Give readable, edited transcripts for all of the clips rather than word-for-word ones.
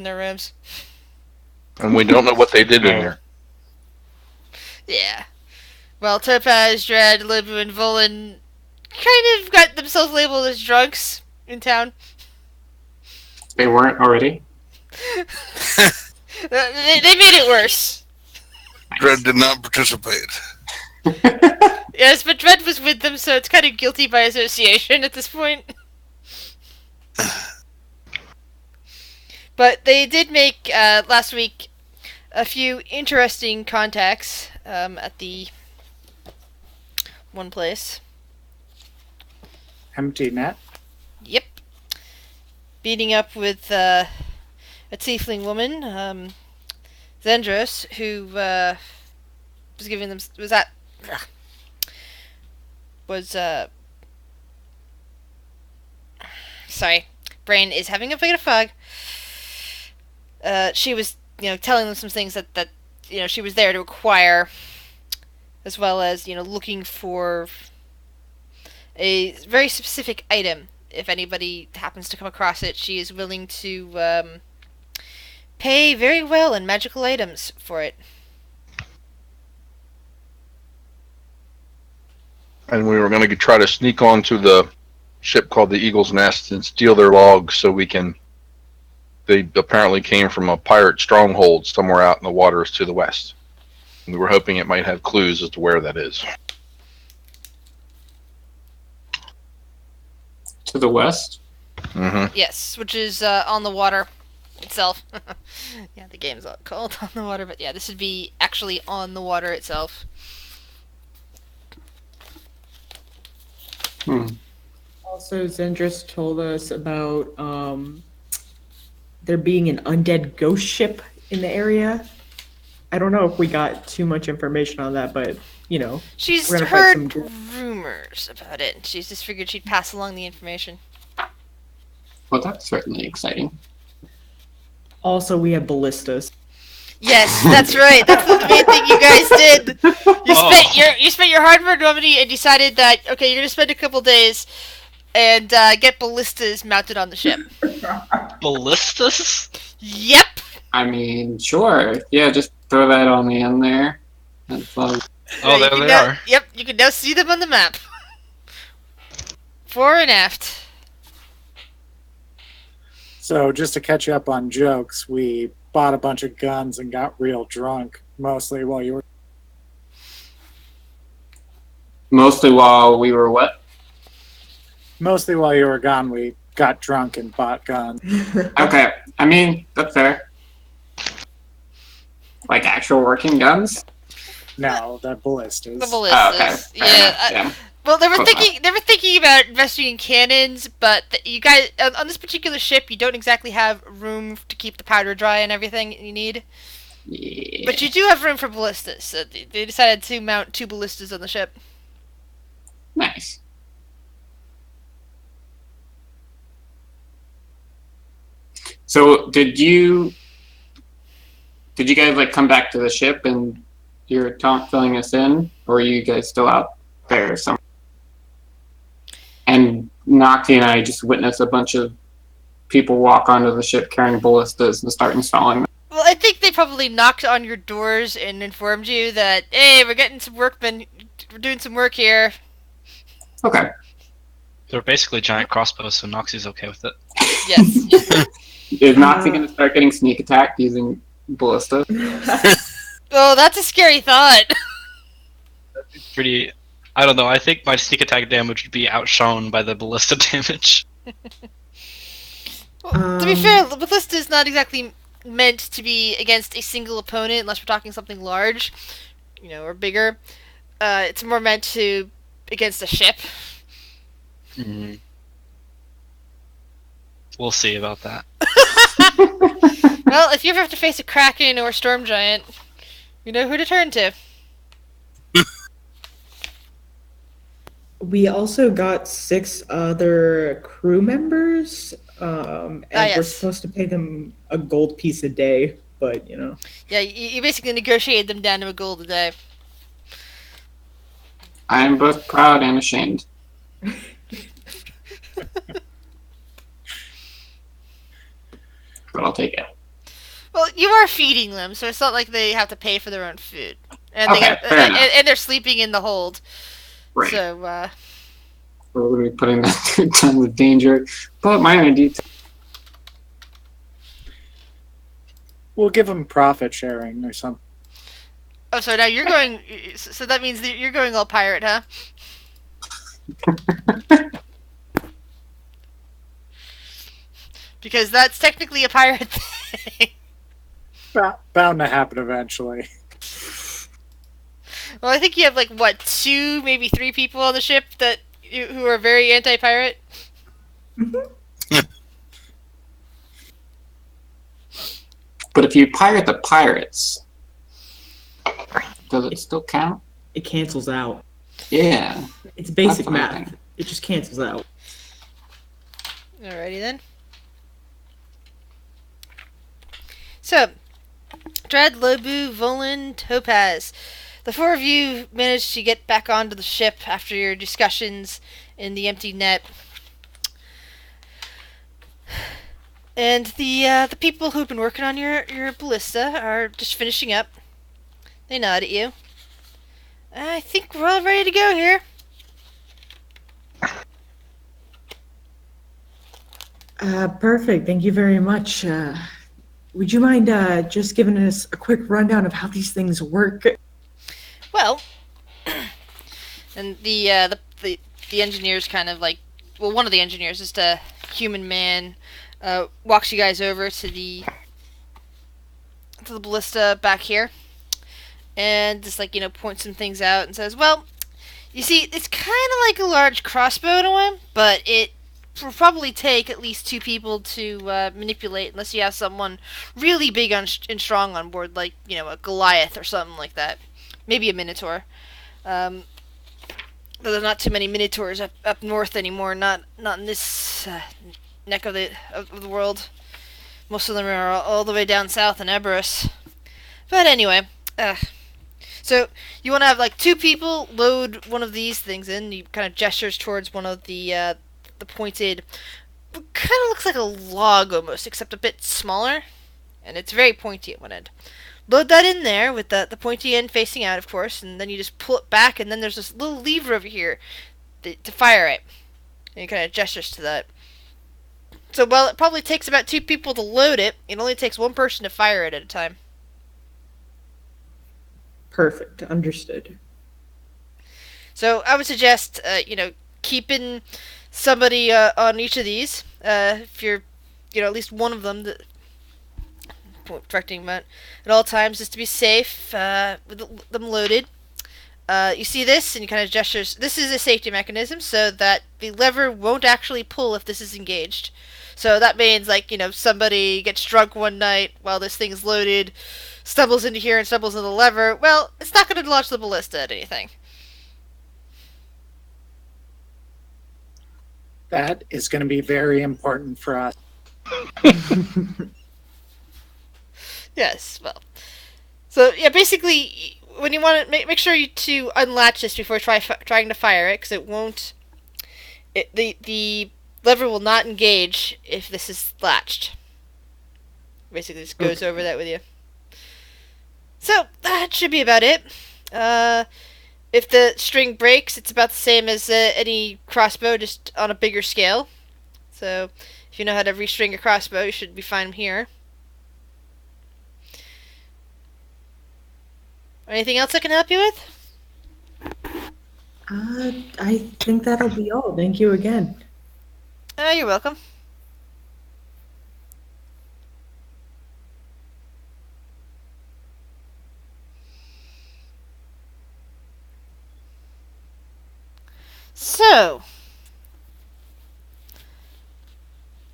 in their rooms. And we don't know what they did in there. Yeah. Well, Topaz, Dread, Libu, and Volan kind of got themselves labeled as drunks in town. They weren't already? They made it worse. Dread did not participate. Yes, but Dread was with them, so it's kind of guilty by association at this point. But they did make, last week, a few interesting contacts at the one place. Empty net? Yep. Beating up with a tiefling woman, Zendros, who was giving them... Sorry. Brain is having a bit of fog. She was, telling them some things that she was there to acquire, as well as, looking for a very specific item. If anybody happens to come across it, she is willing to pay very well in magical items for it. And we were going to try to sneak onto the ship called the Eagle's Nest and steal their logs so we can... They apparently came from a pirate stronghold somewhere out in the waters to the west. And we were hoping it might have clues as to where that is. To the west? Mm-hmm. Yes, which is on the water itself. Yeah, the game's called On the Water, but yeah, this would be actually on the water itself. Also, Zendris told us about there being an undead ghost ship in the area. I don't know if we got too much information on that, but, She's we're gonna heard fight some... rumors about it, and she's just figured she'd pass along the information. Well, that's certainly exciting. Also, we have ballistas. Yes, that's right. That's the main thing you guys did. You spent your hard-earned money and decided that, okay, you're going to spend a couple days and get ballistas mounted on the ship. Ballistas? Yep. I mean, sure. Yeah, just throw that on the end there. That's fun. Oh, there they are. Yep, you can now see them on the map. Fore and aft. So, just to catch you up on jokes, we bought a bunch of guns and got real drunk, mostly while you were... Mostly while we were what? Mostly while you were gone, we got drunk and bought guns. Okay, I mean, that's fair. Like actual working guns? No, the ballistas. The ballistas. Oh, okay. Yeah. Well, they were thinking about investing in cannons, but you guys on this particular ship, you don't exactly have room to keep the powder dry and everything you need. Yeah. But you do have room for ballistas. So they decided to mount 2 ballistas on the ship. Nice. So did you guys like come back to the ship and you're filling us in, or are you guys still out there somewhere? And Nocti and I just witnessed a bunch of people walk onto the ship carrying ballistas and start installing them. Well, I think they probably knocked on your doors and informed you that, hey, we're getting some workmen, we're doing some work here. Okay. They're basically giant crossbows, so Noxie's okay with it. Yes. Is Noxie going to start getting sneak attacked using ballista? Oh, that's a scary thought. Pretty... I don't know, I think my sneak attack damage would be outshone by the ballista damage. Well, to be fair, the ballista is not exactly meant to be against a single opponent, unless we're talking something large, or bigger. It's more meant to against a ship. Mm-hmm. We'll see about that. Well, if you ever have to face a kraken or a storm giant, you know who to turn to. We also got 6 other crew members, and yes. we're supposed to pay them a gold piece a day, but, Yeah, you basically negotiated them down to a gold a day. I am both proud and ashamed. But I'll take it. Well, you are feeding them, so it's not like they have to pay for their own food, and Okay, fair enough. and they're sleeping in the hold. Right. So, We're going to be putting them through tons of danger. But my idea. We'll give them profit sharing or something. oh, so now you're going. So that means that you're going all pirate, huh? Because that's technically a pirate thing. Bound to happen eventually. Well, I think you have like what 2, maybe 3 people on the ship who are very anti-pirate. But if you pirate the pirates, does it still count? It cancels out. Yeah. It's basic That's what I math. think. It just cancels out. Alrighty then. So, Dread, Lobu, Volan, Topaz. The 4 of you managed to get back onto the ship after your discussions in the empty net. And the people who've been working on your ballista are just finishing up. They nod at you. I think we're all ready to go here. Perfect. Thank you very much. Would you mind just giving us a quick rundown of how these things work? Well, and the engineers kind of like, well, one of the engineers, just a human man, walks you guys over to the ballista back here, and just like points some things out and says, "Well, you see, it's kind of like a large crossbow in a way, but it will probably take at least 2 people to manipulate, unless you have someone really big and strong on board, like a Goliath or something like that, maybe a Minotaur." Though there's not too many Minotaurs up north anymore, not in this neck of the world. Most of them are all the way down south in Eberus. But anyway, so you want to have like 2 people load one of these things in. You kind of gestures towards one of the pointed, kind of looks like a log almost, except a bit smaller, and it's very pointy at one end. Load that in there with the pointy end facing out, of course, and then you just pull it back, and then there's this little lever over here to fire it. And you kind of gestures to that. So while it probably takes about 2 people to load it, it only takes 1 person to fire it at a time. Perfect. Understood. So I would suggest, keeping somebody on each of these. If you're, at least one of them directing them at all times, just to be safe with them loaded. You see this, and you kind of gestures. This is a safety mechanism, so that the lever won't actually pull if this is engaged. So that means, like, somebody gets drunk one night while this thing is loaded, stumbles into here and stumbles into the lever. Well, it's not going to launch the ballista at anything. That is going to be very important for us. Yes, well. So, yeah, basically, when you want to make sure to unlatch this before trying to fire it, because it won't... The lever will not engage if this is latched. Basically, just goes over that with you. So, that should be about it. If the string breaks, it's about the same as any crossbow, just on a bigger scale. So, if you know how to restring a crossbow, you should be fine here. Anything else I can help you with? I think that'll be all. Thank you again. You're welcome. So,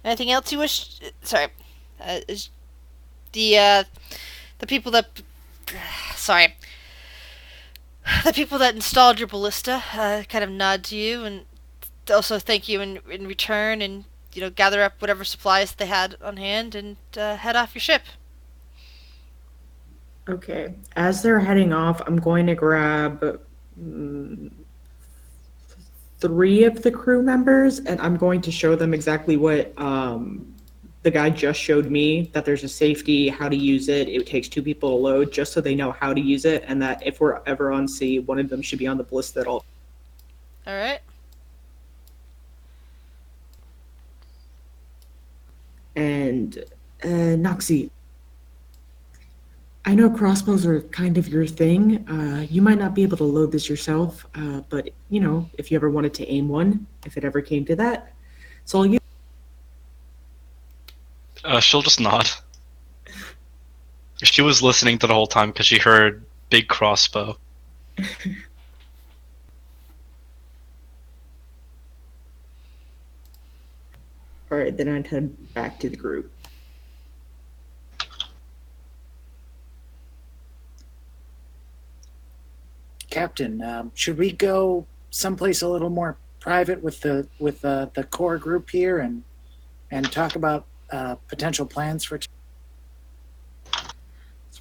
anything else you wish? Sorry, is the people that the people that installed your ballista kind of nod to you and also thank you in return, and gather up whatever supplies they had on hand and head off your ship. Okay. As they're heading off, I'm going to grab 3 of the crew members, and I'm going to show them exactly what the guy just showed me that there's a safety, how to use it. It takes 2 people to load, just so they know how to use it, and that if we're ever on sea, one of them should be on the ballista at all. All right. And Noxie, I know crossbows are kind of your thing. You might not be able to load this yourself, but you know, if you ever wanted to aim one, if it ever came to that, it's all you. She'll just nod. She was listening to the whole time because she heard big crossbow. All right, then I'd head back to the group. Captain, should we go someplace a little more private with the core group here and talk about potential plans for? It's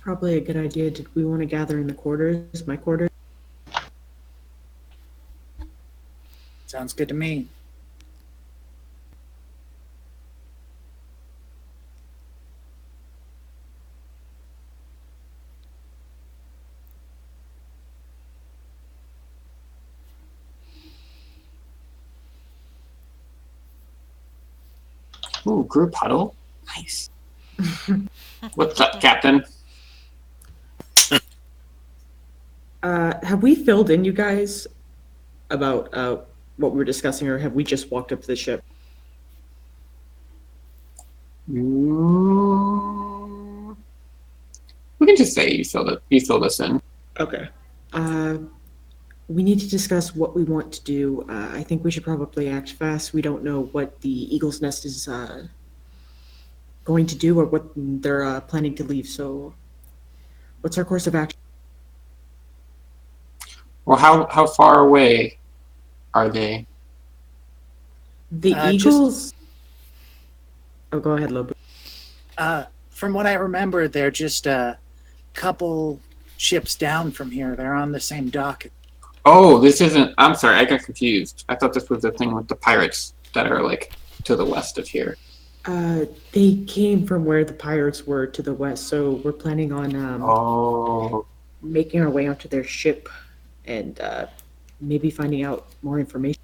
probably a good idea. Did we want to gather in the quarters? My quarters? Sounds good to me. Ooh, group huddle. Nice. What's up, Captain? Have we filled in, you guys, about what we were discussing, or have we just walked up to the ship? Mm, we can just say you filled us in. Okay. We need to discuss what we want to do. I think we should probably act fast. We don't know what the Eagle's Nest is going to do or what they're planning to leave. So, what's our course of action? Well, how far away are they? The Eagles. Oh, go ahead, Lobo. From what I remember, they're just a couple ships down from here. They're on the same dock. Oh, this isn't. I'm sorry, I got confused. I thought this was the thing with the pirates that are like to the west of here. They came from where the pirates were to the west, so we're planning on making our way onto their ship and maybe finding out more information.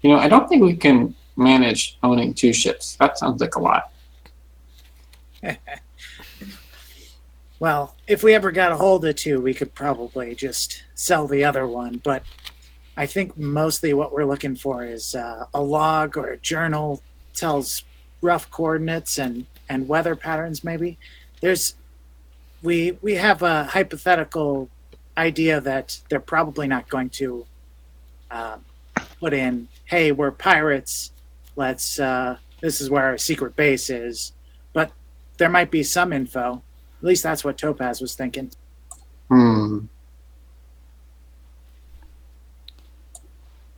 You know, I don't think we can manage owning 2 ships. That sounds like a lot. Well, if we ever got a hold of 2, we could probably just sell the other one. But I think mostly what we're looking for is a log or a journal tells rough coordinates and weather patterns. Maybe we have a hypothetical idea that they're probably not going to put in, "Hey, we're pirates. Let's this is where our secret base is." But there might be some info. At least that's what Topaz was thinking.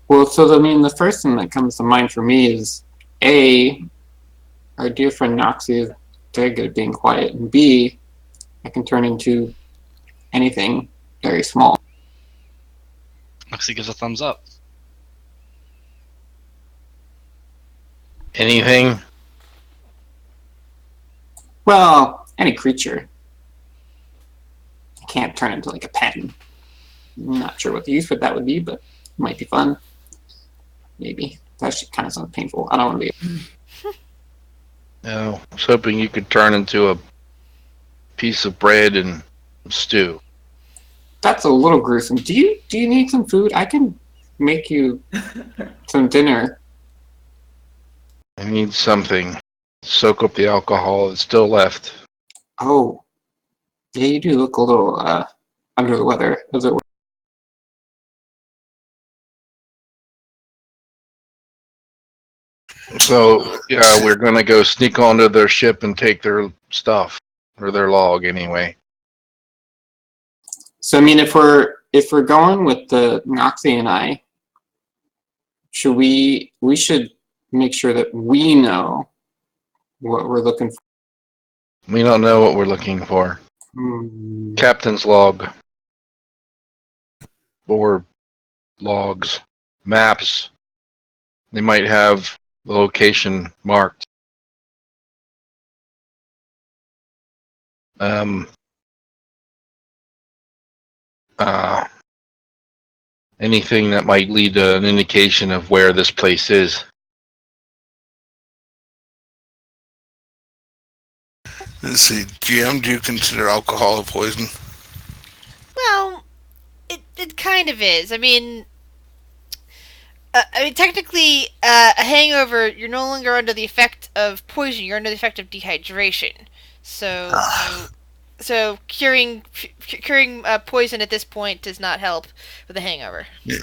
Well, so I mean, the first thing that comes to mind for me is A, our dear friend Noxie is very good at being quiet, and B, I can turn into anything very small. Noxie gives a thumbs up. Anything? Well, any creature. I can't turn into like a pen. I'm not sure what the use for that would be, but it might be fun. Maybe. That actually kind of sounds painful. I don't want to be. No, I was hoping you could turn into a piece of bread and stew. That's a little gruesome. Do you need some food? I can make you some dinner. I need something. Soak up the alcohol that's still left. Oh, yeah, you do look a little under the weather, as it were. So, yeah, we're going to go sneak onto their ship and take their stuff, or their log anyway. So, I mean, if we're going with the Noxie and I, we should make sure that we know what we're looking for. We don't know what we're looking for. Captain's log. Or logs. Maps. They might have the location marked. Um, uh, anything that might lead to an indication of where this place is. Let's see, GM, do you consider alcohol a poison? Well, it kind of is. I mean, technically, a hangover, you're no longer under the effect of poison. You're under the effect of dehydration. So, so curing poison at this point does not help with a hangover. Yeah.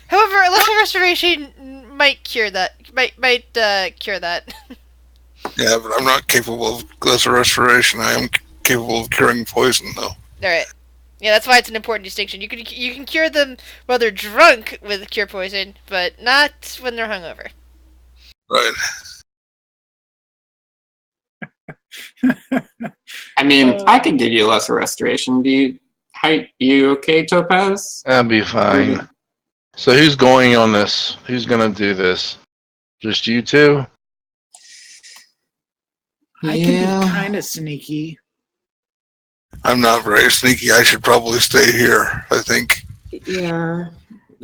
However, a lesser restoration might cure that. Might cure that. Yeah, but I'm not capable of lesser restoration. I am capable of curing poison, though. All right. Yeah, that's why it's an important distinction. You can cure them while they're drunk with cure poison, but not when they're hungover. Right. I mean, I could give you lesser restoration. You okay, Topaz? That'd be fine. So who's going on this? Who's gonna do this? Just you two? I can be kind of sneaky. I'm not very sneaky. I should probably stay here, I think. Yeah,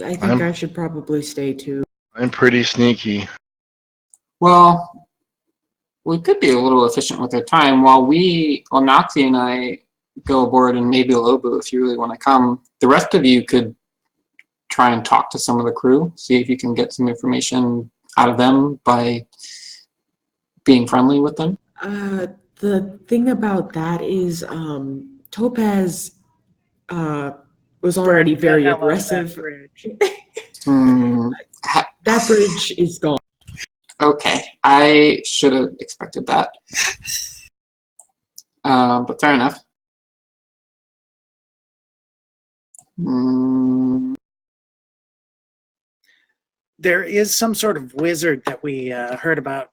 I think I should probably stay too. I'm pretty sneaky. Well, we could be a little efficient with our time. While Noxie and I go aboard, and maybe Lobu, if you really want to come, the rest of you could try and talk to some of the crew, see if you can get some information out of them by being friendly with them. The thing about that is Topaz was already very aggressive. That bridge is gone. Okay, I should have expected that. But fair enough. There is some sort of wizard that we heard about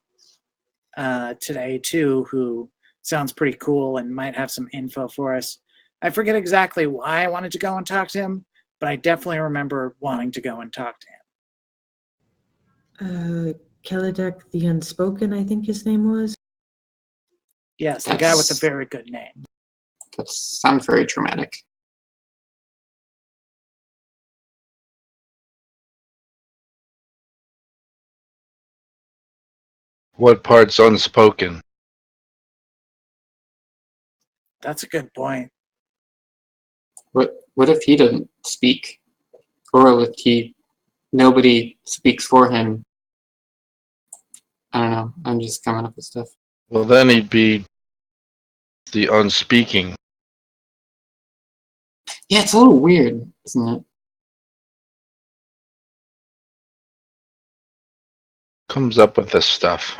today too, who sounds pretty cool and might have some info for us. I forget exactly why I wanted to go and talk to him, but I definitely remember wanting to go and talk to him. Kelidek the Unspoken, I think his name was. Yes, the guy with a very good name. That sounds very dramatic. What part's unspoken? That's a good point. What if he doesn't speak? Or if nobody speaks for him? I don't know. I'm just coming up with stuff. Well, then he'd be the unspeaking. Yeah, it's a little weird, isn't it? Comes up with this stuff.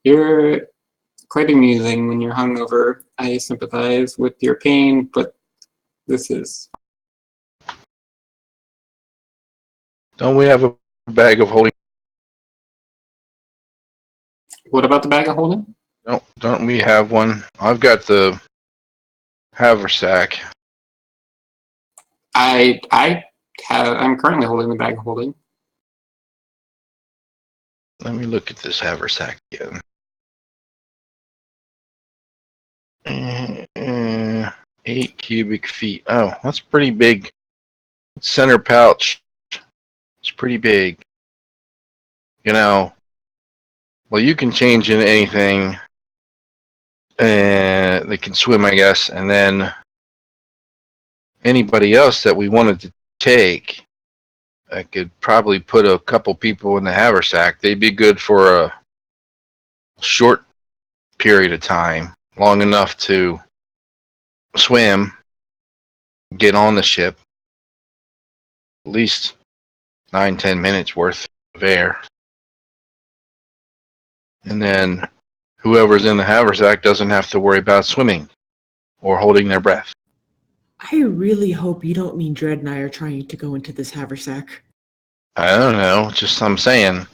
You're quite amusing when you're hungover. I sympathize with your pain, but this is... Don't we have a bag of holding? What about the bag of holding? No, don't we have one? I've got the haversack. I'm currently holding the bag of holding. Let me look at this haversack again. 8 cubic feet. Oh, that's pretty big. Center pouch. It's pretty big. You know, well, you can change into anything. They can swim, I guess, and then anybody else that we wanted to take, I could probably put a couple people in the haversack. They'd be good for a short period of time, long enough to swim, get on the ship, at least 9-10 minutes worth of air. And then whoever's in the haversack doesn't have to worry about swimming or holding their breath. I really hope you don't mean Dredd and I are trying to go into this haversack. I don't know, just I'm saying.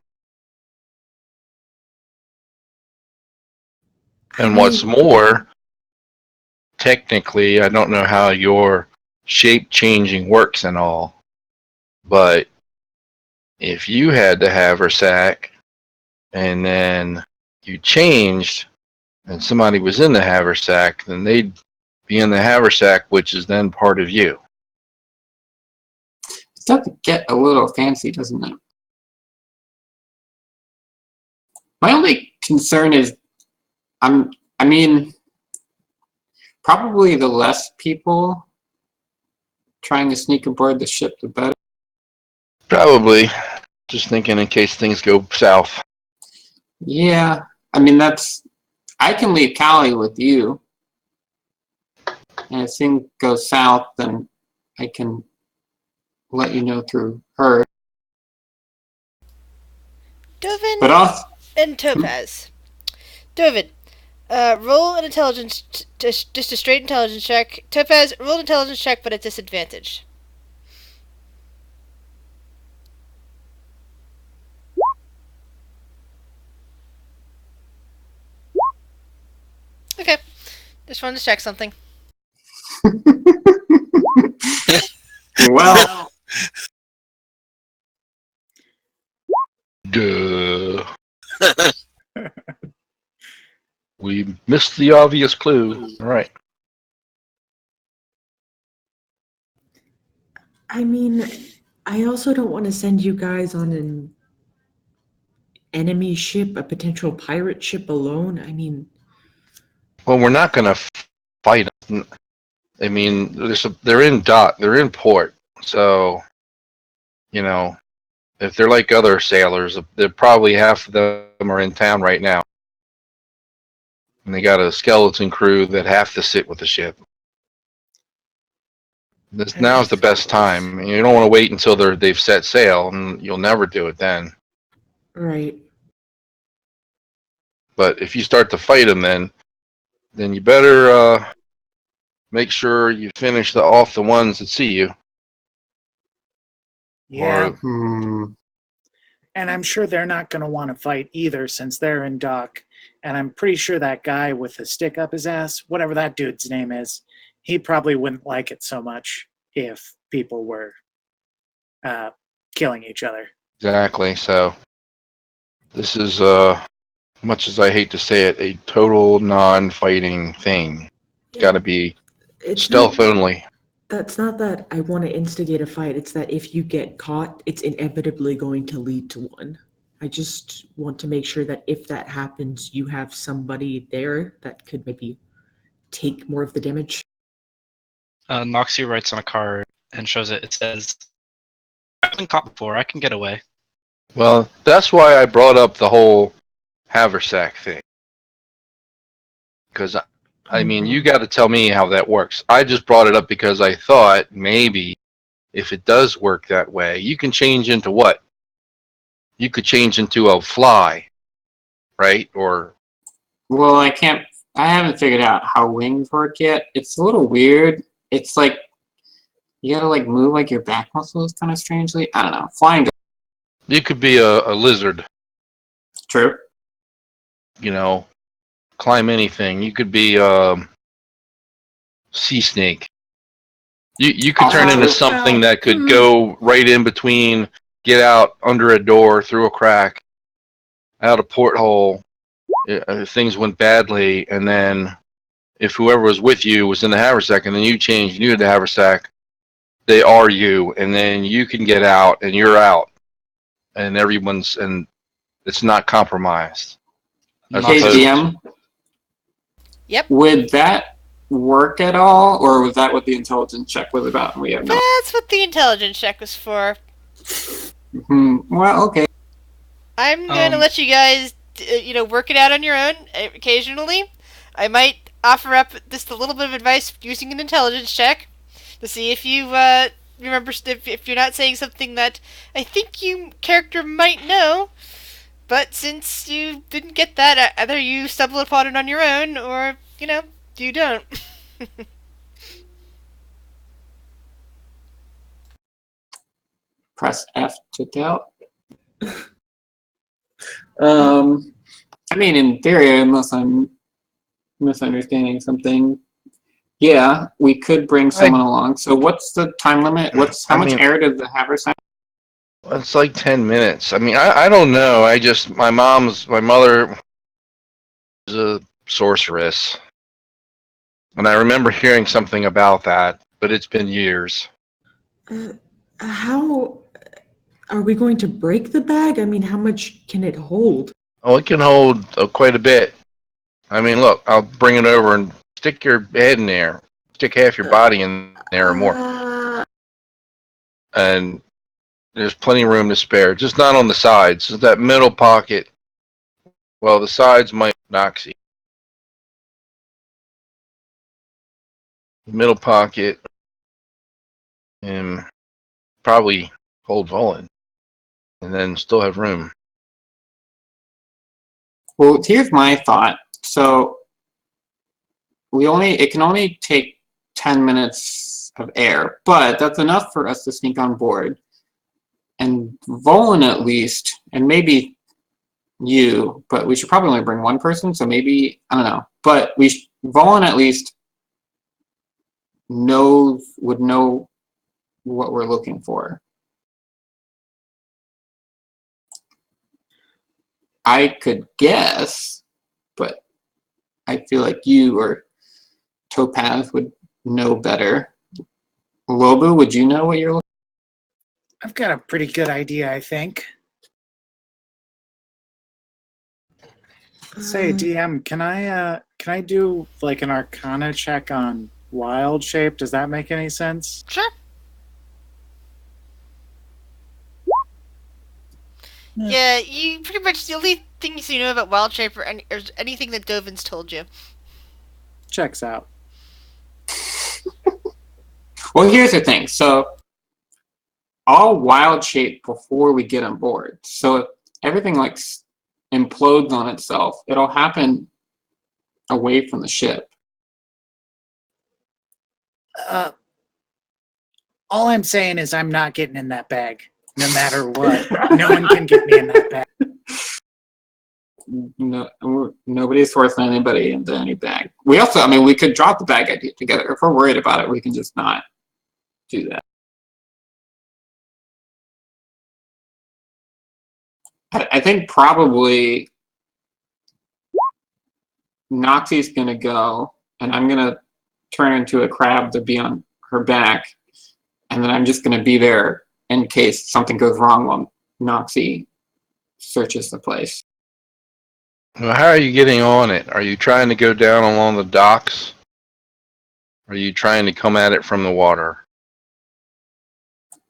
And what's more, technically, I don't know how your shape changing works and all, but if you had the haversack and then you changed and somebody was in the haversack, then they'd be in the haversack, which is then part of you. It does get a little fancy, doesn't it? My only concern is, I mean, probably the less people trying to sneak aboard the ship, the better. Probably. Just thinking in case things go south. Yeah, I mean, I can leave Callie with you. And if things go south, then I can let you know through her. Dovin But also, and Topaz. Dovin, roll an intelligence, just a straight intelligence check. Topaz, roll an intelligence check, but at disadvantage. Okay, just wanted to check something. well, Duh. We missed the obvious clue. All right. I mean, I also don't want to send you guys on an enemy ship, a potential pirate ship alone. I mean, Well, we're not going to fight them. I mean, they're in dock. They're in port. So, you know, if they're like other sailors, they're probably half of them are in town right now. And they got a skeleton crew that have to sit with the ship. Now's the best time. You don't want to wait until they've set sail, and you'll never do it then. right. But if you start to fight them, then you better make sure you finish off the ones that see you. Yeah, Or, and I'm sure they're not going to want to fight either since they're in dock. And I'm pretty sure that guy with the stick up his ass, whatever that dude's name is, he probably wouldn't like it so much if people were killing each other. exactly. So this is, much as I hate to say it, a total non-fighting thing. It's got to be It's stealth not, only. that's not that I want to instigate a fight. It's that if you get caught, it's inevitably going to lead to one. I just want to make sure that if that happens, you have somebody there that could maybe take more of the damage. Noxie writes on a card and shows it. It says, I've been caught before. I can get away. Well, that's why I brought up the whole haversack thing. Because, I mean, you got to tell me how that works. I just brought it up because I thought maybe if it does work that way, you can change into what? You could change into a fly, right? Or well, I haven't figured out how wings work yet. It's a little weird. It's like you gotta like move like your back muscles kind of strangely. I don't know. Flying. you could be a lizard, True. you know, climb anything. You could be sea snake. You could turn into something that could go right in between, get out under a door, through a crack, out a porthole. If things went badly, and then if whoever was with you was in the haversack, and then you changed, you had the haversack, they are you, and then you can get out, and you're out, and it's not compromised. As Hey, opposed- DM. Yep. Would that work at all, or was that what the intelligence check was about? We have no. That's what the intelligence check was for. Well, okay. I'm going to let you guys, work it out on your own occasionally. I might offer up just a little bit of advice using an intelligence check to see if you remember if you're not saying something that I think you character might know. But since you didn't get that, either you stumble upon it on your own, or you don't. Press F to tell. I mean, in theory, unless I'm misunderstanding something, yeah, we could bring someone along. So, what's the time limit? How much air does the haversack? It's like 10 minutes. I mean, I don't know. My mother was a sorceress. And I remember hearing something about that, but it's been years. How are we going to break the bag? I mean, how much can it hold? Oh, it can hold quite a bit. I mean, look, I'll bring it over and stick your head in there. Stick half your body in there or more. And there's plenty of room to spare. Just not on the sides. Just that middle pocket. Well, the sides might Noxy. Middle pocket and probably hold Volin. And then still have room. Well, here's my thought. So it can only take 10 minutes of air, but that's enough for us to sneak on board. And Volan at least, and maybe you, but we should probably only bring one person, so maybe, I don't know. But Volan at least would know what we're looking for. I could guess, but I feel like you or Topaz would know better. Lobu, would you know what you're looking I've got a pretty good idea, I think. Say, DM, can I do like an Arcana check on wild shape? Does that make any sense? Sure. Yeah, you pretty much the only things you know about wild shape or anything that Dovin's told you. Checks out. Well, here's the thing. So, all wild shape before we get on board. So, if everything like implodes on itself, it'll happen away from the ship. All I'm saying is I'm not getting in that bag, no matter what. No one can get me in that bag. No, nobody's forcing anybody into any bag. We also, I mean, we could drop the bag idea together. If we're worried about it, we can just not do that. I think probably Noxie's going to go, and I'm going to turn into a crab to be on her back, and then I'm just going to be there in case something goes wrong while Noxie searches the place. Well, how are you getting on it? Are you trying to go down along the docks? Are you trying to come at it from the water?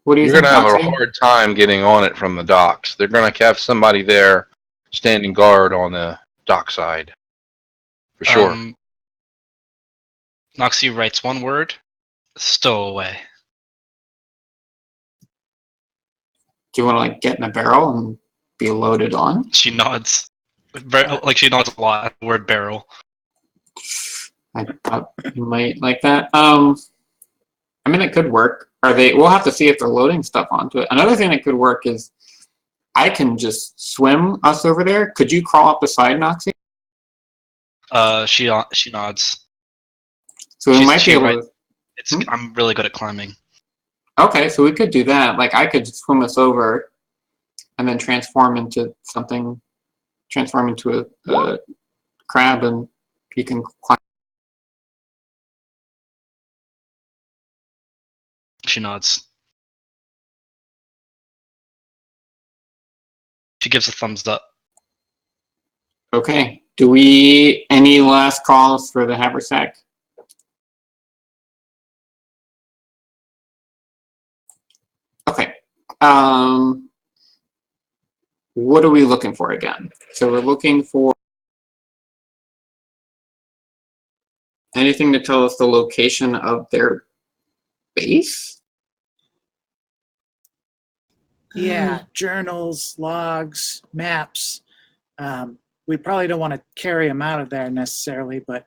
What do you You're think, going to have a Noxie? hard time getting on it from the docks. They're going to have somebody there standing guard on the dockside. For sure. Noxie writes one word: stowaway. Do you want to like get in a barrel and be loaded on? She nods. Like she nods a lot at the word barrel. I thought you might like that. I mean, it could work. We'll have to see if they're loading stuff onto it. Another thing that could work is I can just swim us over there. Could you crawl up beside Noxie? She nods. So we might be able to. I'm really good at climbing. Okay, so we could do that. Like I could just swim us over, and then transform into something. Transform into a crab, and you can climb. She nods. She gives a thumbs up. Okay. Any last calls for the haversack? Okay. What are we looking for again? So we're looking for anything to tell us the location of their base? Yeah, journals, logs, maps. We probably don't want to carry them out of there necessarily, but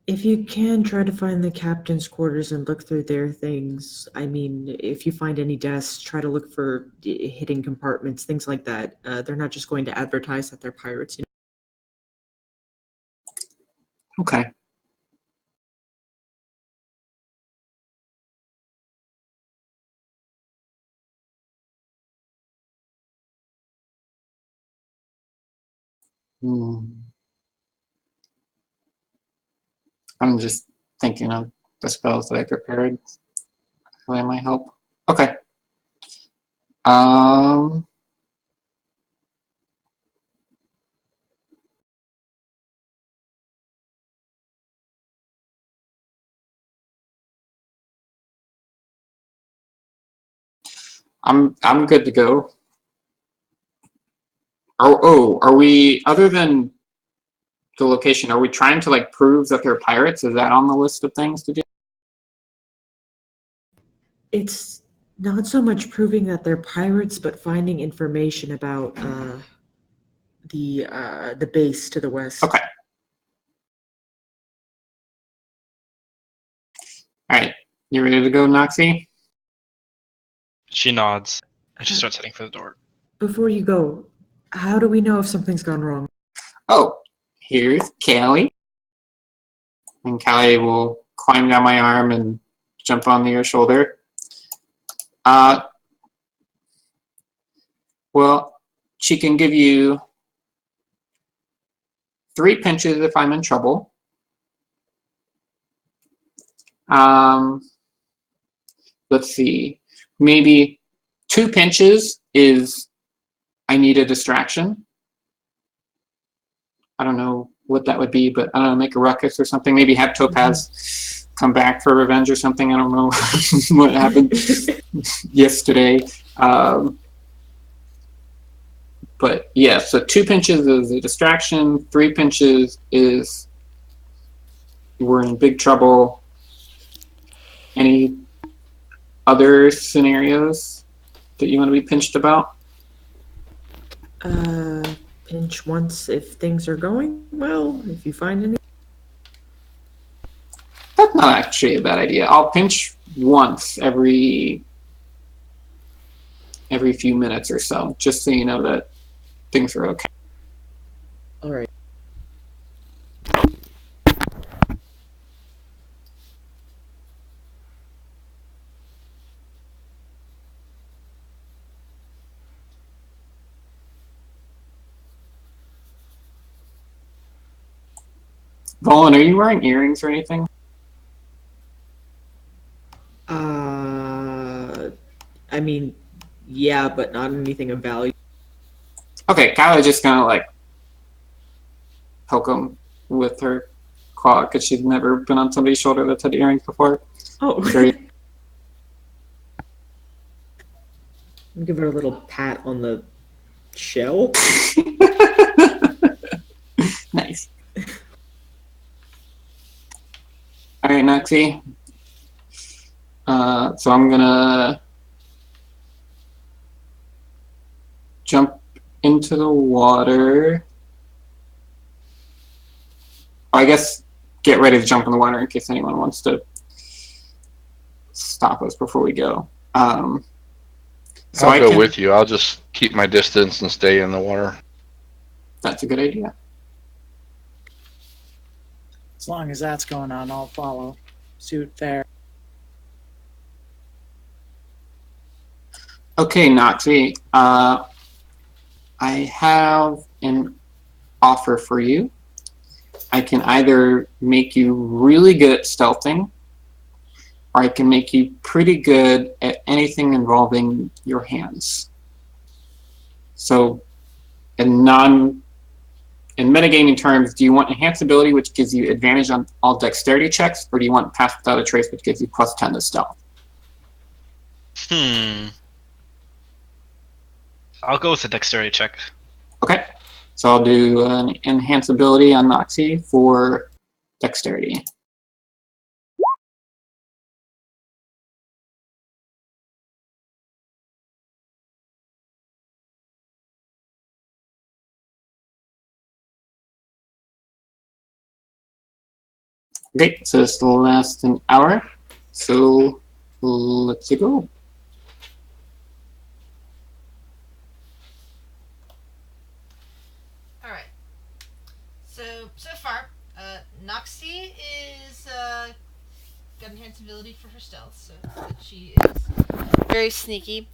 If you can, try to find the captain's quarters and look through their things. I mean, if you find any desks, try to look for hidden compartments, things like that. They're not just going to advertise that they're pirates. Okay. Hmm. I'm just thinking of the spells that I prepared. How that might help. Okay. Um. I'm good to go. Are we, other than the location, are we trying to like prove that they're pirates? Is that on the list of things to do? It's not so much proving that they're pirates, but finding information about the base to the west. Okay. All right. You ready to go, Noxie? She nods and she starts heading for the door. Before you go, how do we know if something's gone wrong? Oh, here's Callie. And Callie will climb down my arm and jump on your shoulder. Well, she can give you 3 pinches if I'm in trouble. Let's see. Maybe 2 pinches is I need a distraction. I don't know what that would be, but I don't know, make a ruckus or something. Maybe have Topaz come back for revenge or something. I don't know what happened yesterday. But yeah, so 2 pinches is a distraction. 3 pinches is we're in big trouble. Any other scenarios that you want to be pinched about? Pinch once if things are going well, if you find any. That's not actually a bad idea. I'll pinch once every few minutes or so, just so you know that things are okay. All right. Vaughn, are you wearing earrings or anything? I mean, yeah, but not anything of value. Okay, Kyla's just gonna like poke him with her claw because she's never been on somebody's shoulder that's had earrings before. Oh. Sure. Give her a little pat on the shell. Nice. All right, Noxie. So I'm gonna jump into the water. I guess get ready to jump in the water in case anyone wants to stop us before we go. So I'll go with you. I'll just keep my distance and stay in the water. That's a good idea. As long as that's going on, I'll follow suit there. Okay, Noxie. I have an offer for you. I can either make you really good at stealthing, or I can make you pretty good at anything involving your hands. So, in metagaming terms, do you want enhanced ability, which gives you advantage on all dexterity checks, or do you want pass without a trace, which gives you plus 10 to stealth? I'll go with the dexterity check. Okay, so I'll do an enhanced ability on Noxie for dexterity. Okay, so it's the last an hour. So let's go. All right. So far, Noxie is got enhanced ability for her stealth, so that she is very sneaky.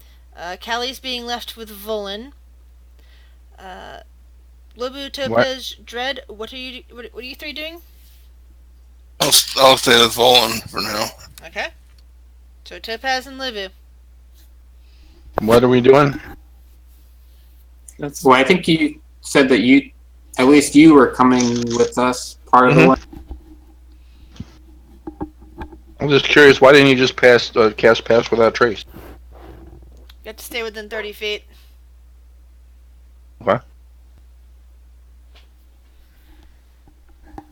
Callie's being left with Volan. Lobu, Topaz, Dread, what are you three doing? I'll stay with Volan for now. Okay. So Topaz and Lobu. What are we doing? That's Well, I think you said that at least you were coming with us part of the way. I'm just curious, why didn't you just cast Pass Without Trace? You have to stay within 30 feet. Okay.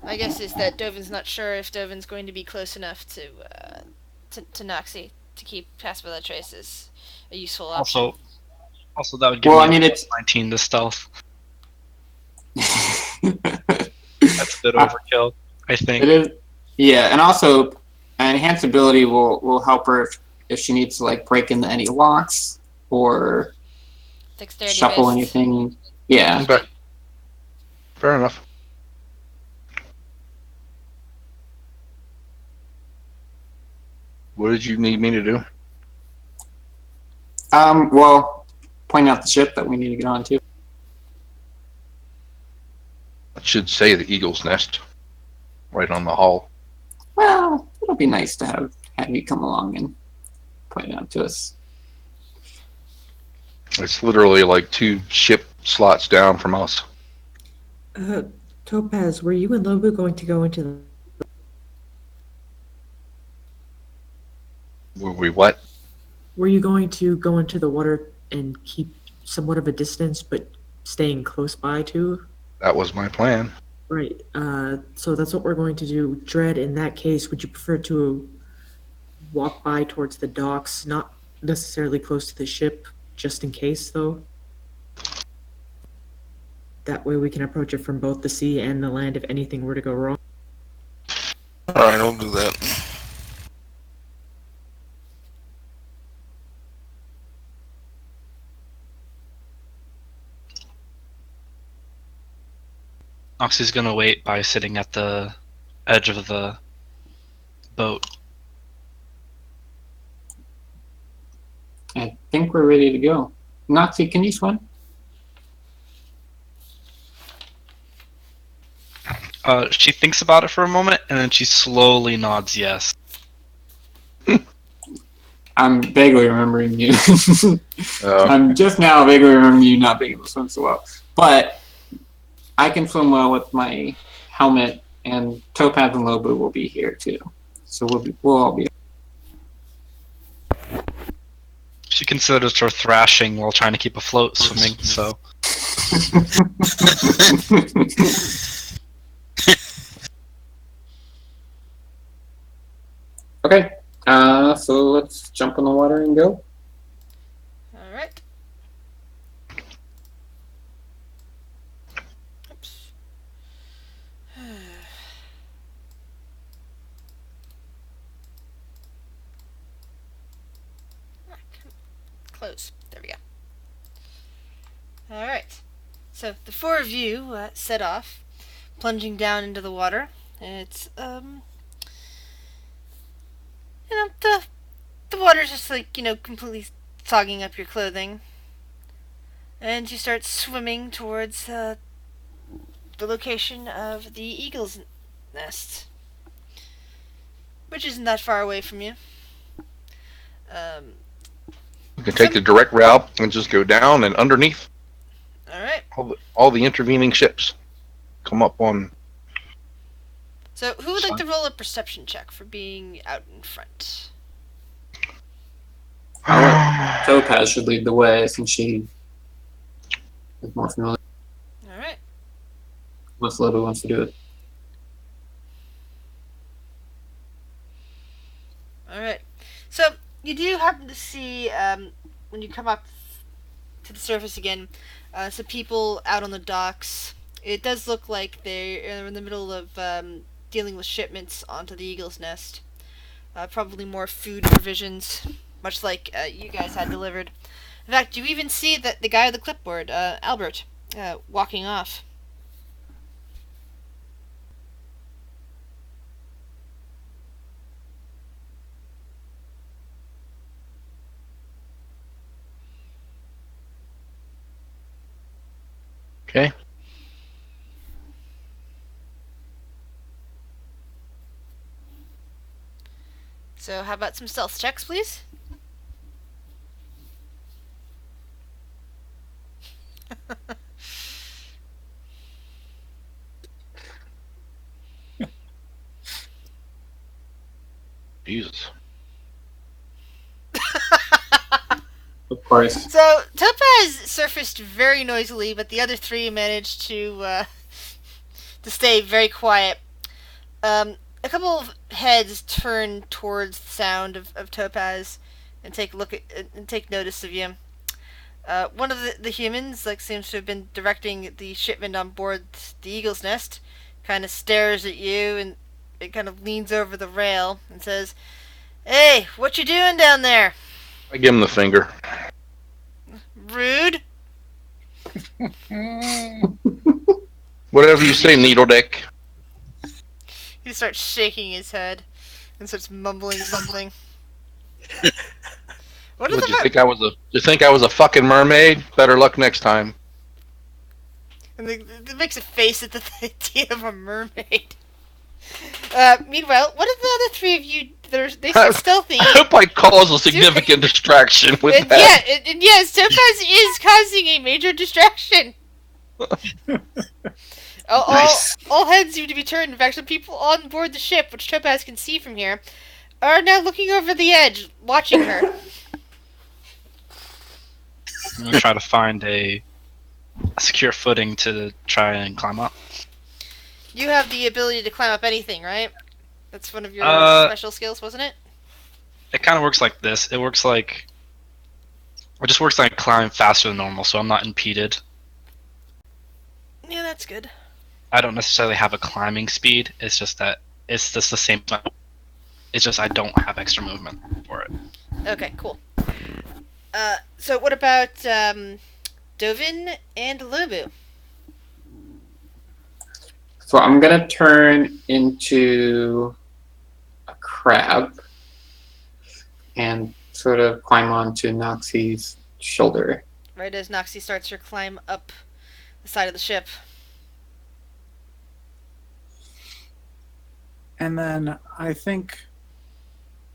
My guess is that Dovin's not sure if Dovin's going to be close enough to Noxie to keep Pass Without Trace as a useful option. Also, that would give Well, me I mean, it's 19 to stealth. That's a bit overkill, I think. It is, yeah, and also an enhanced ability will help her if she needs to like break into any locks or Dexterity shuffle based. anything. Yeah. Okay. Fair enough. What did you need me to do? Well, point out the ship that we need to get onto. It should say the Eagle's Nest right on the hull. Well, it'll be nice to have you come along and point it out to us. It's literally like 2 ship slots down from us. Topaz, were you and Lobu going to go into the... Were we what? Were you going to go into the water and keep somewhat of a distance, but staying close by too? That was my plan. Right. So that's what we're going to do. Dread, in that case, would you prefer to walk by towards the docks, not necessarily close to the ship, just in case, though? That way we can approach it from both the sea and the land if anything were to go wrong. Alright, I'll do that. Noxie's gonna wait by sitting at the edge of the boat. I think we're ready to go. Noxie, can you swim? She thinks about it for a moment, and then she slowly nods yes. I'm vaguely remembering you. I'm just now vaguely remembering you not being able to swim so well. But I can swim well with my helmet, and Topaz and Lobu will be here too. So we'll all be. She considers her thrashing while trying to keep afloat swimming, so... Okay, so let's jump in the water and go. All right. Oops. Close. There we go. All right. So the 4 of you set off, plunging down into the water. It's the water's just like completely sogging up your clothing, and you start swimming towards the location of the eagle's nest, which isn't that far away from you. We can take the direct route and just go down and underneath All right. all the intervening ships. Come up on. So who would like to roll a perception check for being out in front? Topaz should lead the way since she is more familiar. All right. Unless Lobu wants to do it. All right. So you do happen to see when you come up to the surface again, some people out on the docks. It does look like they're in the middle of dealing with shipments onto the Eagle's Nest. Probably more food provisions, much like you guys had delivered. In fact, you even see that the guy with the clipboard, Albert, walking off. Okay. So how about some stealth checks, please? Jesus. Of course. So Topaz surfaced very noisily, but the other three managed to stay very quiet. A couple of heads turn towards the sound of Topaz and take a look at and take notice of you. One of the humans seems to have been directing the shipment on board the Eagle's Nest. Kind of stares at you and it kind of leans over the rail and says, "Hey, what you doing down there? I give him the finger. Rude." Whatever you say, needle dick. He starts shaking his head and starts mumbling something. What is Would you about? think I was you think I was a fucking mermaid? Better luck next time. And it makes a face at the idea of a mermaid. Meanwhile, what are the other three of you? They seem stealthy. I hope I cause a significant distraction with And that. yeah, and yes, Topaz is causing a major distraction. Nice. All heads seem to be turned. In fact, some people on board the ship, which Topaz can see from here, are now looking over the edge, watching her. I'm gonna try to find a secure footing to try and climb up. You have the ability to climb up anything, right? That's one of your special skills, wasn't it? It kind of works like this. It just works like climb faster than normal, so I'm not impeded. Yeah, that's good. I don't necessarily have a climbing speed. It's just that it's just the same. It's just I don't have extra movement for it. Okay, cool. So what about Dovin and Lobu? So I'm gonna turn into a crab and sort of climb onto Noxie's shoulder. Right as Noxie starts her climb up the side of the ship. And then I think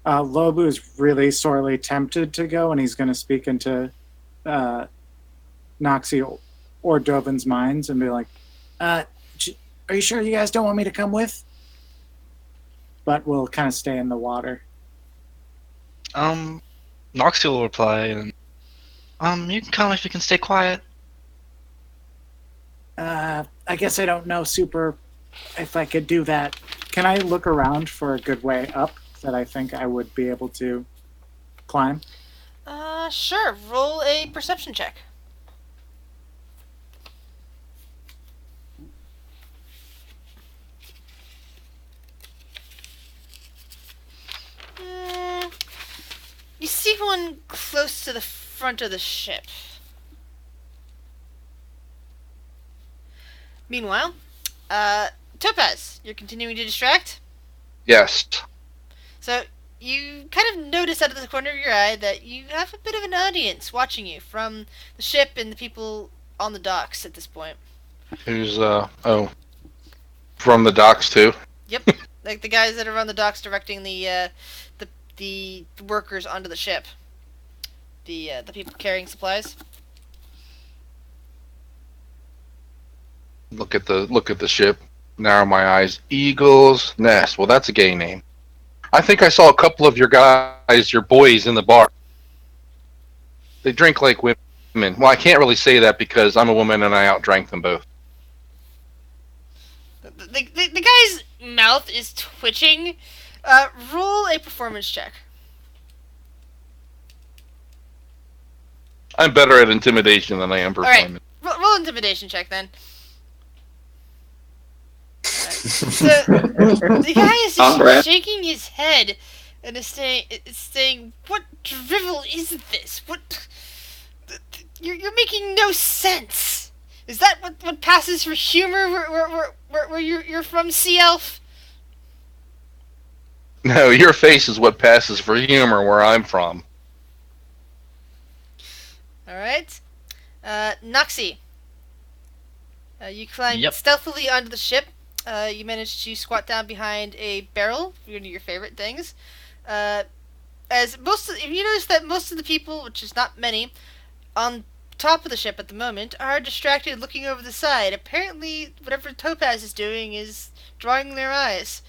Lobu is really sorely tempted to go, and he's going to speak into Noxie or Dovin's minds and be like, are you sure you guys don't want me to come with? But we'll kind of stay in the water. Noxie will reply, and you can come if you can stay quiet. I guess I don't know super if I could do that. Can I look around for a good way up that I think I would be able to climb? Sure. Roll a perception check. You see one close to the front of the ship. Meanwhile, Topaz, you're continuing to distract? Yes. So, you kind of notice out of the corner of your eye that you have a bit of an audience watching you from the ship and the people on the docks at this point. Who's from the docks too? Yep, like the guys that are on the docks directing the workers onto the ship. The people carrying supplies. Look at the ship. Narrow my eyes. Eagle's Nest. Well, that's a gay name. I think I saw a couple of your guys, your boys, in the bar. They drink like women. Well, I can't really say that because I'm a woman and I outdrank them both. The guy's mouth is twitching. Roll a performance check. I'm better at intimidation than I am performance. Roll intimidation check then. So the guy is just shaking his head and is saying, "What drivel is this? What? You're making no sense. Is that what passes for humor where you're from, Sea Elf?" No, your face is what passes for humor where I'm from. All right, Noxie. You climb Yep. stealthily onto the ship. You manage to squat down behind a barrel, one of your favorite things. Uh, as most of, you notice that most of the people, which is not many, on top of the ship at the moment are distracted looking over the side. Apparently, whatever Topaz is doing is drawing their eyes.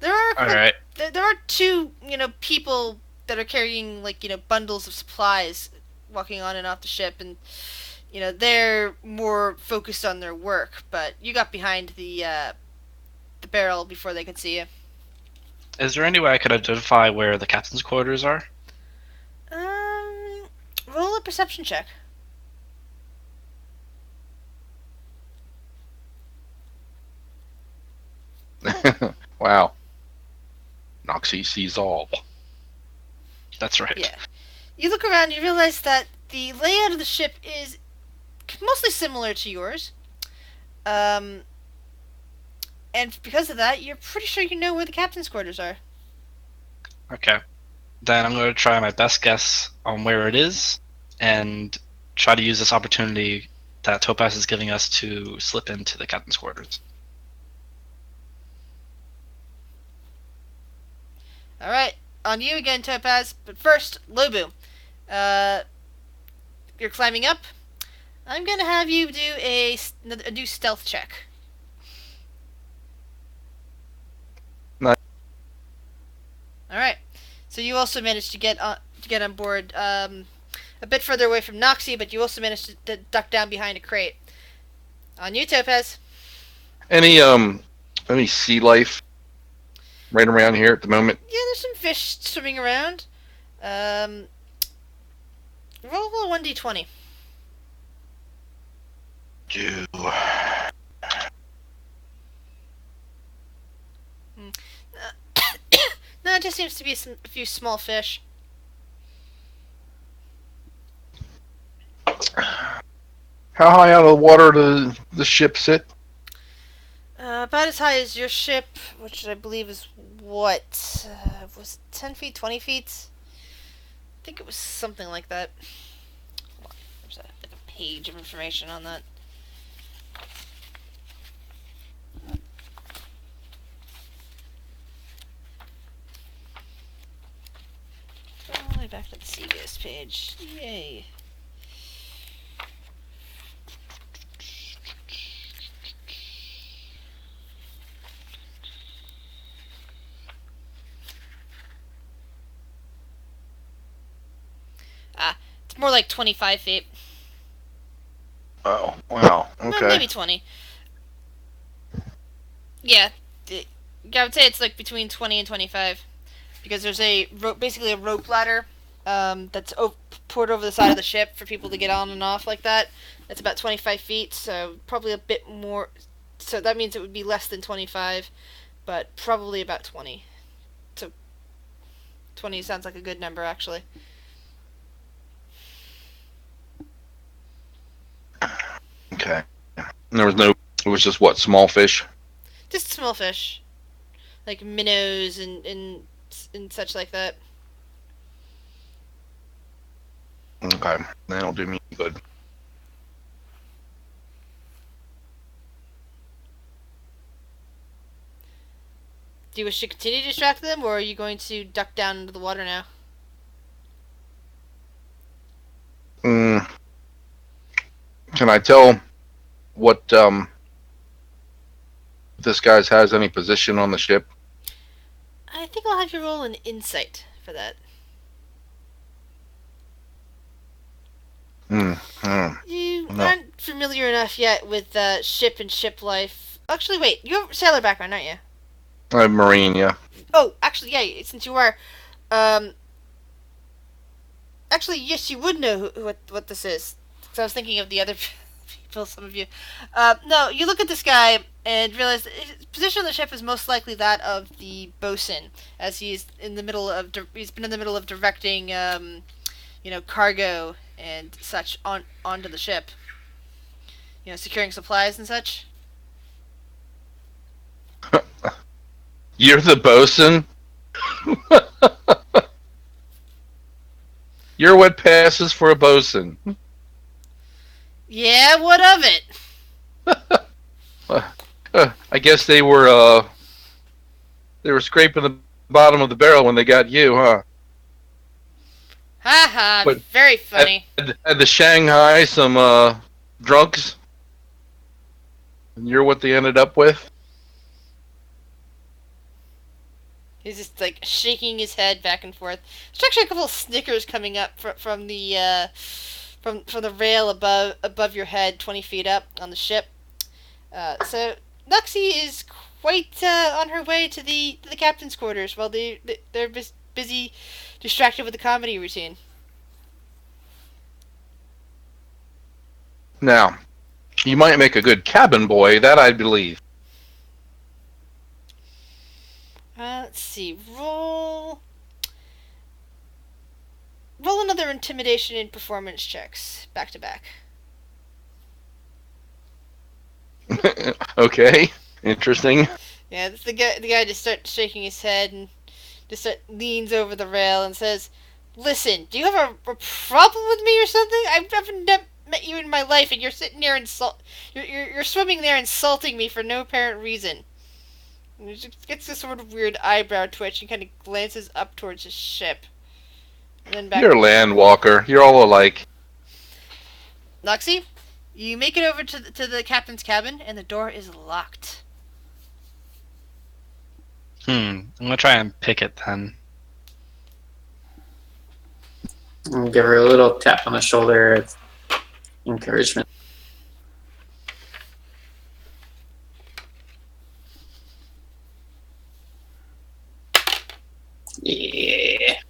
There are All right. there are two, people that are carrying bundles of supplies walking on and off the ship, and they're more focused on their work. But you got behind the barrel before they could see you. Is there any way I could identify where the captain's quarters are? Roll a perception check. Wow. Noxie sees all. That's right. Yeah. You look around, you realize that the layout of the ship is mostly similar to yours. And because of that, you're pretty sure you know where the captain's quarters are. Okay. Then I'm going to try my best guess on where it is and try to use this opportunity that Topaz is giving us to slip into the captain's quarters. Alright, on you again, Topaz. But first, Lobu. You're climbing up. I'm going to have you do a new stealth check. Nice. Alright, so you also managed to get on board a bit further away from Noxie, but you also managed to duck down behind a crate. On you, Topaz. Any sea life right around here at the moment? Yeah, there's some fish swimming around. Roll a 1d20. Do. No, it just seems to be a few small fish. How high out of the water does the ship sit? About as high as your ship, which I believe is what? Was it 10 feet, 20 feet? I think it was something like that. There's like a page of information on that. All the way back to the Seaghost page. Yay. It's more like 25 feet. Oh, wow. Well, Okay. maybe 20. Yeah, I would say it's like between 20 and 25. Because there's basically a rope ladder that's poured over the side of the ship for people to get on and off like that. That's about 25 feet, so probably a bit more. So that means it would be less than 25, but probably about 20. So 20 sounds like a good number, actually. Okay. And there was no. It was just what, small fish? Just small fish. Like minnows and such like that. Okay. That'll do me good. Do you wish to continue to distract them, or are you going to duck down into the water now? Can I tell what this guy's has any position on the ship? I think I'll have you roll an insight for that. You No. aren't familiar enough yet with ship and ship life. Actually, wait, you have a sailor background, aren't you? I'm Marine, yeah. Oh, actually, yeah, since you are, actually, yes, you would know what this is. Because I was thinking of the other people, some of you. No, you look at this guy and realize that his position on the ship is most likely that of the bosun, as he's in the middle of he's been in the middle of directing, cargo and such onto the ship. Securing supplies and such. You're the bosun? You're what passes for a bosun. Yeah, what of it? I guess they were scraping the bottom of the barrel when they got you, huh? Ha ha, But very funny. Had the Shanghai some drunks, and you're what they ended up with. He's just like shaking his head back and forth. There's actually a couple of Snickers coming up from the from the rail above your head, 20 feet up on the ship. So Nuxie is quite on her way to the captain's quarters while they're busy, distracted with the comedy routine. Now, you might make a good cabin boy, that I believe. Let's see. Roll another intimidation and performance checks back to back. Okay, interesting. Yeah, the guy just starts shaking his head and leans over the rail and says, "Listen, do you have a problem with me or something? I've never met you in my life, and you're sitting there you're swimming there insulting me for no apparent reason." And he just gets this sort of weird eyebrow twitch and kind of glances up towards his ship. And then back. You're a land walker. You're all alike. Noxie, you make it over to the captain's cabin, and the door is locked. I'm gonna try and pick it then. And give her a little tap on the shoulder of encouragement. Yeah.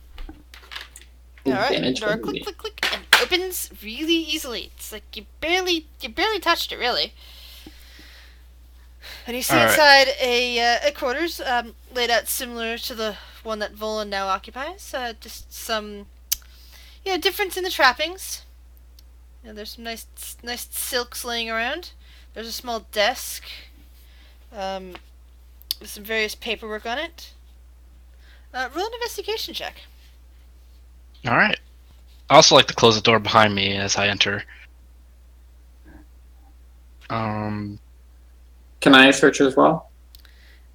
Alright, Advantage door for click, me. click, click, and opens really easily. It's like you barely touched it, really. And you see Alright. inside a quarters laid out similar to the one that Volan now occupies. Just some, difference in the trappings. There's some nice silks laying around. There's a small desk with some various paperwork on it. Roll an investigation check. All right. I also like to close the door behind me as I enter. Can I search as well?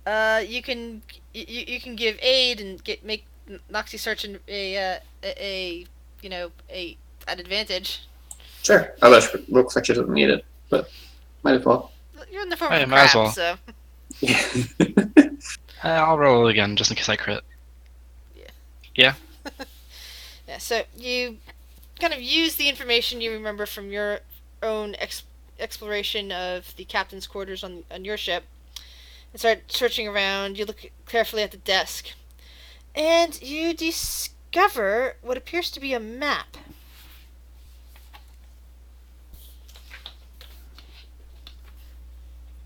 You can give aid and make Noxie search an advantage. Sure. Others looks like she doesn't need it, but might as well. You're in the form Hey, of might as crab, well. so I'll roll it again just in case I crit. yeah. So you kind of use the information you remember from your own exploration of the captain's quarters on your ship and start searching around. You look carefully at the desk, and you discover what appears to be a map.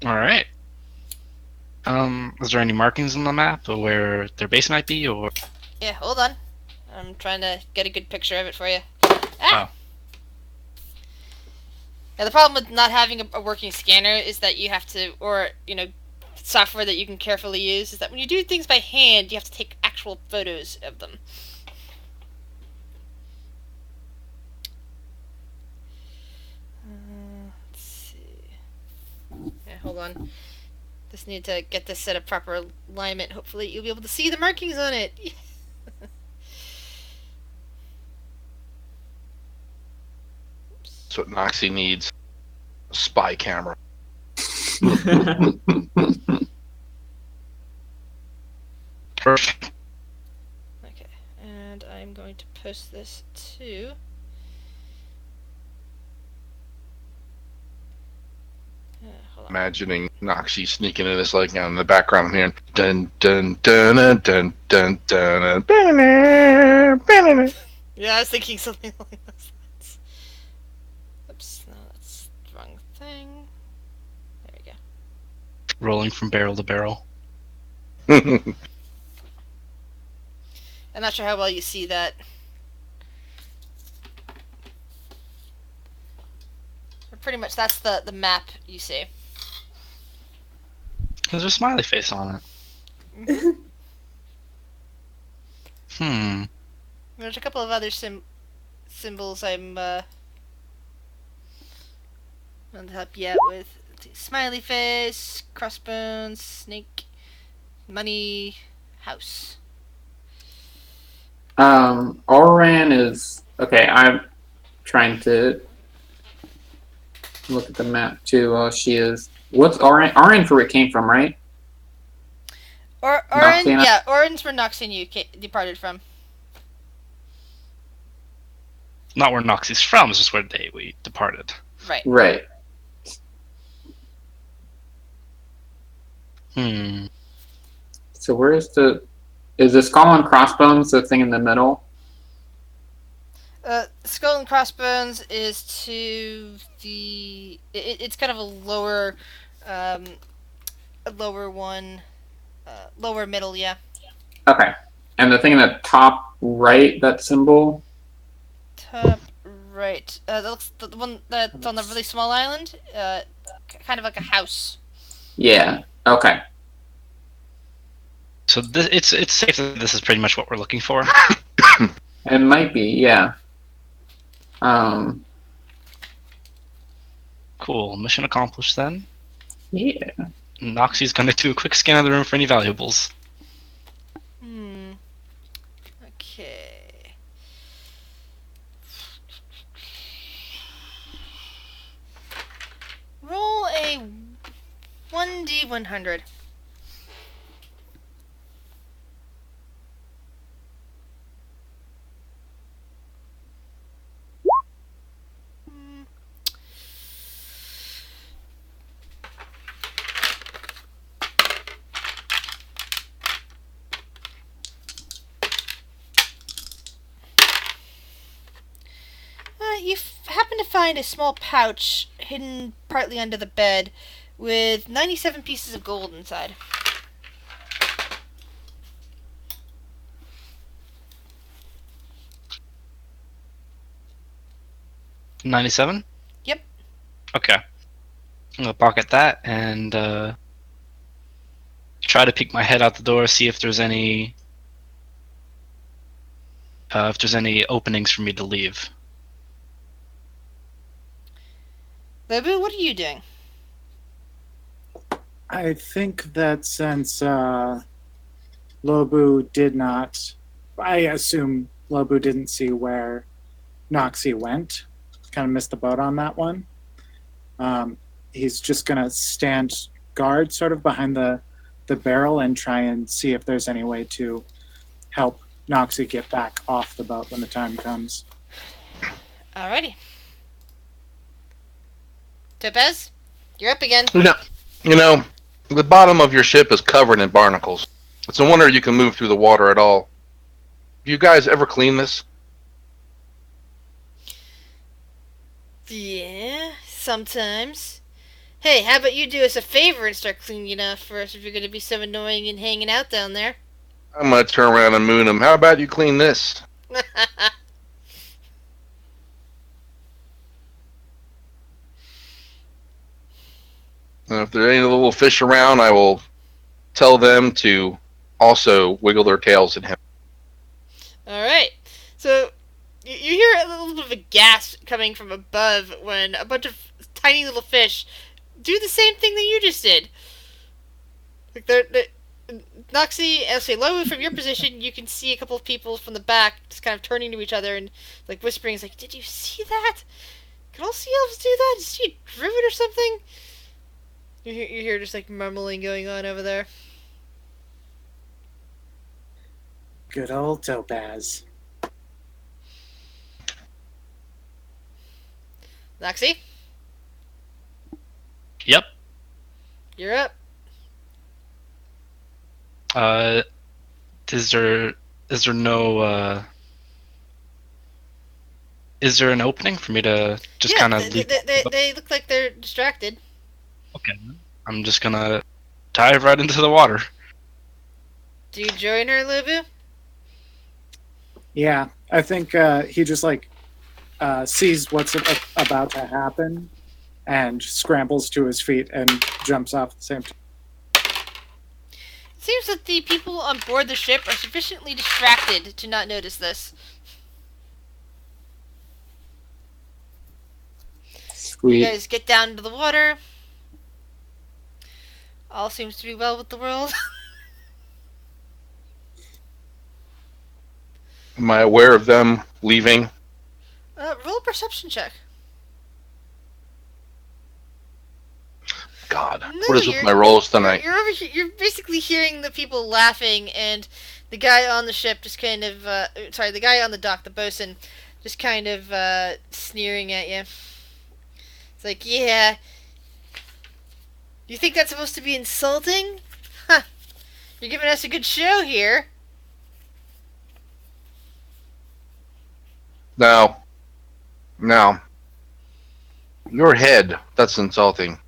All right. Is there any markings on the map of where their base might be, or? Yeah, hold on. I'm trying to get a good picture of it for you. Oh. Now, the problem with not having a working scanner is that you have to, or, software that you can carefully use, is that when you do things by hand, you have to take actual photos of them. Let's see. Yeah, hold on. Just need to get this set of proper alignment. Hopefully you'll be able to see the markings on it. That's what Noxie needs. A spy camera. Perfect. Okay, and I'm going to post this to... hold on. Imagining Noxie sneaking in this like in the background here. Dun dun dun dun dun dun dun dun. Yeah, I was thinking something along those lines. Oops, no, that's the wrong thing. There we go. Rolling from barrel to barrel. I'm not sure how well you see that. But pretty much that's the map you see. There's a smiley face on it. There's a couple of other symbols I'm going to help you out with. Smiley face, crossbones, snake, money, house. Oran is okay. I'm trying to look at the map too. While she is. What's Oran? Oran's where it came from, right? Orin, Noxiana? yeah, Orin's where Nox and you departed from. Not where Noxie's from, it's just where we departed. Right. Right. So where's the? Is the skull and crossbones the thing in the middle? Skull and Crossbones is to the. It's kind of a lower one, lower middle, yeah. Okay. And the thing in the top right, that symbol. Top right. That looks the one that's on the really small island. Kind of like a house. Yeah. Okay. So it's safe that this is pretty much what we're looking for. It might be. Yeah. Cool. Mission accomplished then. Yeah. Noxie's gonna do a quick scan of the room for any valuables. Okay. Roll a 1d100. You happen to find a small pouch hidden partly under the bed with 97 pieces of gold inside. $97? Yep. Okay. I'm gonna pocket that and try to peek my head out the door, see if there's any openings for me to leave. Lobu, what are you doing? I think that since Lobu did not, I assume Lobu didn't see where Noxie went. Kind of missed the boat on that one. He's just going to stand guard sort of behind the barrel and try and see if there's any way to help Noxie get back off the boat when the time comes. Alrighty. Topaz, you're up again. You know, the bottom of your ship is covered in barnacles. It's a wonder you can move through the water at all. Do you guys ever clean this? Yeah, sometimes. Hey, how about you do us a favor and start cleaning it up for us if you're going to be so annoying and hanging out down there? I'm gonna turn around and moon him. How about you clean this? And if there are any little fish around, I will tell them to also wiggle their tails at him. Alright. So, you hear a little bit of a gasp coming from above when a bunch of tiny little fish do the same thing that you just did. Like they're Noxie, I'll say Lowu, from your position, you can see a couple of people from the back just kind of turning to each other and like whispering, it's like, did you see that? Can all sea elves do that? Is she a druid or something? You hear just like mumbling going on over there. Good old Topaz. Noxie, Yep. you're up. Is there no is there an opening for me to just Yeah, kind of they look like they're distracted. Okay. I'm just gonna dive right into the water. Do you join her, Lubu? Yeah, I think he just like sees what's about to happen and scrambles to his feet and jumps off at the same time. It seems that the people on board the ship are sufficiently distracted to not notice this. Sweet. You guys get down to the water. All seems to be well with the world. Am I aware of them leaving? Roll a perception check. God, No, what is with my rolls tonight? You're over here. You're basically hearing the people laughing, and the guy on the ship just kind of, the guy on the dock, the bosun, just kind of sneering at you. It's like, yeah, you think that's supposed to be insulting? Huh? You're giving us a good show here. Now, your head, that's insulting.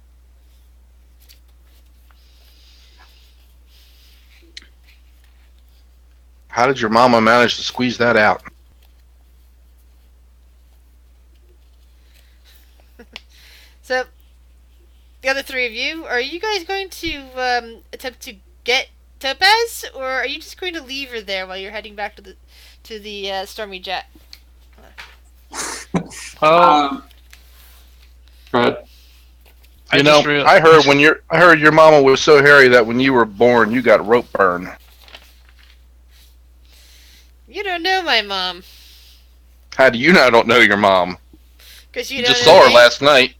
How did your mama manage to squeeze that out? So, the other three of you, are you guys going to attempt to get Topaz, or are you just going to leave her there while you're heading back to the Stormy Jet? Well, But You know, I heard your mama was so hairy that when you were born, you got rope burn. You don't know my mom. How do you know I don't know your mom? Because you You don't just know saw her me. last night.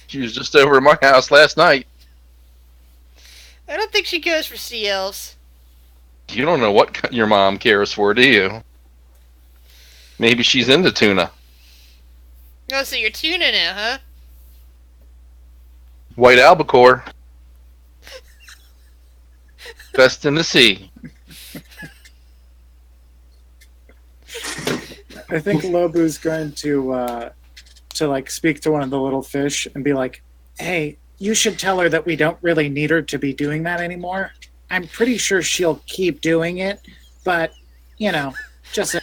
She was just over at my house last night. I don't think she goes for sea elves. You don't know what your mom cares for, do you? Maybe she's into tuna. Oh, so you're tuna now, huh? White albacore. Best in the sea. I think Lobu's going to like speak to one of the little fish and be like, "Hey, you should tell her that we don't really need her to be doing that anymore. I'm pretty sure she'll keep doing it, but you know, just."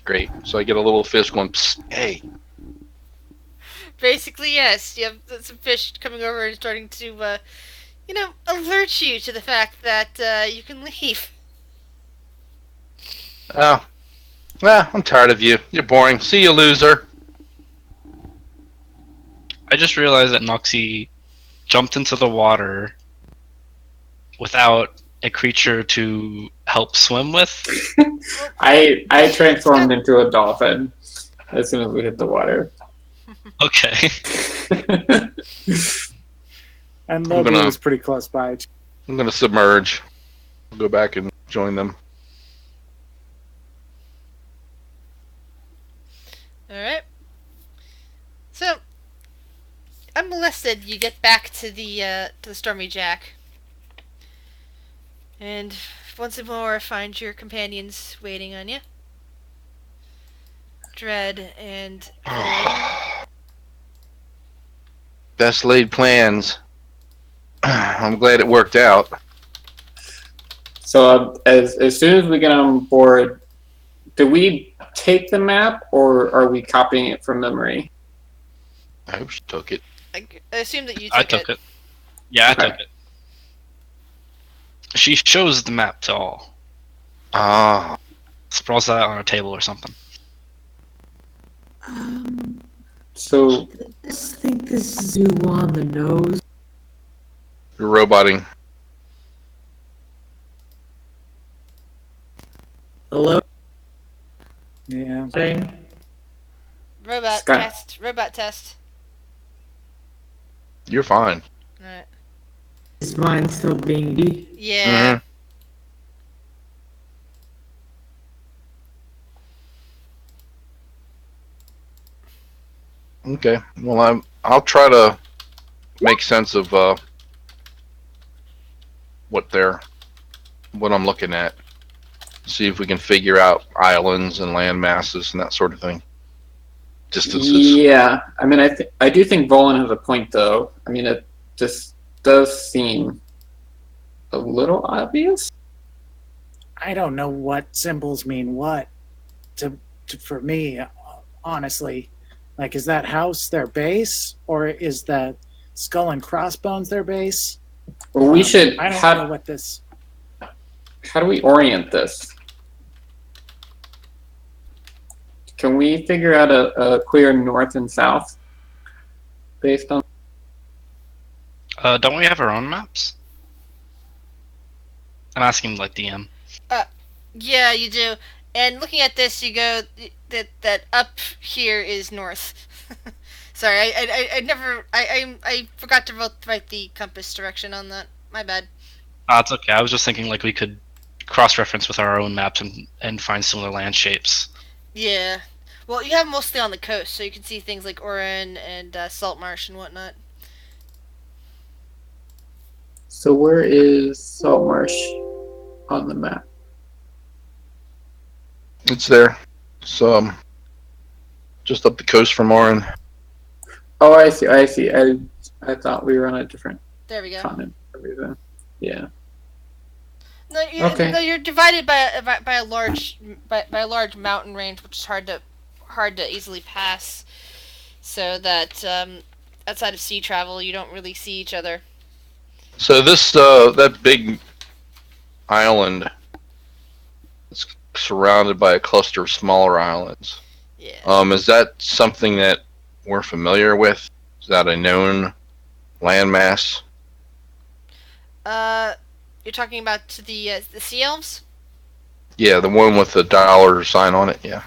Great. So I get a little fish going, psst, hey. Basically, yes. You have some fish coming over and starting to, alert you to the fact that you can leave. Oh. I'm tired of you. You're boring. See you, loser. I just realized that Noxie jumped into the water without a creature to help swim with. I transformed into a dolphin as soon as we hit the water. Okay. And Lobu gonna- was pretty close by. I'm going to submerge. I'll go back and join them. Alright. So, unmolested, you get back to the Stormy Jack. And once more find your companions waiting on you. Dread and Best laid plans. I'm glad it worked out. So as soon as we get on board, do we take the map or are we copying it from memory? I hope she took it. I assume that you I took took it. Yeah, I Okay. took it. She shows the map to all. Ah. Sprawls that on a table or something. So I think this is zoo on the nose. You're roboting. Hello? Yeah. Thing? Robot Sky. test. Robot test. You're fine. Alright. Is mine still being D? Yeah. Okay. Well, I'll try to make sense of what I'm looking at. See if we can figure out islands and land masses and that sort of thing. Distances. yeah, I mean, I do think Volan has a point though. I mean, it just does seem a little obvious. I don't know what symbols mean what for me, honestly. Like, is that house their base, or is that skull and crossbones their base? Well, we should. I don't How, know what this. how do we orient this? Can we figure out a clear north and south based on? Don't we have our own maps? I'm asking like DM. Yeah, you do. And looking at this, you go that up here is north. Sorry, I forgot to write the compass direction on that. My bad. It's okay. I was just thinking like we could cross-reference with our own maps and find similar land shapes. Yeah. Well, you have them mostly on the coast, so you can see things like Oran and Salt Marsh and whatnot. So where is Saltmarsh on the map? It's there. It's just up the coast from Orin. Oh, I see. I thought we were on a different There we go. continent. Yeah. No, Okay. no, you're divided by a large mountain range, which is hard to easily pass. So that outside of sea travel, you don't really see each other. So this that big island is surrounded by a cluster of smaller islands. Yeah. Is that something that we're familiar with? Is that a known landmass? You're talking about the sea elves? Yeah, the one with the dollar sign on it. Yeah.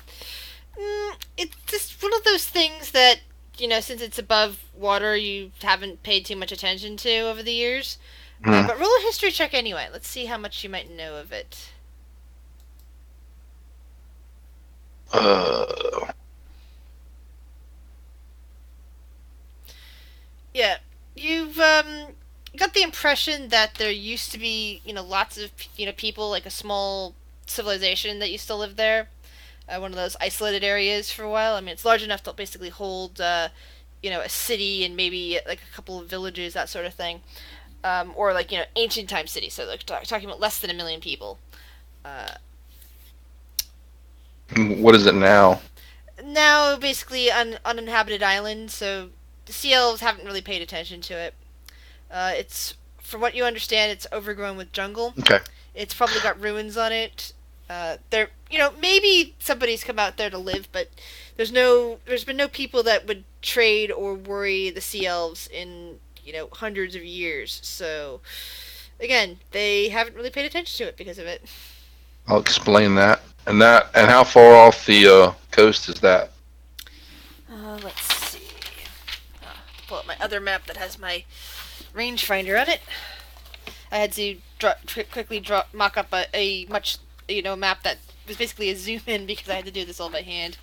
It's just one of those things that, since it's above water, you haven't paid too much attention to over the years. Hmm. But roll a history check anyway. Let's see how much you might know of it. Yeah, you've got the impression that there used to be, lots of, people, like a small civilization that used to live there. One of those isolated areas for a while. I mean, it's large enough to basically hold, a city and maybe like a couple of villages, that sort of thing. Or like, ancient time cities. So like talking about less than 1 million people. What is it now? Now, basically, uninhabited island. So the sea elves haven't really paid attention to it. It's, from what you understand, it's overgrown with jungle. Okay. It's probably got ruins on it. There, maybe somebody's come out there to live, but there's been no people that would trade or worry the sea elves in, hundreds of years. So, again, they haven't really paid attention to it because of it. I'll explain that. And how far off the coast is that? Let's see. Pull up my other map that has my rangefinder on it. I had to quickly mock up a much, map that was basically a zoom in because I had to do this all by hand.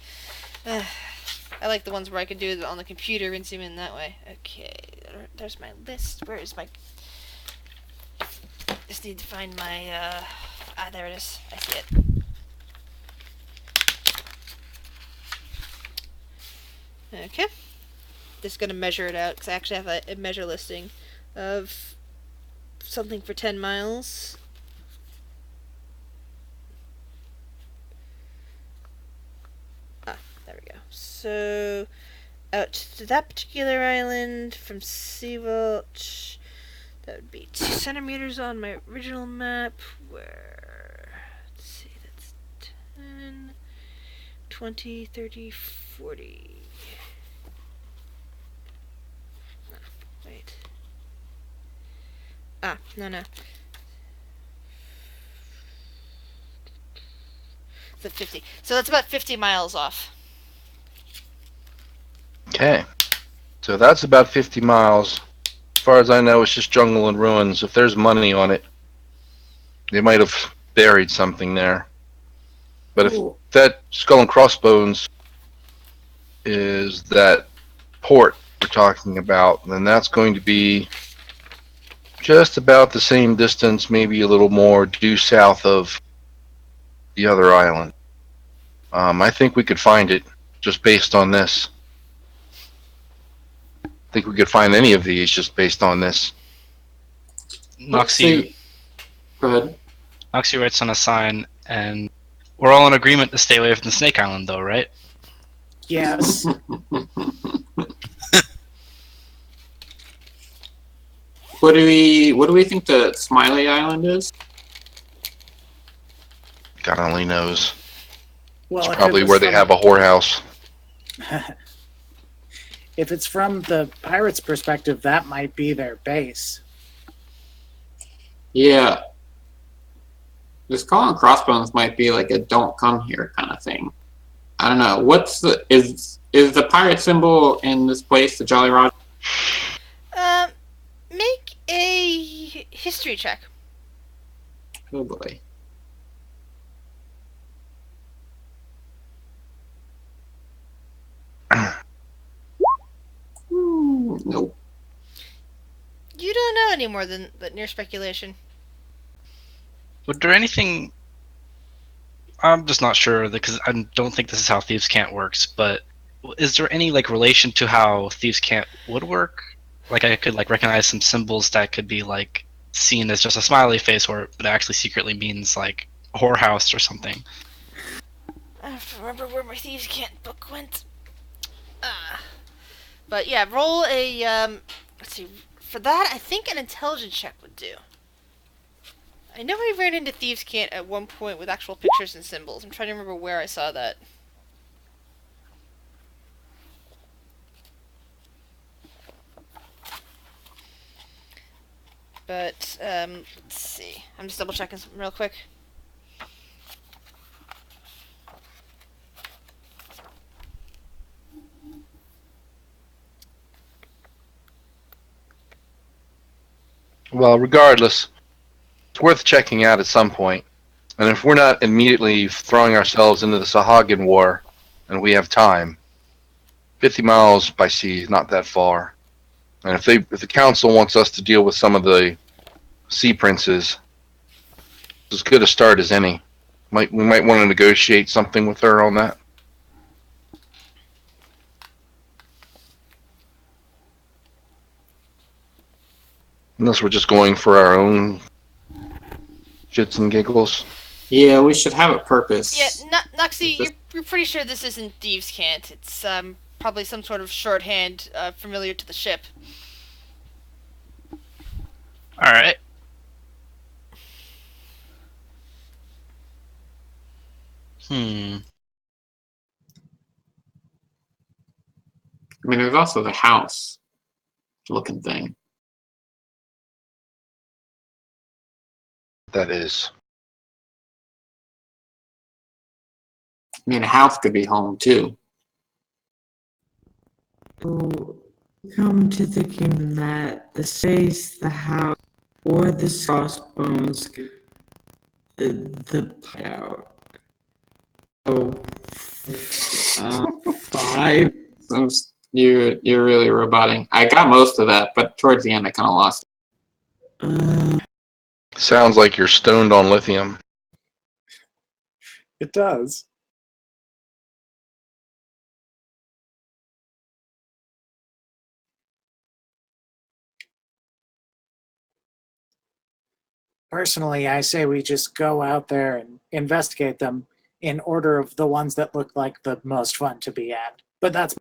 I like the ones where I can do it on the computer and zoom in that way. Okay, there's my list. Where is my... Just need to find my, there it is. I see it. Okay. Just gonna measure it out, because I actually have a measure listing of something for 10 miles. There we go. So, out to that particular island from Seawatch, that would be 2 centimeters on my original map, where, let's see, that's 10, 20, 30, 40. Oh, wait. No. So 50. So that's about 50 miles off. Okay. So that's about 50 miles. As far as I know, it's just jungle and ruins. If there's money on it, they might have buried something there. But if that Skull and Crossbones is that port we're talking about, then that's going to be just about the same distance, maybe a little more due south of the other island. I think we could find it just based on this. I think we could find any of these just based on this. Noxie Go ahead. writes on a sign, and we're all in agreement to stay away from the Snake Island, though, right? Yes. What do we think the Smiley Island is? God only knows. Well, It's if it probably was where they from, have a whorehouse. if it's from the pirates' perspective, that might be their base. Yeah. The skull and crossbones might be like a "don't come here" kind of thing. I don't know. Is the pirate symbol in this place the Jolly Roger? Make a history check. Oh boy. Nope. You don't know any more than near speculation. Would there anything? I'm just not sure because I don't think this is how Thieves' Cant works. But is there any like relation to how Thieves' Cant would work? Like I could like recognize some symbols that could be like seen as just a smiley face, or it actually secretly means like a whorehouse or something. I have to remember where my Thieves' Cant book went. But yeah, roll a let's see. For that, I think an intelligence check would do. I know I ran into Thieves' Cant at one point with actual pictures and symbols. I'm trying to remember where I saw that. But let's see. I'm just double checking something real quick. Well, regardless, it's worth checking out at some point. And if we're not immediately throwing ourselves into the Sahagin War, and we have time, 50 miles by sea is not that far. And if the council wants us to deal with some of the sea princes, it's as good a start as any. We might want to negotiate something with her on that. Unless we're just going for our own shits and giggles. Yeah, we should have a purpose. Yeah, Noxie, you're pretty sure this isn't Thieves' Cant. It's probably some sort of shorthand familiar to the ship. All right. I mean, there's also the house looking thing. That is. I mean, a house could be home too. So, come to thinking that the space, the house, or the crossbones, the out. Oh, 5. You're really roboting. I got most of that, but towards the end, I kind of lost it. Sounds like you're stoned on lithium. It does. Personally, I say we just go out there and investigate them in order of the ones that look like the most fun to be at. But that's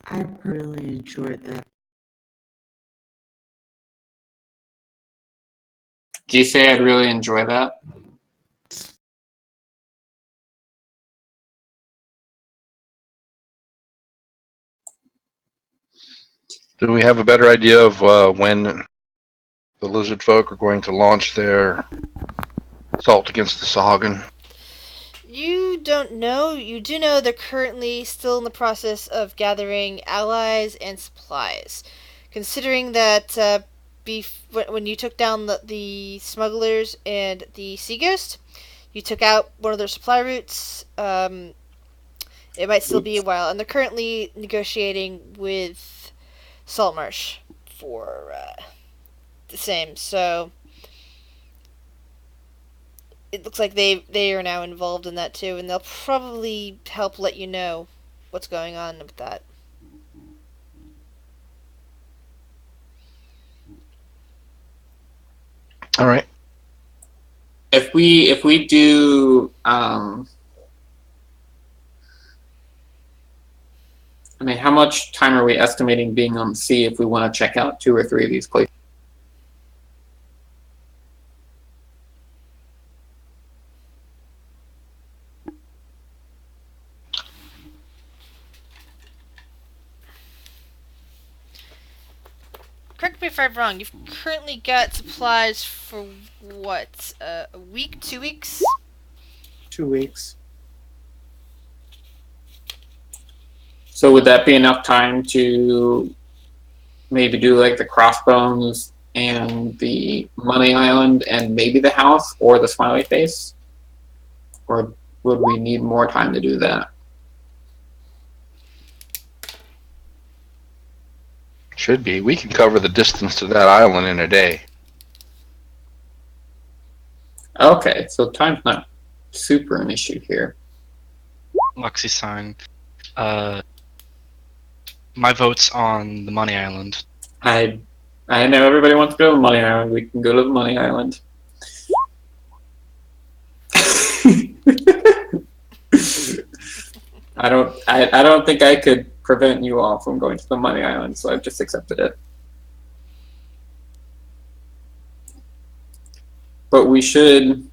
I really enjoyed that. Do you say I'd really enjoy that? Do we have a better idea of when the lizard folk are going to launch their assault against the Sahagin? You don't know. You do know they're currently still in the process of gathering allies and supplies. Considering that when you took down the smugglers and the sea ghost, you took out one of their supply routes. It might still be a while, and they're currently negotiating with Saltmarsh for the same. So it looks like they are now involved in that too, and they'll probably help let you know what's going on with that. All right. If we do, I mean, how much time are we estimating being on the sea if we want to check out 2 or 3 of these places? me if I'm wrong. You've currently got supplies for what? A week? 2 weeks? 2 weeks. So would that be enough time to maybe do like the crossbones and the money island and maybe the house or the smiley face? Or would we need more time to do that? Should be. We can cover the distance to that island in a day. Okay, so time's not super an issue here. Luxy sign. My vote's on the Money Island. I know everybody wants to go to Money Island. We can go to the Money Island. I don't think I could prevent you all from going to the Money Island, so I've just accepted it. But we should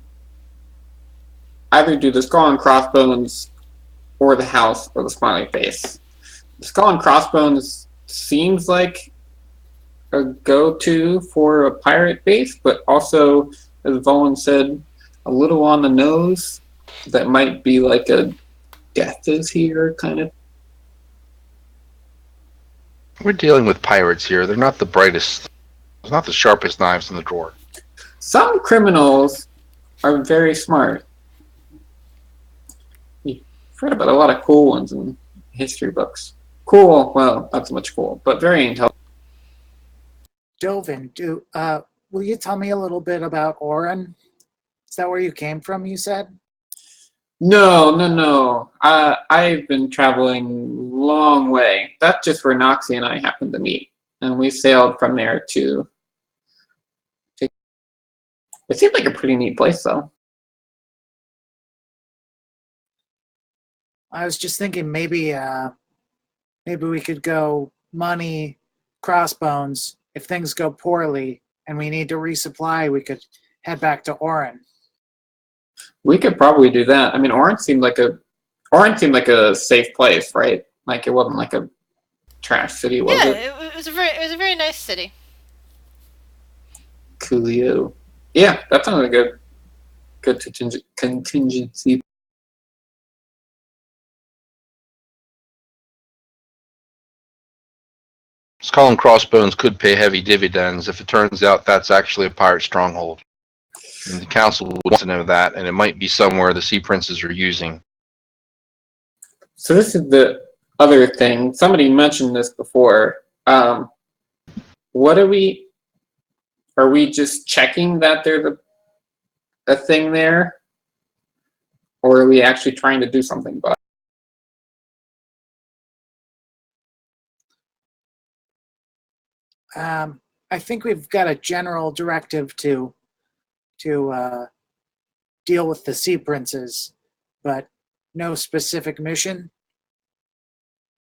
either do the skull and crossbones or the house or the smiley face. The skull and crossbones seems like a go-to for a pirate base, but also, as Volan said, a little on the nose. That might be like a death is here kind of. We're dealing with pirates here. They're not the brightest, they're not the sharpest knives in the drawer. Some criminals are very smart. You've read about a lot of cool ones in history books. Cool, well, not so much cool, but very intelligent. Dovin, will you tell me a little bit about Oren? Is that where you came from, you said? No. I've been traveling long way. That's just where Noxie and I happened to meet. And we sailed from there to... It seemed like a pretty neat place, though. I was just thinking maybe we could go money, crossbones. If things go poorly and we need to resupply, we could head back to Oren. We could probably do that. I mean, Oren seemed like a safe place, right? Like it wasn't like a trash city, was it? Yeah, it was a very nice city. Coolio. Yeah, that sounded like a good contingency. Skull and Crossbones could pay heavy dividends if it turns out that's actually a pirate stronghold. And the council would want to know that, and it might be somewhere the Sea Princes are using. So this is the other thing. Somebody mentioned this before. What are we just checking that there's a thing there? Or are we actually trying to do something about it? I think we've got a general directive to deal with the Sea Princes, but no specific mission.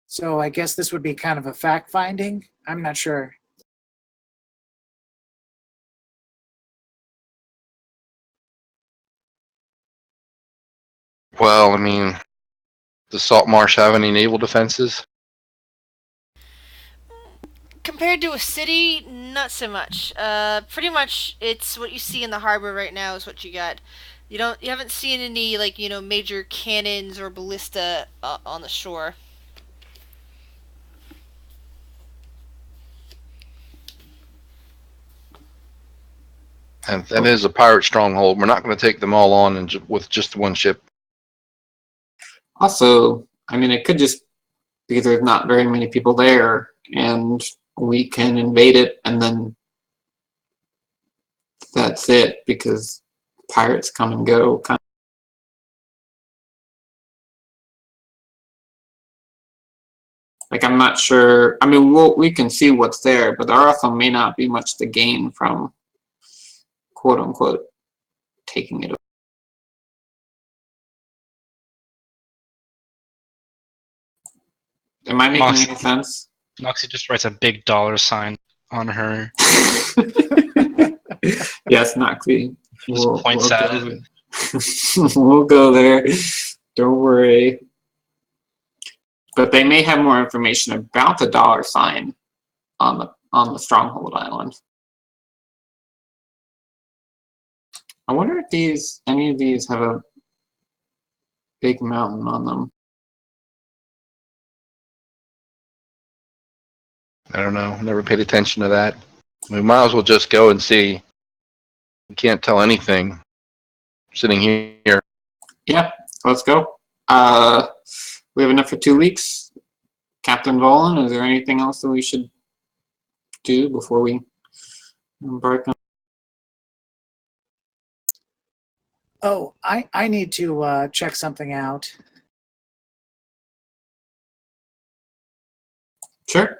So I guess this would be kind of a fact-finding. I'm not sure. Well, I mean, does Salt Marsh have any naval defenses? Compared to a city, not so much. Pretty much, it's what you see in the harbor right now is what you got. You haven't seen any major cannons or ballista on the shore. And that is a pirate stronghold. We're not going to take them all on with just one ship. Also, I mean, it could just be there's not very many people there, and we can invade it, and then that's it, because pirates come and go. Like, I'm not sure. I mean, we can see what's there, but there also may not be much to gain from, quote unquote, taking it. Am I making any sense? Noxie just writes a big $sign on her. Yes, Noxie. Just points at it. We'll go there. Don't worry. But they may have more information about the $sign on the on the Stronghold Island. I wonder if any of these have a big mountain on them. I don't know. Never paid attention to that. We might as well just go and see. We can't tell anything sitting here. Yeah, let's go. We have enough for 2 weeks. Captain Volan, is there anything else that we should do before we embark on? Oh, I need to check something out. Sure.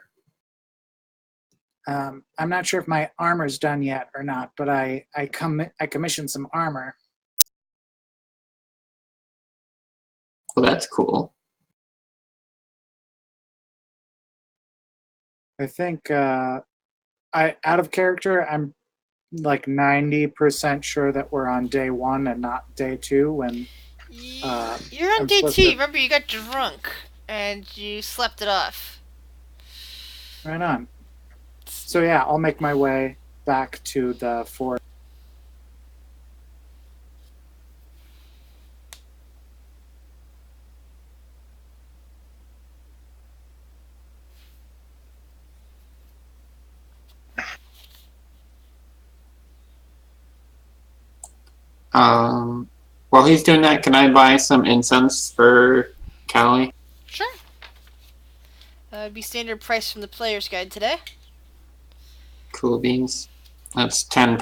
I'm not sure if my armor's done yet or not, but I commissioned some armor. Well, that's cool. I think out of character, I'm like 90% sure that we're on day 1 and not day 2 when You're on I'm day supposed 2. to- Remember, you got drunk and you slept it off. right on. So yeah, I'll make my way back to the fort. While he's doing that, can I buy some incense for Callie? Sure. Be standard price from the player's guide today. Cool beans. That's 10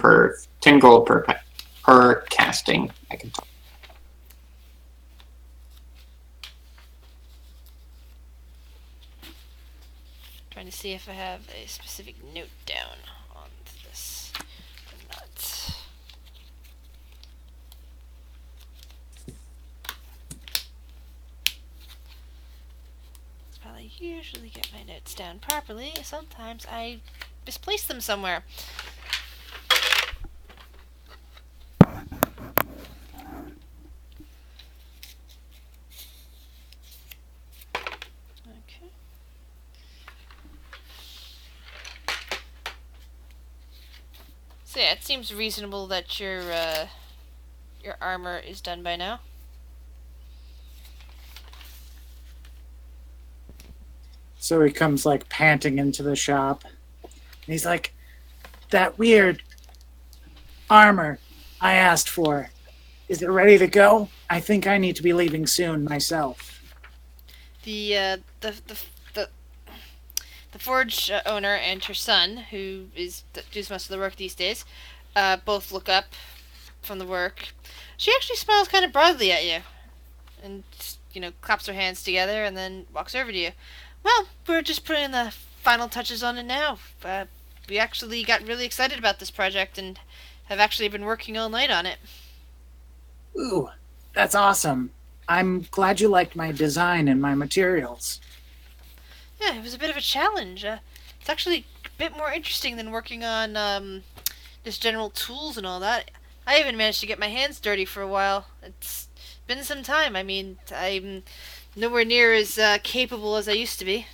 gold per casting. I can talk. Trying to see if I have a specific note down on this or not. That's how I usually get my notes down properly. Sometimes I misplace them somewhere. Okay. So yeah, it seems reasonable that your armor is done by now. So he comes like panting into the shop. And he's like, that weird armor I asked for. Is it ready to go? I think I need to be leaving soon myself. The forge owner and her son, who does most of the work these days, both look up from the work. She actually smiles kind of broadly at you, and claps her hands together, and then walks over to you. Well, we're just putting the final touches on it now. We actually got really excited about this project and have actually been working all night on it. Ooh, that's awesome. I'm glad you liked my design and my materials. Yeah, it was a bit of a challenge. It's actually a bit more interesting than working on just general tools and all that. I even managed to get my hands dirty for a while. It's been some time. I mean, I'm nowhere near as capable as I used to be.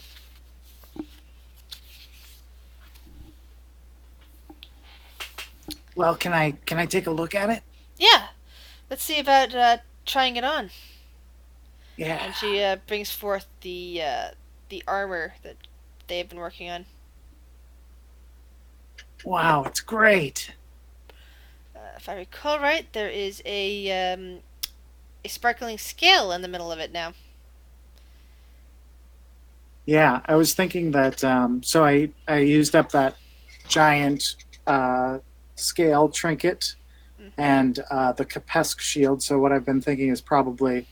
Well, can I take a look at it? Yeah, let's see about trying it on. Yeah. And she brings forth the armor that they have been working on. Wow, it's great. If I recall right, there is a sparkling scale in the middle of it now. Yeah, I was thinking that. So I used up that giant scale trinket and the Capesk shield. So what I've been thinking is probably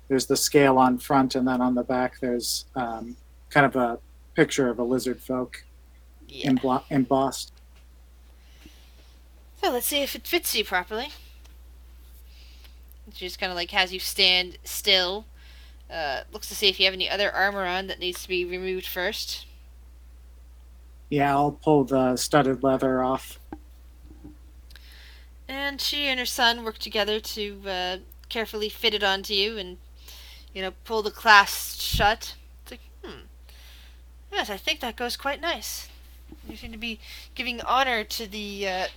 there's the scale on front, and then on the back there's kind of a picture of a lizard folk embossed. So let's see if it fits you properly. She just kind of like has you stand still. Looks to see if you have any other armor on that needs to be removed first. Yeah, I'll pull the studded leather off. And she and her son work together to carefully fit it onto you and, pull the clasp shut. It's like, yes, I think that goes quite nice. You seem to be giving honor to the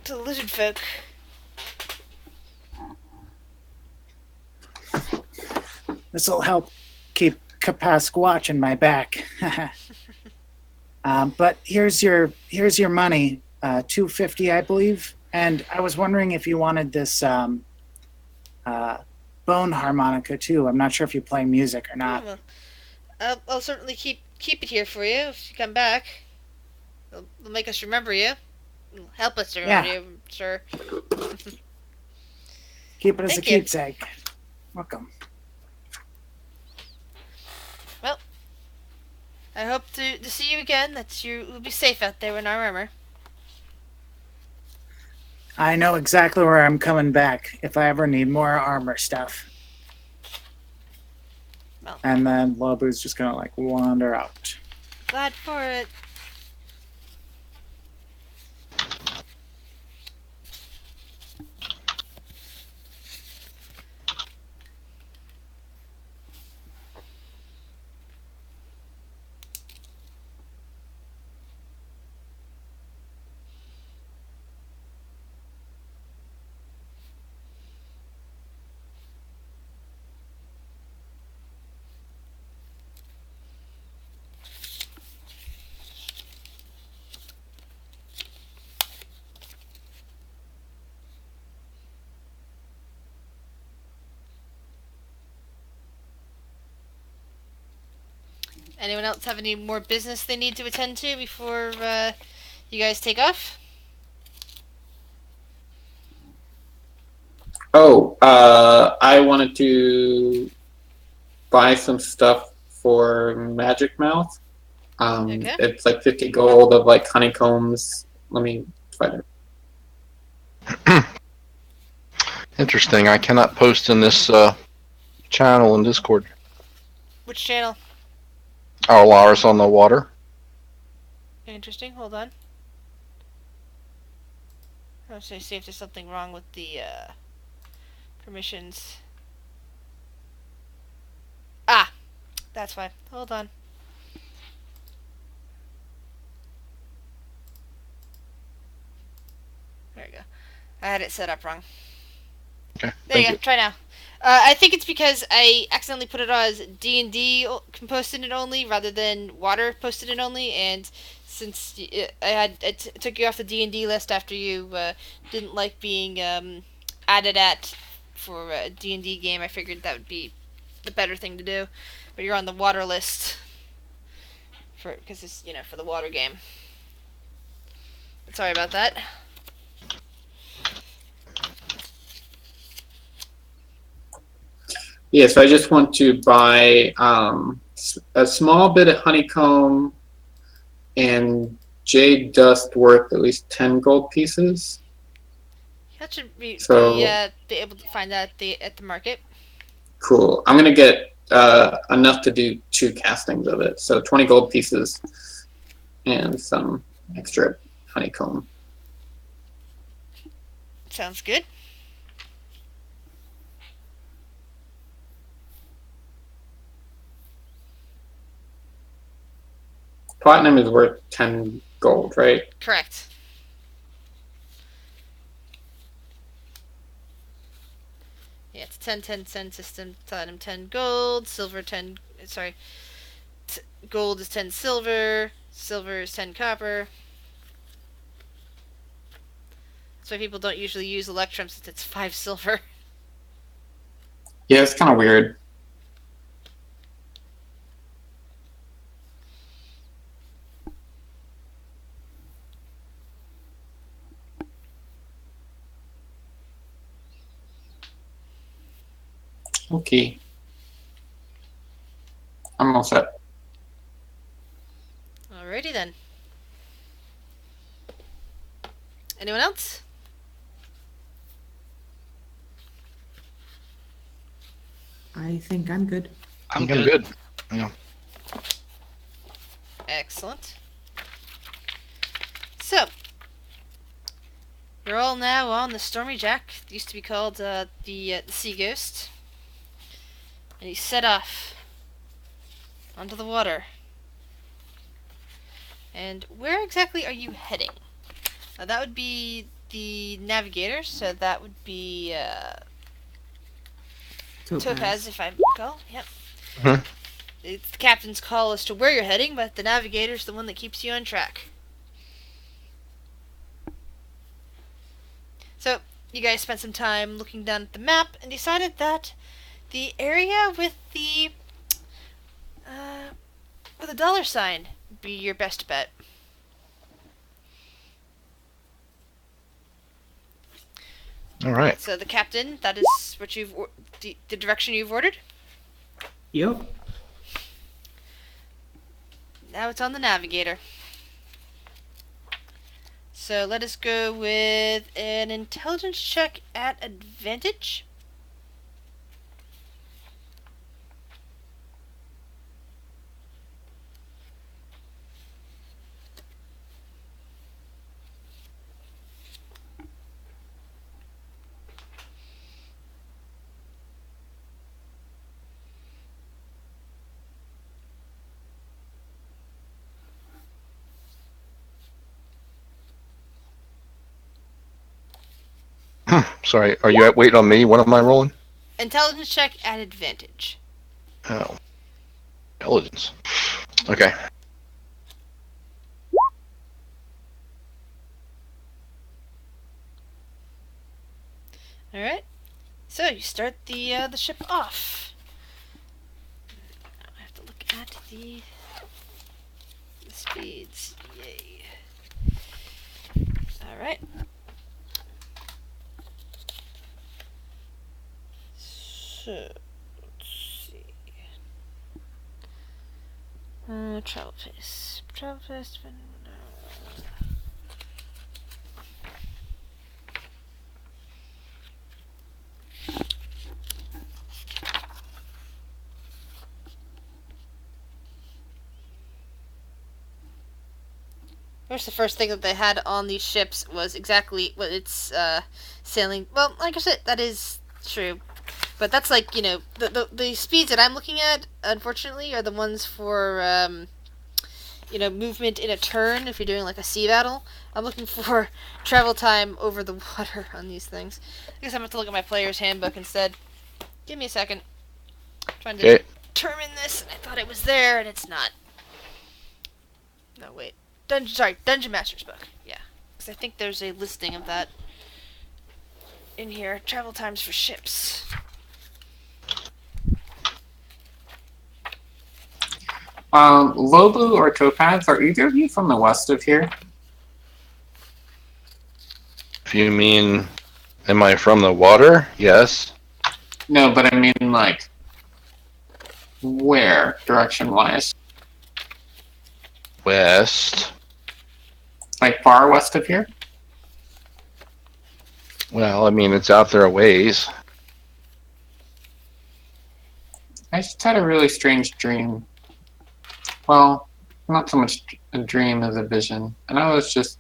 lizard folk. This'll help keep Kapask watching my back. But here's your money, 250, I believe. And I was wondering if you wanted this bone harmonica too. I'm not sure if you play music or not. Well, I'll certainly keep it here for you if you come back. It'll make us remember you. It'll help us remember you, I'm sure. Keep it as a Thank you. keepsake. Welcome. Well, I hope to see you again. That you will be safe out there in our armor. I know exactly where I'm coming back if I ever need more armor stuff. Well. And then Lobu's just gonna like wander out. Glad for it. Anyone else have any more business they need to attend to before you guys take off? Oh, I wanted to buy some stuff for Magic Mouth. Okay. It's like 50 gold of like honeycombs. Let me find it. Interesting. I cannot post in this channel in Discord. Which channel? Ollaras on the water. Interesting. Hold on. I was going to see if there's something wrong with the permissions. Ah, that's why. Hold on. There we go. I had it set up wrong. Okay. There you go. Try now. I think it's because I accidentally put it as D&D posted it only rather than water posted it only, and since it took you off the D&D list after you didn't like being added at for a D&D game, I figured that would be the better thing to do. But you're on the water list because it's for the water game. Sorry about that. Yeah, so I just want to buy a small bit of honeycomb and jade dust worth at least 10 gold pieces. That should be able to find that at the market. Cool. I'm gonna get enough to do 2 castings of it. So 20 gold pieces and some extra honeycomb. Sounds good. Platinum is worth 10 gold, right? Correct. Yeah, it's a 10-10-10 system. Platinum 10 gold, silver 10. Sorry, gold is 10 silver. Silver is 10 copper. That's why people don't usually use Electrum since it's 5 silver. Yeah, it's kind of weird. Okay. I'm all set. Alrighty then. Anyone else? I think I'm good. I'm good. good. Yeah. Excellent. So, you're all now on the Stormy Jack. It used to be called the Sea Ghost. And he set off onto the water. And where exactly are you heading? That would be the navigator, so that would be Topaz, if I recall. Yep. Mhm. It's the captain's call as to where you're heading, but the navigator's the one that keeps you on track. So, you guys spent some time looking down at the map and decided that the area with a dollar sign would be your best bet. All right. So the captain, that is what the direction you've ordered. Yep. Now it's on the navigator. So let us go with an intelligence check at advantage. Sorry, are you waiting on me? What am I rolling? Intelligence check at advantage. Oh, intelligence. Okay. All right. So you start the ship off. Now I have to look at the speeds. Yay. All right. So let's see. Travel pace. Travel pace. Of course, the first thing that they had on these ships was exactly what it's sailing. Well, like I said, that is true. But that's like, the speeds that I'm looking at, unfortunately, are the ones for, movement in a turn if you're doing like a sea battle. I'm looking for travel time over the water on these things. I guess I'm going to have to look at my player's handbook instead. Give me a second. I'm trying to determine this, and I thought it was there, and it's not. No, wait. Dungeon Master's book. Yeah. Because I think there's a listing of that in here. Travel times for ships. Lobu or Topaz, are either of you from the west of here? If you mean, am I from the water? Yes. No, but I mean, like, where, direction-wise? West. Like, far west of here? Well, I mean, it's out there a ways. I just had a really strange dream. Well, not so much a dream as a vision. And I was just...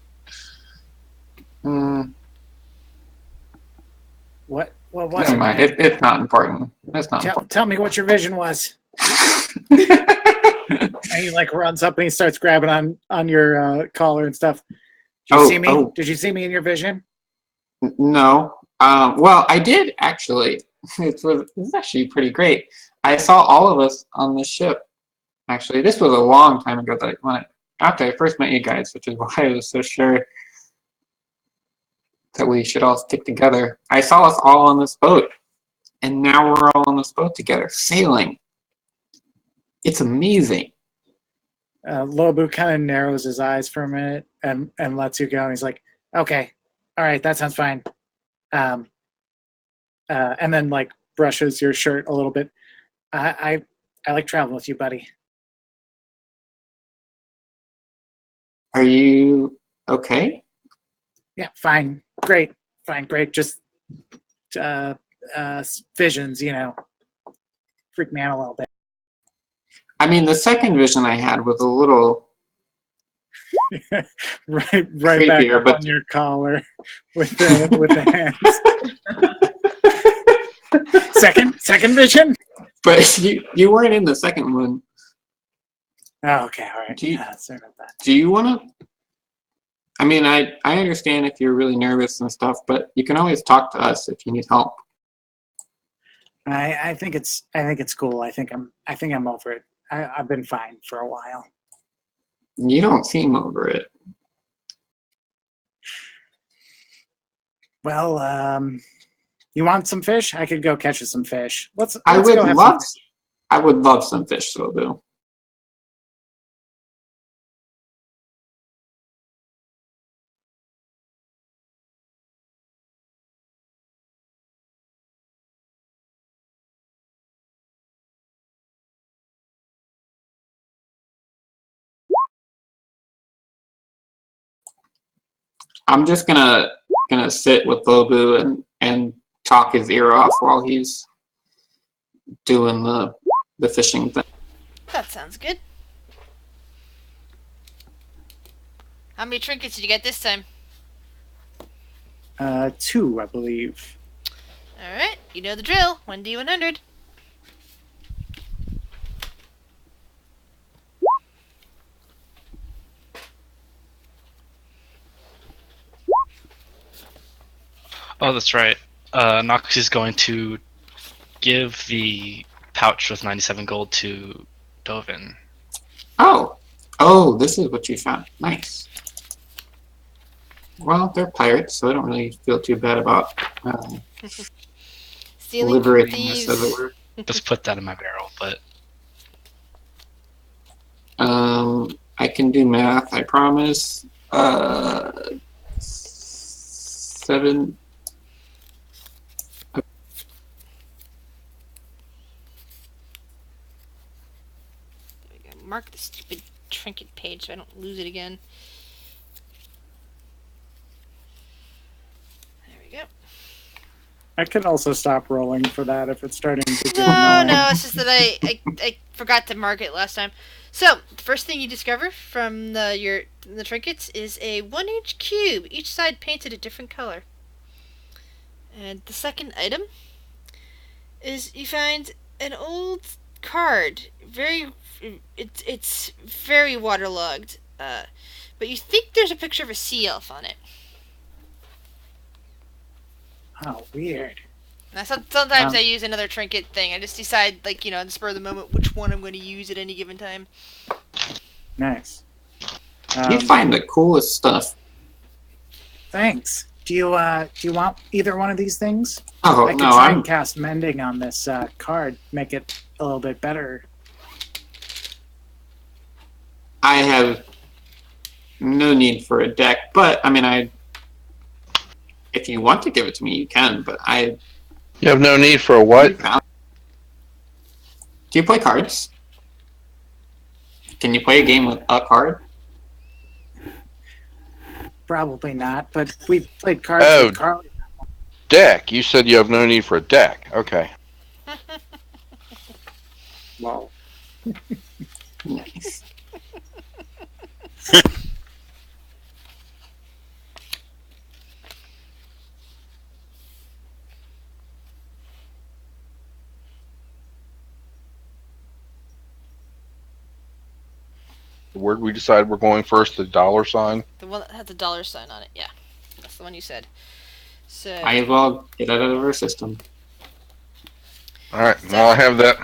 What was never it? mind. It's not important. It's not important. Tell me what your vision was. And he like runs up and he starts grabbing on your collar and stuff. Did you see me? Oh. Did you see me in your vision? No. Well, I did actually. It was actually pretty great. I saw all of us on the ship. Actually, this was a long time ago after I first met you guys, which is why I was so sure that we should all stick together. I saw us all on this boat, and now we're all on this boat together, sailing. It's amazing. Lobu kind of narrows his eyes for a minute and lets you go. And he's like, "Okay, all right, that sounds fine." And then like brushes your shirt a little bit. I like traveling with you, buddy. Are you okay? Yeah, fine, great, Just visions, freak me out a little bit. I mean, the second vision I had was a little right back creepier, up but on your collar with the hands. Second vision. But you weren't in the second one. Oh, okay, all right. Do you- Yeah, sorry about that. Do you want to? I mean, I understand if you're really nervous and stuff, but you can always talk to us if you need help. I think it's cool. I think I'm over it. I've been fine for a while. You don't seem over it. Well, you want some fish? I could go catch us some fish. Let's I go would have some love. fish. I would love some fish, Sobu. I'm just gonna sit with Lobu and talk his ear off while he's doing the fishing thing. That sounds good. How many trinkets did you get this time? 2, I believe. Alright, you know the drill. 1d100. Oh, that's right. Nox is going to give the pouch with 97 gold to Dovin. Oh, this is what you found. Nice. Well, they're pirates, so I don't really feel too bad about Stealing from liberating this, as it thieves. were. Just put that in my barrel, but I can do math, I promise. 7. There we go. Mark the stupid trinket page so I don't lose it again. There we go. I can also stop rolling for that if it's starting to get No, annoying. no, it's just that I forgot to mark it last time. So, the first thing you discover from the trinkets is a 1-inch cube, each side painted a different color. And the second item is you find an old card. It's very waterlogged, but you think there's a picture of a sea elf on it. Oh, weird. Now, sometimes I use another trinket thing. I just decide, like, on the spur of the moment, which one I'm going to use at any given time. Nice. You find the coolest stuff. Thanks. Do you want either one of these things? Oh, I could no, try I'm and cast mending on this card, make it a little bit better. I have no need for a deck, but I mean, if you want to give it to me, you can. But You have no need for a what? Do you play cards? Can you play a game with a card? Probably not, but we've played cards Oh. with Carly. Deck. You said you have no need for a deck. Okay. Well, Nice. The word we decide we're going first, the dollar sign. The one that had the dollar sign on it, yeah. That's the one you said. So, Might as well get it out of our system. All right. Well, I have that.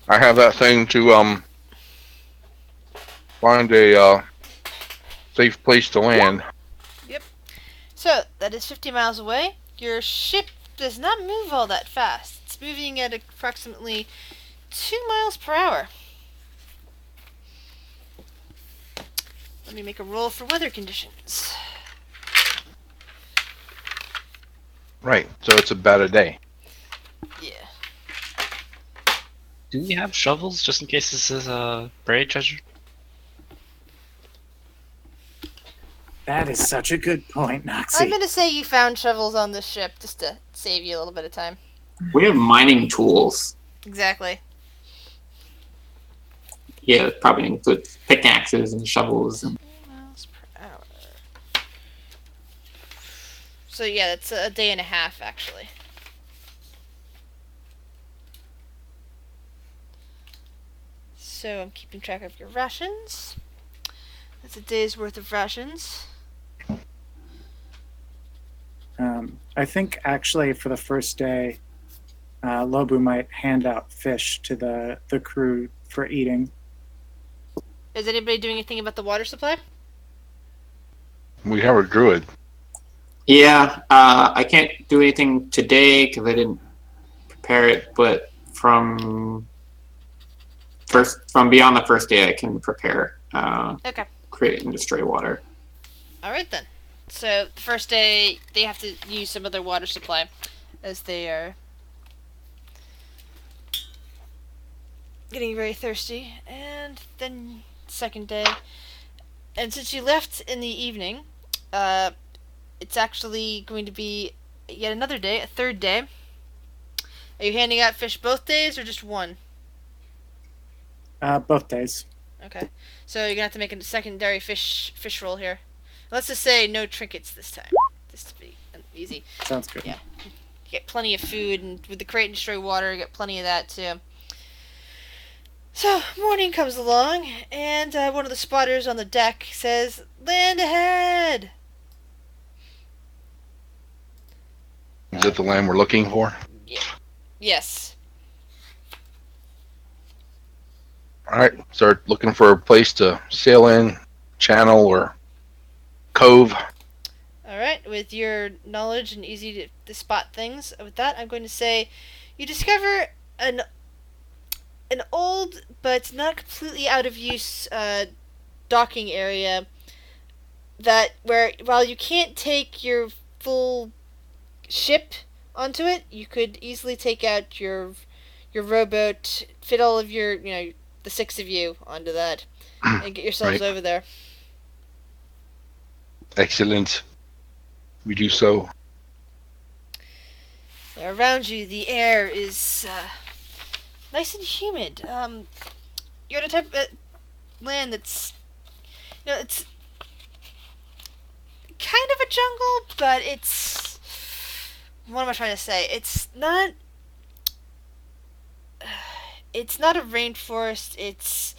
I have that thing to find a safe place to land. so that is 50 miles away. Your ship does not move all that fast. It's moving at approximately 2 miles per hour. Let me make a roll for weather conditions. Right. So it's about a day. Yeah. do we have shovels just in case this is a buried treasure? that is such a good point, Noxie. I'm gonna say you found shovels on this ship just to save you a little bit of time. We have mining tools. Exactly. Yeah, it probably includes pickaxes and shovels. And 2 miles per hour. So yeah, that's a day and a half actually. So I'm keeping track of your rations. That's a day's worth of rations. I think actually for the first day, Lobu might hand out fish to the crew for eating. Is anybody doing anything about the water supply? We have a druid. Yeah, I can't do anything today because I didn't prepare it, but from beyond the first day, I can prepare, Okay. create and destroy water. Alright then. So the first day they have to use some of their water supply as they are getting very thirsty. And then second day. And since you left in the evening, it's actually going to be yet another day, a third day. Are you handing out fish both days or just one? Both days. Okay. So you're gonna have to make a secondary fish roll here. Let's just say no trinkets this time. Just to be easy. Sounds good. Yeah. You get plenty of food, and with the crate and destroy water, you get plenty of that too. So, morning comes along, and one of the spotters on the deck says, "Land ahead!" Is it the land we're looking for? Yeah. Yes. All right, start looking for a place to sail in, channel or cove. Alright, with your knowledge and easy to spot things, with that, I'm going to say you discover an old but not completely out of use docking area that where while you can't take your full ship onto it, you could easily take out your rowboat, fit all of your the 6 of you onto that, and get yourselves Right. over there. Excellent. We do so. Around you, the air is nice and humid. You're in a type of land that's, it's kind of a jungle, but it's, what am I trying to say? It's not a rainforest. It's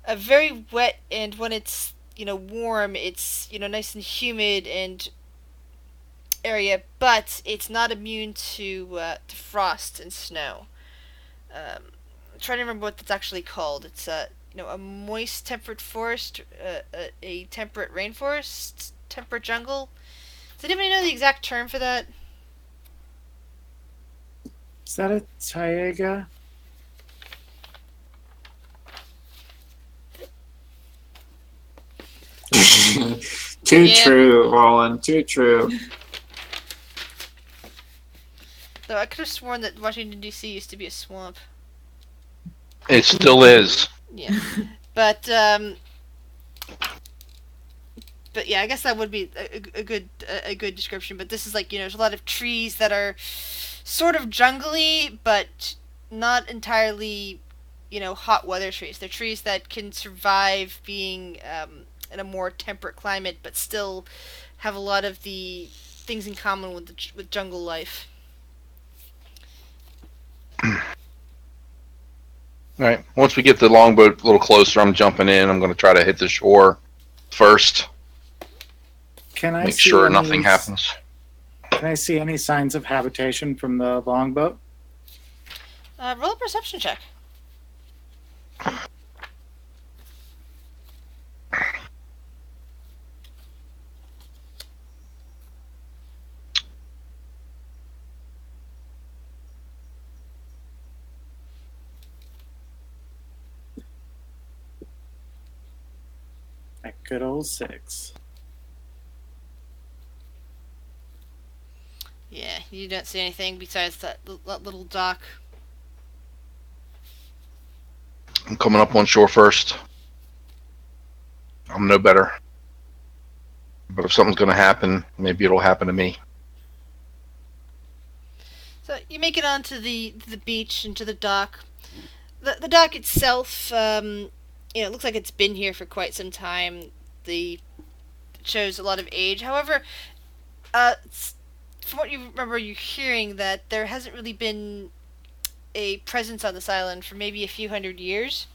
a very wet, and when it's warm, it's nice and humid and area, but it's not immune to frost and snow. I'm trying to remember what that's actually called. It's a moist temperate forest, a temperate rainforest, temperate jungle. Does anybody know the exact term for that? Is that a taiga? Too Yeah. true, Wallen. Too true. Though I could have sworn that Washington D.C. used to be a swamp. It still is. Yeah, but yeah, I guess that would be a good description. But this is like there's a lot of trees that are sort of jungly, but not entirely hot weather trees. They're trees that can survive being in a more temperate climate, but still have a lot of the things in common with jungle life. All right. Once we get the longboat a little closer, I'm jumping in. I'm going to try to hit the shore first. Can I Make see sure any, nothing happens. Can I see any signs of habitation from the longboat? Roll a perception check. That good old 6. Yeah, you don't see anything besides that little dock. I'm coming up on shore first. I'm no better. But if something's going to happen, maybe it'll happen to me. So you make it onto the beach and to the dock. The dock itself, it looks like it's been here for quite some time. It shows a lot of age. However, from what you remember, you're hearing that there hasn't really been a presence on this island for maybe a few hundred years.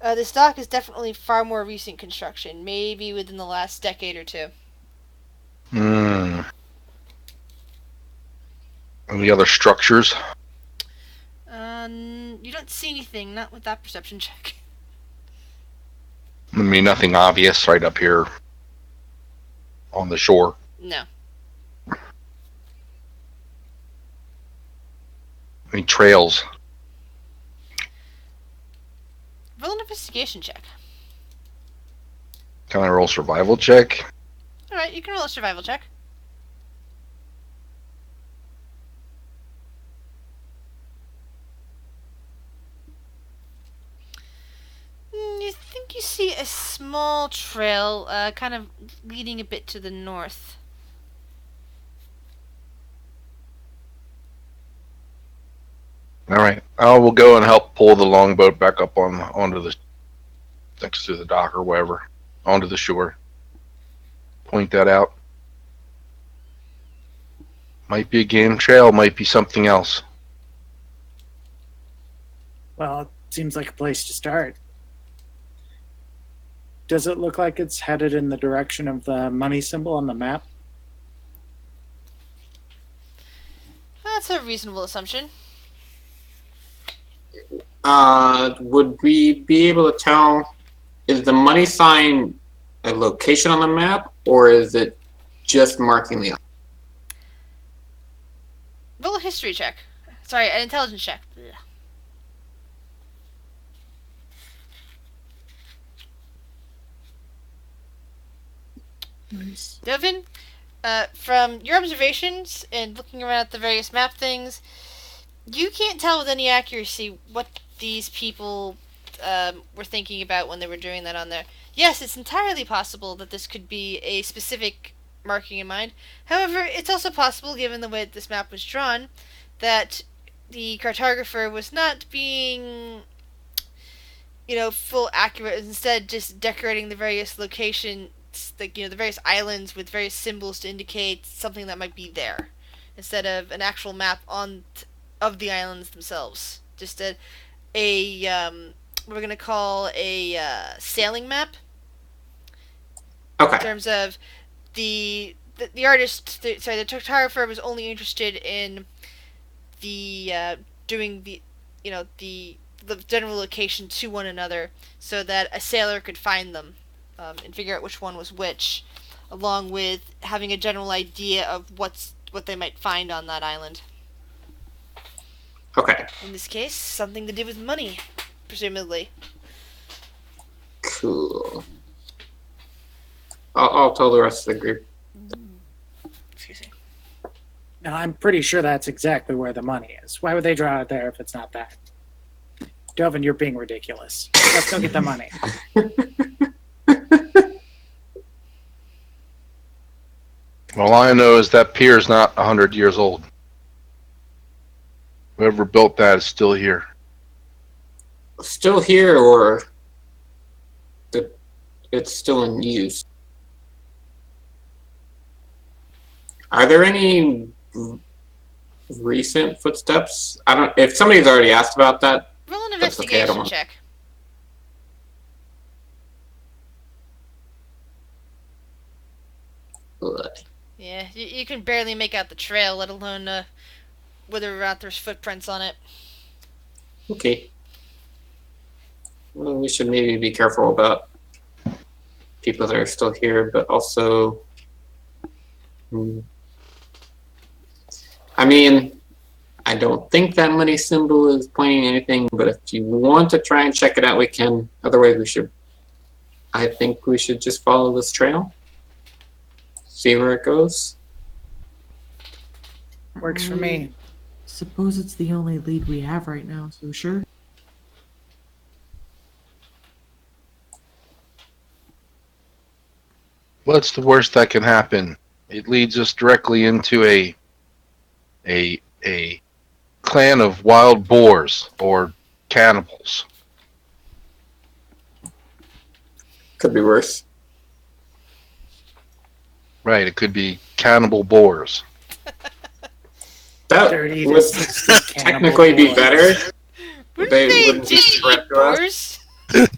This dock is definitely far more recent construction, maybe within the last decade or two. Hmm. Any other structures? You don't see anything, not with that perception check. I mean, nothing obvious right up here on the shore. No. Any trails? Roll an investigation check. Can I roll survival check? Alright, you can roll a survival check. You think you see a small trail, kind of leading a bit to the north. All right. I will go and help pull the longboat back up onto the next to the dock or wherever, onto the shore. Point that out. Might be a game trail, might be something else. Well, it seems like a place to start. Does it look like it's headed in the direction of the money symbol on the map? That's a reasonable assumption. Would we be able to tell, is the money sign a location on the map, or is it just marking the island? Roll a history check. Sorry, an intelligence check. Ugh. Nice. Dovin, from your observations and looking around at the various map things, you can't tell with any accuracy what these people were thinking about when they were doing that on there. Yes, it's entirely possible that this could be a specific marking in mind. However, it's also possible, given the way that this map was drawn, that the cartographer was not being, full accurate, instead just decorating the various locations, like, the various islands with various symbols to indicate something that might be there, instead of an actual map of the islands themselves. Just what we're gonna call a sailing map. Okay. In terms of the cartographer was only interested in the doing the general location to one another, so that a sailor could find them and figure out which one was which, along with having a general idea of what they might find on that island. Okay. In this case, something to do with money, presumably. Cool. I'll tell the rest of the group. Excuse me. No, I'm pretty sure that's exactly where the money is. Why would they draw it there if it's not that? Dovin, you're being ridiculous. Let's go get the money. All I know is that pier is not 100 years old. Whoever built that is still here. Still here, or it's still in use? Are there any recent footsteps? I don't. If somebody's already asked about that, Roll an that's okay. I don't investigation want. check. Yeah, you can barely make out the trail, let alone whether or not there's footprints on it. Okay. Well, we should maybe be careful about people that are still here, but also, I mean, I don't think that money symbol is pointing anything, but if you want to try and check it out, we can. Otherwise, I think we should just follow this trail. See where it goes. Works for me. Suppose it's the only lead we have right now, so sure. What's the worst that can happen? It leads us directly into a clan of wild boars or cannibals. Could be worse. Right, it could be cannibal boars. That 30 would to 60 technically be cannibal better. Wouldn't They they wouldn't just be eat threat to us. boars?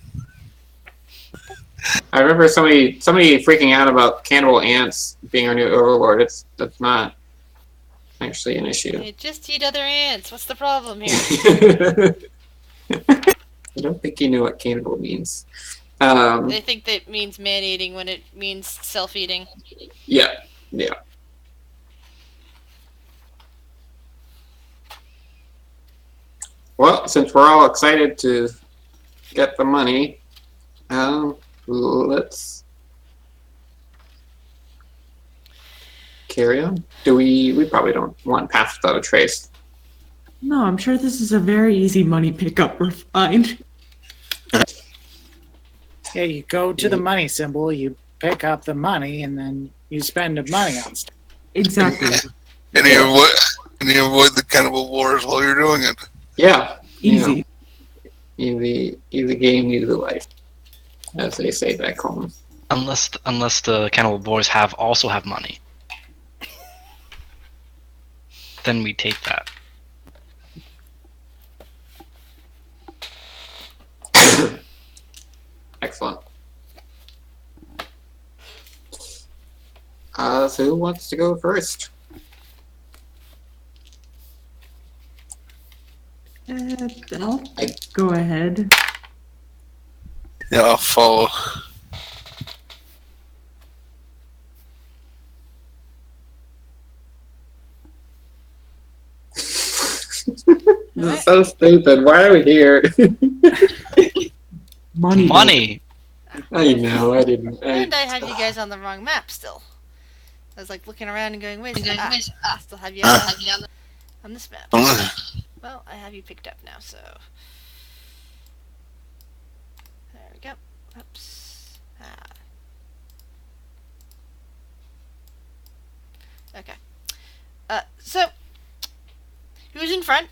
I remember somebody freaking out about cannibal ants being our new overlord. That's not actually an issue. You just eat other ants. What's the problem here? I don't think you know what cannibal means. They think that means man-eating when it means self-eating. Yeah. Well, since we're all excited to get the money, let's carry on. We probably don't want Path Without a Trace. No, I'm sure this is a very easy money pickup. We're fine. Yeah, you go to the money symbol, you pick up the money, and then you spend the money on stuff. Exactly. And you avoid the cannibal wars while you're doing it. Yeah. Easy. Easy game, easy life, as they say back home. Unless the cannibal boys also have money, then we take that. Excellent. So who wants to go first? I'll go ahead. Yeah, I'll follow. This is so stupid. Why are we here? Money. I know. I didn't. And I have you guys on the wrong map still. I was like looking around and going, wait, I still have you on this map. Well, I have you picked up now, so... There we go. Oops. Okay. So... Who's in front?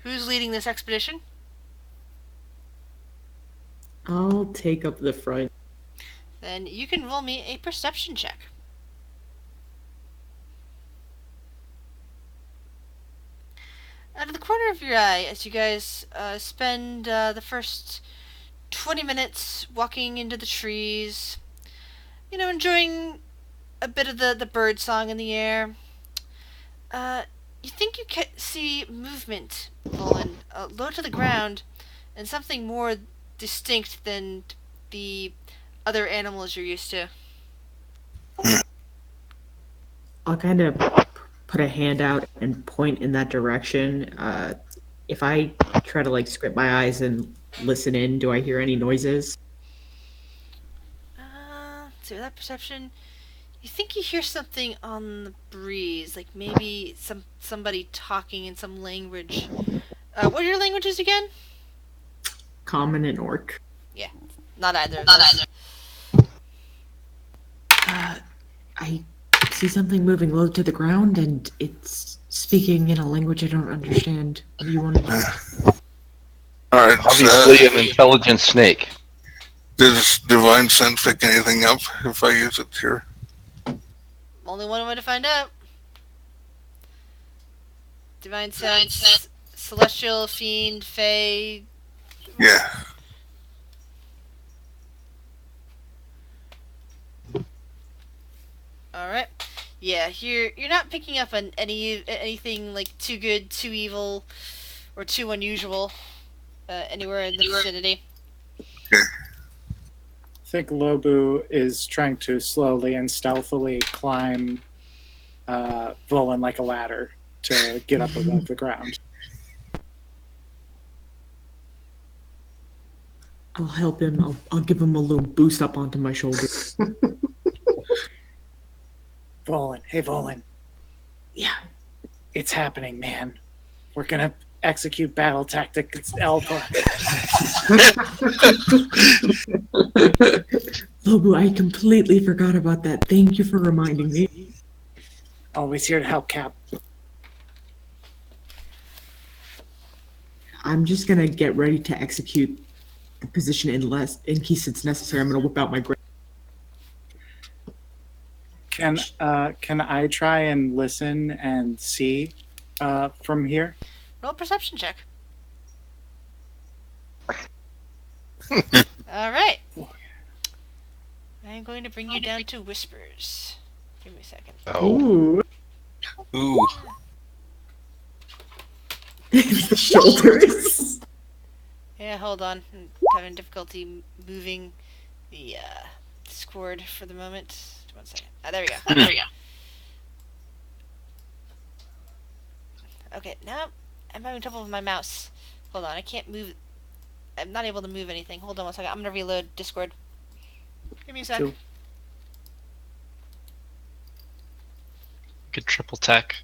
Who's leading this expedition? I'll take up the front. Then you can roll me a perception check. Out of the corner of your eye, as you guys spend the first 20 minutes walking into the trees, enjoying a bit of the bird song in the air, you think you can see movement, Bolin, low to the ground, and something more distinct than the other animals you're used to. I'll kind of put a hand out and point in that direction. If I try to squint my eyes and listen in, do I hear any noises? So that perception, you think you hear something on the breeze, like maybe somebody talking in some language. What are your languages again? Common and Orc. Yeah, not either of those. I see something moving low to the ground, and it's speaking in a language I don't understand. What do you want to do? Alright, Obviously, an intelligent snake. does Divine Sense pick anything up if I use it here? Only one way to find out. Divine Sense, Celestial, Fiend, Fae. Yeah. Alright. Yeah, you're not picking up on anything too good, too evil, or too unusual anywhere in the vicinity. I think Lobu is trying to slowly and stealthily climb Volan like a ladder to get up above the ground. I'll help him. I'll give him a little boost up onto my shoulder. Volan, hey Volan. Yeah. It's happening, man. We're gonna execute battle tactics Alpha. Lobu, I completely forgot about that. Thank you for reminding me. Always here to help, Cap. I'm just gonna get ready to execute the position in case it's necessary. I'm gonna whip out my great. Can I try and listen and see from here? Roll a perception check. Alright. I'm going to bring you down to whispers. Give me a second. Oh, Ooh. Ooh. The shoulders. Yeah, hold on. I'm having difficulty moving the Discord for the moment. 1 second. There we go. There we go. Okay, now I'm having trouble with my mouse. Hold on, I can't move. I'm not able to move anything. Hold on 1 second. I'm gonna reload Discord. Give me a sec. Cool. Good triple tech.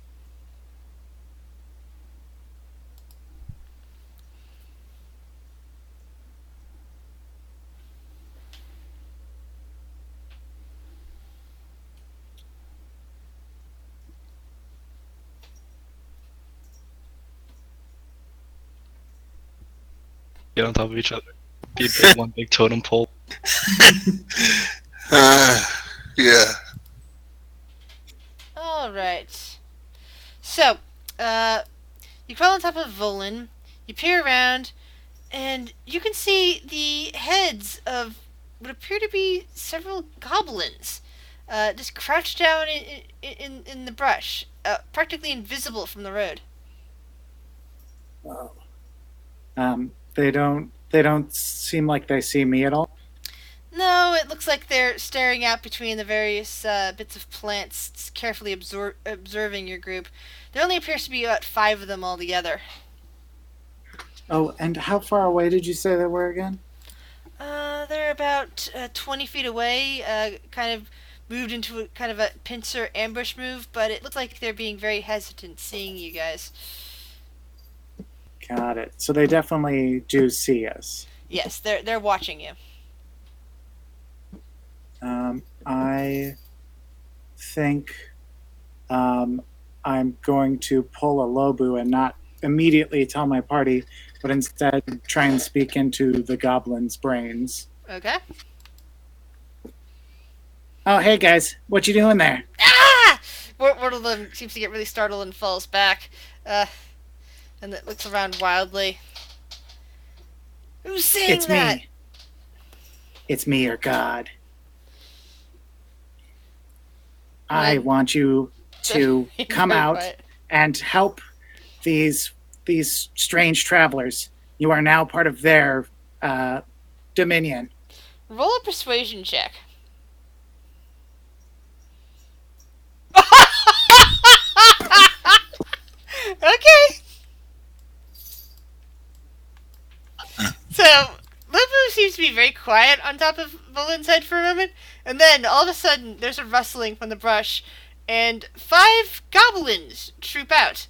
Get on top of each other. Be a big one big totem pole. Yeah. Alright. So, you crawl on top of Volin, you peer around, and you can see the heads of what appear to be several goblins, just crouched down in the brush, practically invisible from the road. Wow. They don't seem like they see me at all. No, it looks like they're staring out between the various bits of plants, carefully observing your group. There only appears to be about 5 of them altogether. Oh, and how far away did you say they were again? They're about 20 feet away, kind of moved into kind of a pincer ambush move, but it looks like they're being very hesitant seeing you guys. Got it. So they definitely do see us. Yes, they're watching you. I think I'm going to pull a Lobu and not immediately tell my party, but instead try and speak into the goblin's brains. Okay. Oh, hey guys, what you doing there? Ah! One of them seems to get really startled and falls back, and it looks around wildly. Who's saying It's that? me. It's me, your god. I What? want you to come Very out quiet. and help these strange travelers. You are now part of their dominion. Roll a persuasion check. Okay. So, Lubu seems to be very quiet on top of Volin's head for a moment, and then all of a sudden there's a rustling from the brush, and 5 goblins troop out.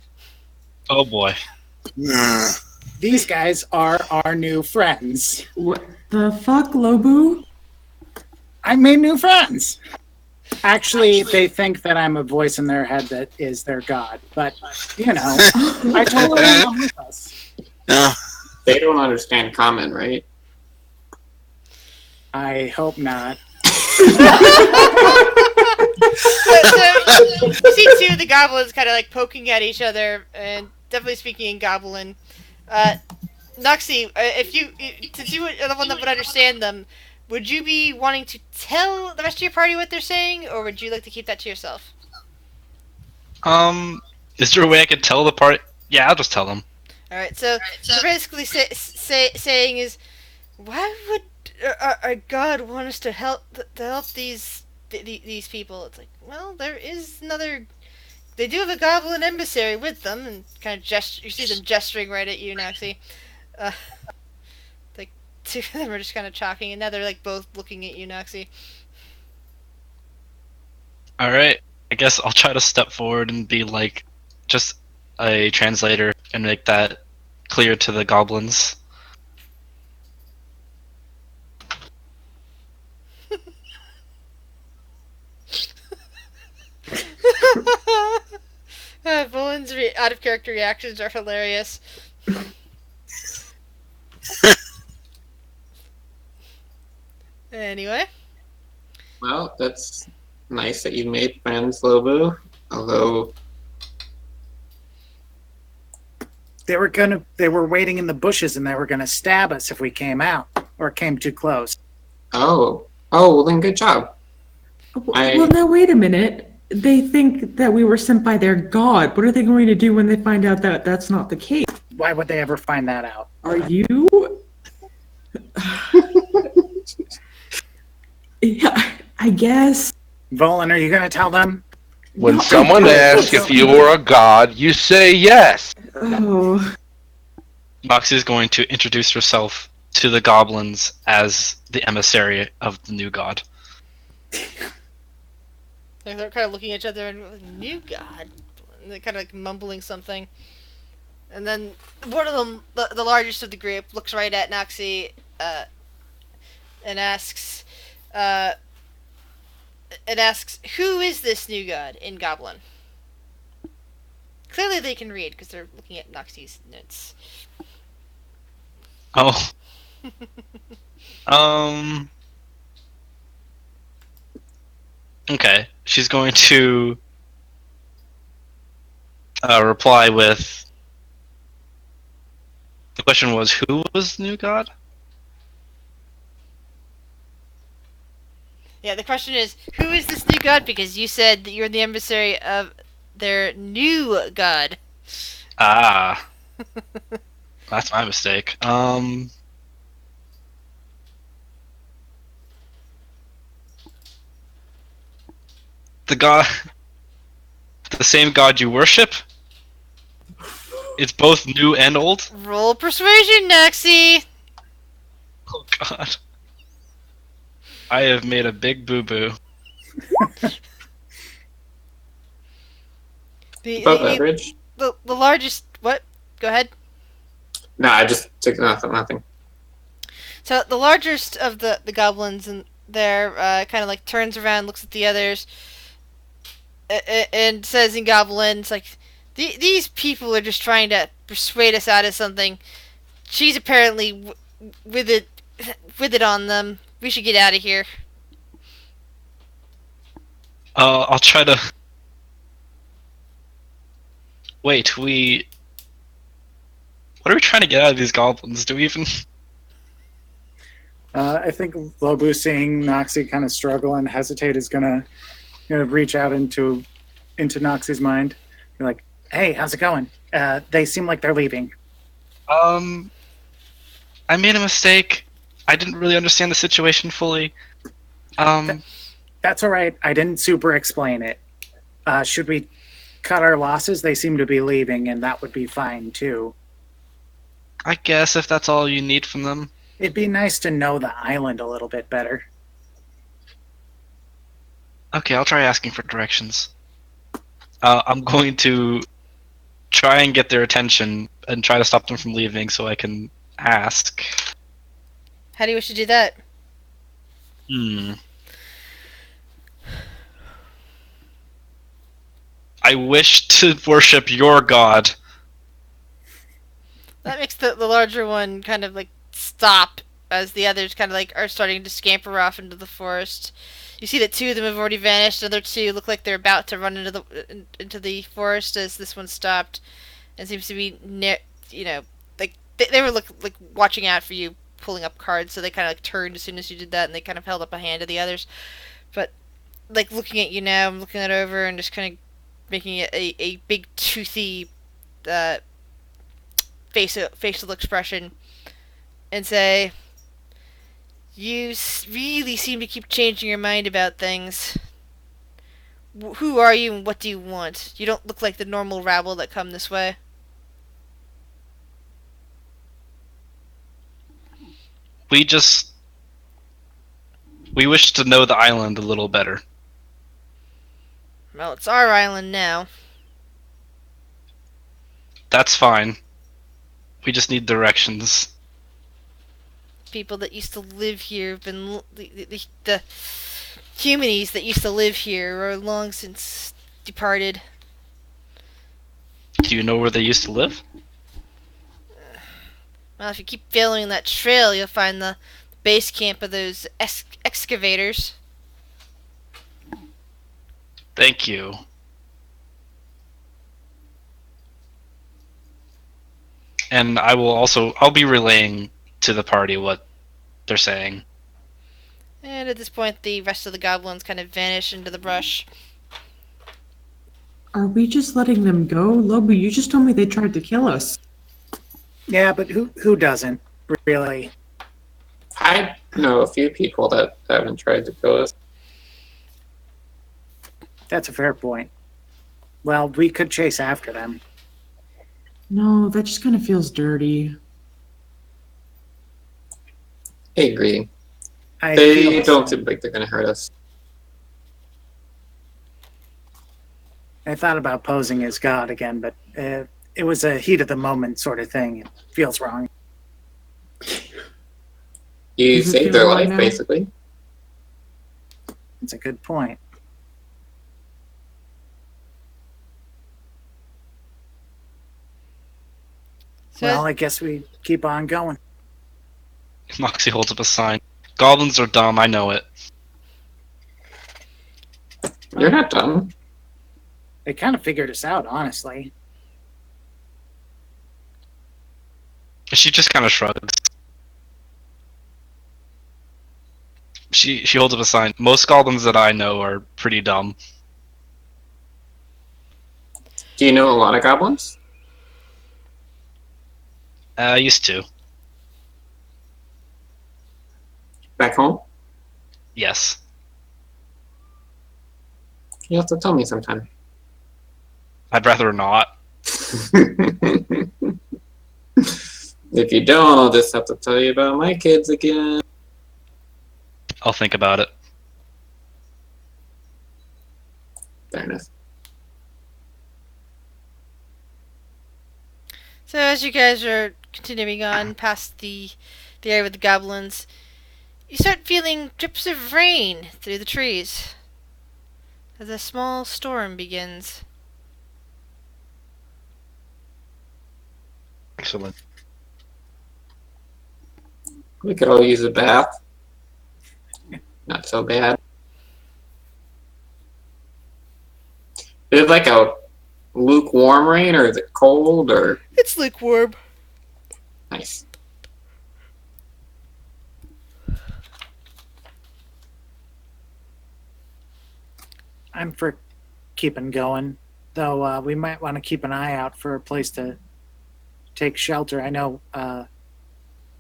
Oh boy. These guys are our new friends. What the fuck, Lobu? I made new friends. Actually, they think that I'm a voice in their head that is their god. But, you know, I told them to come with us. Yeah. They don't understand common, right? I hope not. So you see 2 of the goblins kind of like poking at each other and definitely speaking in goblin. Noxie, since you are the one that would understand them, would you be wanting to tell the rest of your party what they're saying, or would you like to keep that to yourself? Is there a way I could tell the party? Yeah, I'll just tell them. Alright, so basically saying is, why would our god want us to help these people? It's like, well, there is another. They do have a goblin emissary with them, and kind of you see them gesturing right at you, Noxie. Like 2 of them are just kind of talking, and now they're like both looking at you, Noxie. Alright, I guess I'll try to step forward and be like just a translator and make that clear to the goblins. Bowen's out of character reactions are hilarious. Anyway. Well, that's nice that you made friends, Lobu. Although, They were waiting in the bushes and they were gonna stab us if we came out or came too close. oh, Oh, well then good job. Well, now wait a minute. They think that we were sent by their god. What are they going to do when they find out that that's not the case? Why would they ever find that out? Are you? Yeah, I guess. Volan, are you going to tell them? When No, someone I asks don't. if you are a god, you say yes. Oh, Moxie's going to introduce herself to the goblins as the emissary of the new god. They're kind of looking at each other and, new god? And they're kind of like mumbling something. And then one of them, the largest of the group, looks right at Noxie and asks, who is this new god in Goblin? Clearly they can read because they're looking at Noxie's notes. Oh. Okay. She's going to reply with. The question was, who was the new god? Yeah, the question is, who is this new god? Because you said that you're the emissary of their new god. Ah. That's my mistake. The god. The same god you worship? It's both new and old? Roll persuasion, Noxie! Oh god. I have made a big boo-boo. Above average. The largest... What? Go ahead. No, I just took nothing. So the largest of the goblins in there kind of like turns around, looks at the others, and says in Goblin, it's like, these people are just trying to persuade us out of something. She's apparently with it on them. We should get out of here. I'll try to... Wait, What are we trying to get out of these goblins? Do we even... I think Lobu, seeing Noxie kind of struggle and hesitate, is gonna reach out into Noxie's mind. Be like, "Hey, how's it going? They seem like they're leaving." I made a mistake. I didn't really understand the situation fully. That's all right. I didn't super explain it. Should we cut our losses? They seem to be leaving, and that would be fine too. I guess if that's all you need from them. It'd be nice to know the island a little bit better. Okay, I'll try asking for directions. I'm going to try and get their attention and try to stop them from leaving so I can ask. How do you wish to do that? I wish to worship your god. That makes the larger one kind of like stop as the others kind of like are starting to scamper off into the forest. You see that two of them have already vanished. The other two look like they're about to run into the forest as this one stopped, and seems to be like they were like watching out for you pulling up cards, so they kind of like turned as soon as you did that, and they kind of held up a hand to the others. But like looking at you now, I'm looking it over and just kind of making it a big toothy facial expression and say, you really seem to keep changing your mind about things. Who are you and what do you want? You don't look like the normal rabble that come this way. We wish to know the island a little better. Well, it's our island now. That's fine. We just need directions. People that used to live here have been... The humanies that used to live here are long since departed. Do you know where they used to live? Well, if you keep following that trail, you'll find the base camp of those excavators. Thank you. And I'll be relaying to the party what they're saying. And at this point, the rest of the goblins kind of vanish into the brush. Are we just letting them go? Lobu, you just told me they tried to kill us. Yeah, but who doesn't really? I know a few people that haven't tried to kill us. That's a fair point. Well, we could chase after them. No, that just kind of feels dirty. I agree. I They feel don't so. seem like they're going to hurt us. I thought about posing as God again, but it was a heat of the moment sort of thing. It feels wrong. You Does it saved feel their wrong life, now? basically. It's a good point. So Well, I guess we keep on going. Moxie holds up a sign. Goblins are dumb, I know it. You're not dumb. They kind of figured us out, honestly. She just kind of shrugs. She holds up a sign. Most goblins that I know are pretty dumb. Do you know a lot of goblins? I used to. Back home? Yes. You have to tell me sometime. I'd rather not. If you don't, I'll just have to tell you about my kids again. I'll think about it. Fair enough. So as you guys are continuing on past the area with the goblins, you start feeling drips of rain through the trees as a small storm begins. Excellent. We could all use a bath. Not so bad. Is it like a lukewarm rain, or is it cold, or It's lukewarm. nice? I'm for keeping going, though we might want to keep an eye out for a place to take shelter. I know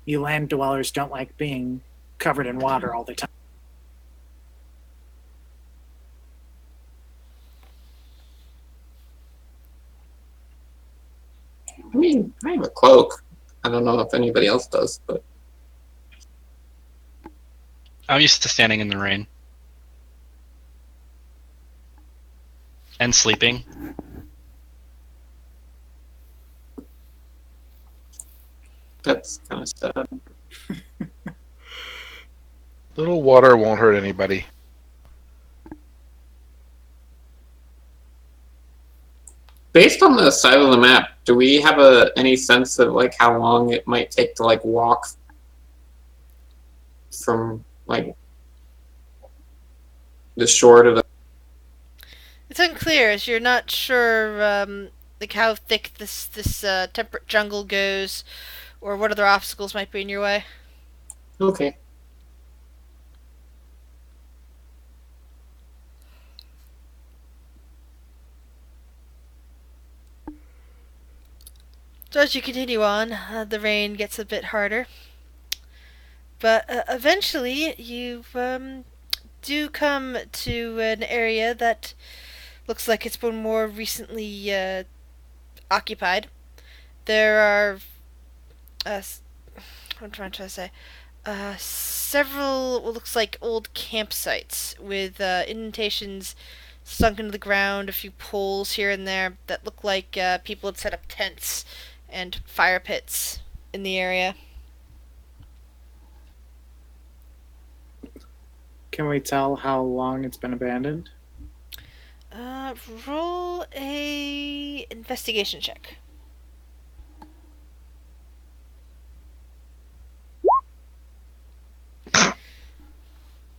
you land dwellers don't like being covered in water all the time. I mean, I have a cloak. I don't know if anybody else does, but I'm used to standing in the rain. And sleeping. that's kind of sad. Little water won't hurt anybody. Based on the side of the map, do we have any sense of like how long it might take to like walk from like the shore to the? It's unclear as you're not sure like how thick this temperate jungle goes, or what other obstacles might be in your way. Okay. So as you continue on, the rain gets a bit harder, but eventually you do come to an area that looks like it's been more recently occupied. There are what am I trying to say? Several what looks like old campsites with indentations sunk into the ground, a few poles here and there that look like people had set up tents and fire pits in the area. Can we tell how long it's been abandoned? Roll a investigation check.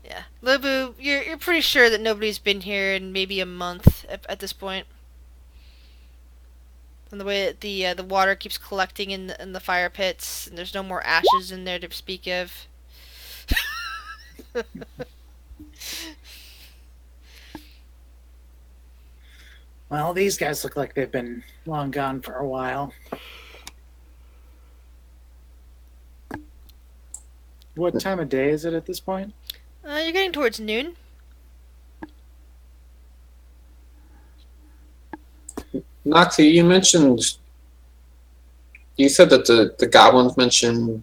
Yeah, Lobu, you're pretty sure that nobody's been here in maybe a month at this point. And the way that the water keeps collecting in the fire pits, and there's no more ashes in there to speak of. Well, these guys look like they've been long gone for a while. What time of day is it at this point? You're getting towards noon. Noxie, you said that the goblins mentioned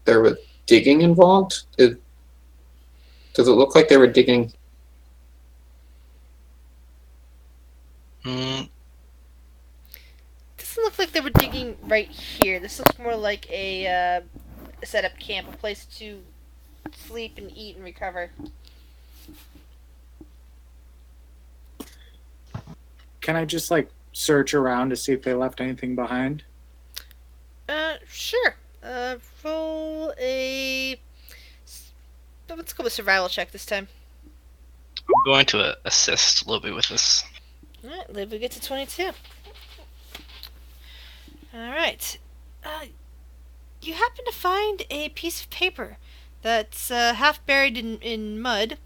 there was digging involved. Does it look like they were digging? Mm, Doesn't look like they were digging right here. This looks more like a set up camp, a place to sleep and eat and recover. Can I just like search around to see if they left anything behind? Sure. Roll a. Let's go with survival check this time. I'm going to assist a little bit with this. Alright, Liv, we get to 22. Alright. You happen to find a piece of paper that's half buried in mud,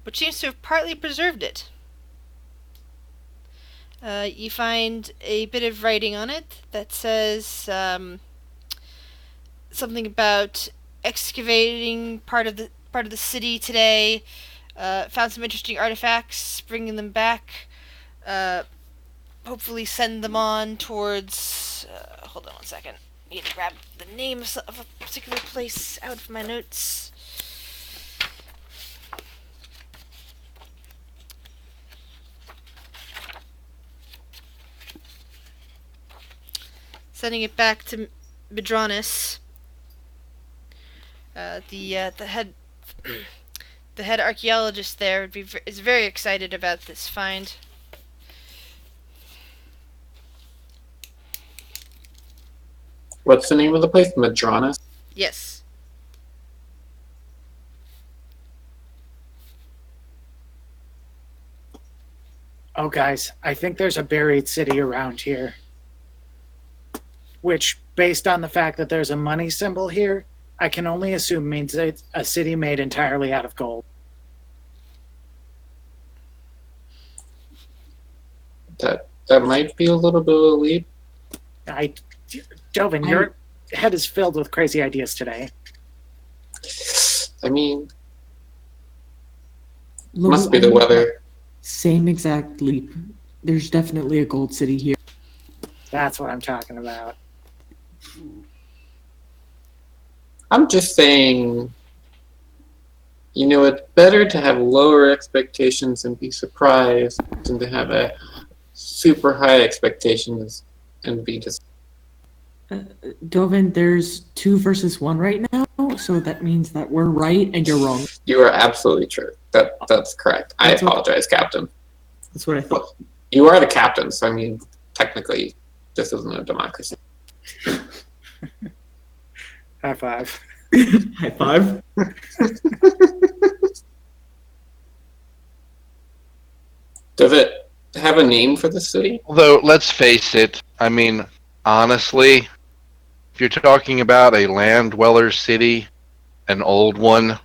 but seems to have partly preserved it. You find a bit of writing on it that says something about excavating part of the city today. Found some interesting artifacts, bringing them back. Hopefully send them on towards. Hold on one second. I need to grab the name of a particular place out of my notes. Sending it back to Midronis. The head the head archaeologist there is very excited about this find. What's the name of the place? Madronis? Yes. Oh, guys, I think there's a buried city around here. Which, based on the fact that there's a money symbol here, I can only assume means it's a city made entirely out of gold. That might be a little bit of a leap. Delvin, your head is filled with crazy ideas today. I mean, must be the weather. Same exact leap. There's definitely a gold city here. That's what I'm talking about. I'm just saying, it's better to have lower expectations and be surprised than to have a super high expectations and be just. Dovin, there's 2 versus 1 right now, so that means that we're right and you're wrong. You are absolutely true. That's correct. I apologize, Captain. That's what I thought. You are the captain, so I mean, technically, this isn't a democracy. High five. High five. Does it have a name for the city? Although, let's face it, I mean, honestly, if you're talking about a land dweller city, an old one,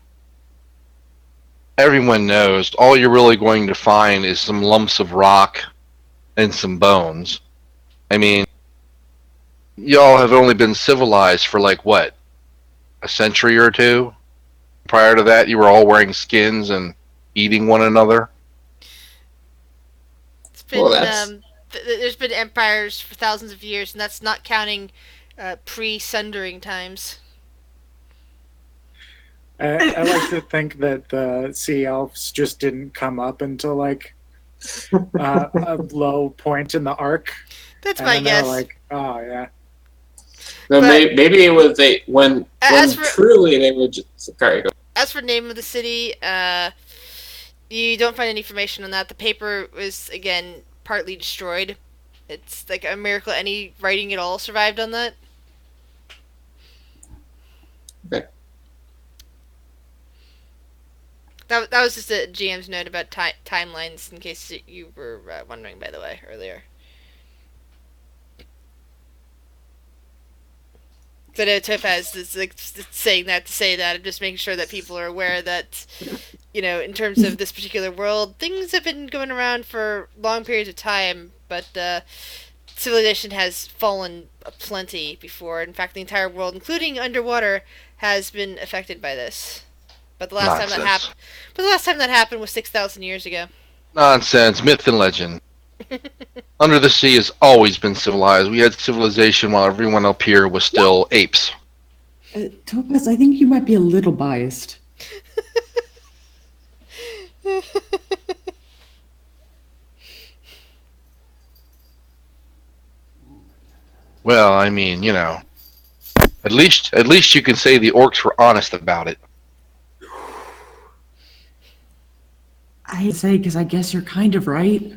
everyone knows all you're really going to find is some lumps of rock and some bones. I mean, y'all have only been civilized for like what, a century or two? Prior to that, you were all wearing skins and eating one another. It's been there's been empires for thousands of years, and that's not counting pre-sundering times. I like to think that the sea elves just didn't come up until like a low point in the arc. That's my guess. Like, oh yeah. No, maybe it was when truly they were just. Sorry, go. As for name of the city, you don't find any information on that. The paper was again partly destroyed. It's like a miracle any writing at all survived on that. Okay. That was just a GM's note about timelines, in case you were wondering, by the way, earlier. So I know Topaz is like saying that to say that. I'm just making sure that people are aware that, in terms of this particular world, things have been going around for long periods of time, but civilization has fallen plenty before. In fact, the entire world, including underwater, has been affected by this. But the last time that Nonsense. happened, but the last time that happened was 6,000 years ago. Nonsense. Myth and legend. Under the sea has always been civilized. We had civilization while everyone up here was still apes. Topaz, I think you might be a little biased. Well, I mean, at least you can say the orcs were honest about it. I say because I guess you're kind of right.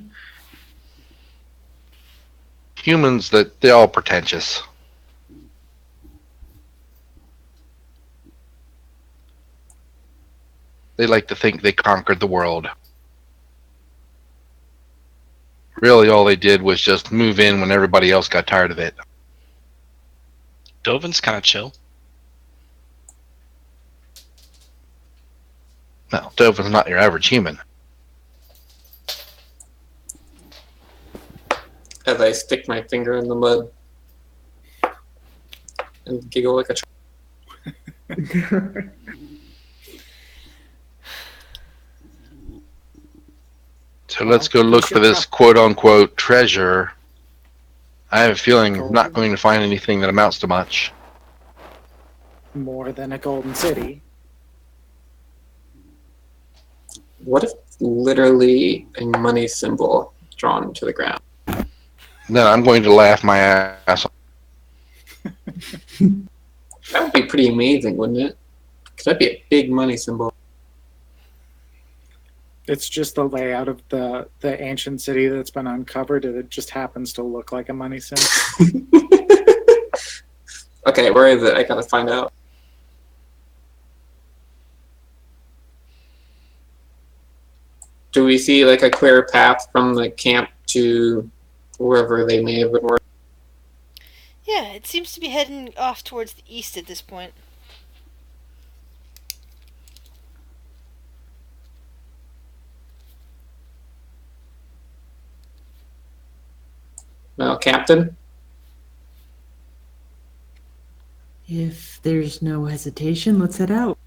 Humans, they're all pretentious. They like to think they conquered the world. Really, all they did was just move in when everybody else got tired of it. Dovin's kind of chill. No, Dovin's not your average human. As I stick my finger in the mud and giggle like a child. So let's go look for this quote-unquote treasure. I have a feeling I'm not going to find anything that amounts to much. More than a golden city. What if literally a money symbol drawn to the ground? Then I'm going to laugh my ass off. That would be pretty amazing, wouldn't it? Because that'd be a big money symbol. It's just the layout of the ancient city that's been uncovered, and it just happens to look like a money symbol. Okay, where is it? I gotta find out. Do we see like a clear path from the camp to wherever they may have been working? Yeah, it seems to be heading off towards the east at this point. No, Captain? If there's no hesitation, let's head out.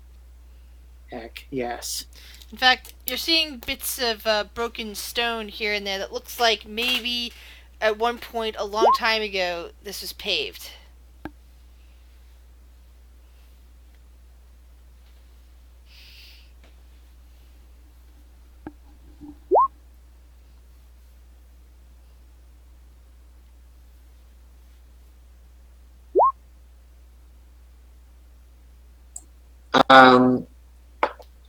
Heck, yes. In fact, you're seeing bits of broken stone here and there that looks like maybe at one point a long time ago this was paved.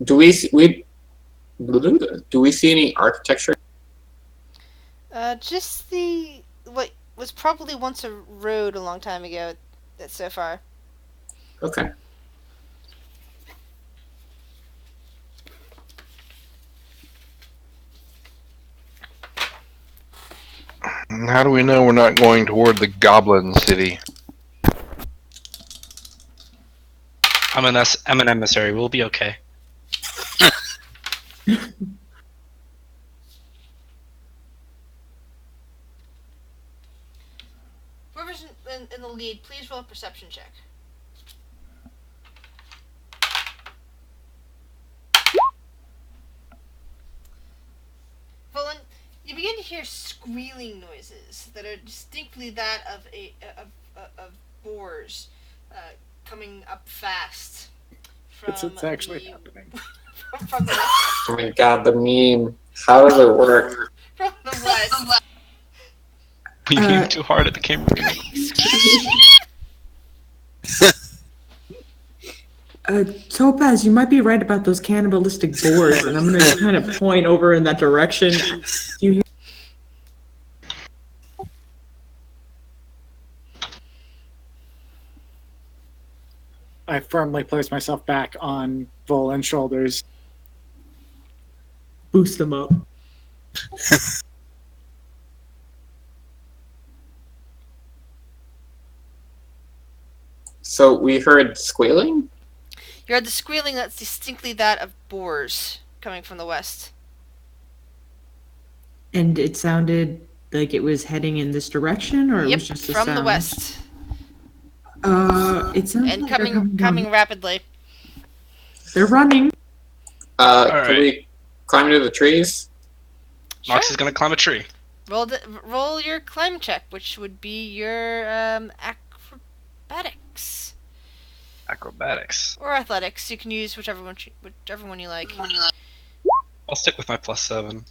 Do we see any architecture? Just what was probably once a road a long time ago. That's so far. Okay. How do we know we're not going toward the Goblin City? I'm an emissary. We'll be okay. Whoever's in the lead, please roll a perception check. Volan, you begin to hear squealing noises that are distinctly that of boars coming up fast. It's actually happening. From the Oh my god, the meme. How does it work? from the west. We aimed too hard at the camera. Topaz, you might be right about those cannibalistic boars, and I'm going to kind of point over in that direction. Do you I firmly place myself back on Volan's shoulders. boost them up? So we heard squealing? You heard the squealing that's distinctly that of boars coming from the west. And it sounded like it was heading in this direction, or it Yep, was just a from sound? the west. It sounds And like they're coming down. rapidly. They're running. Can Alright. we climb into the trees? Nox Sure. is gonna climb a tree. Roll your climb check, which would be your acrobatics Acrobatics. or athletics. You can use whichever one you like. I'll stick with my +7.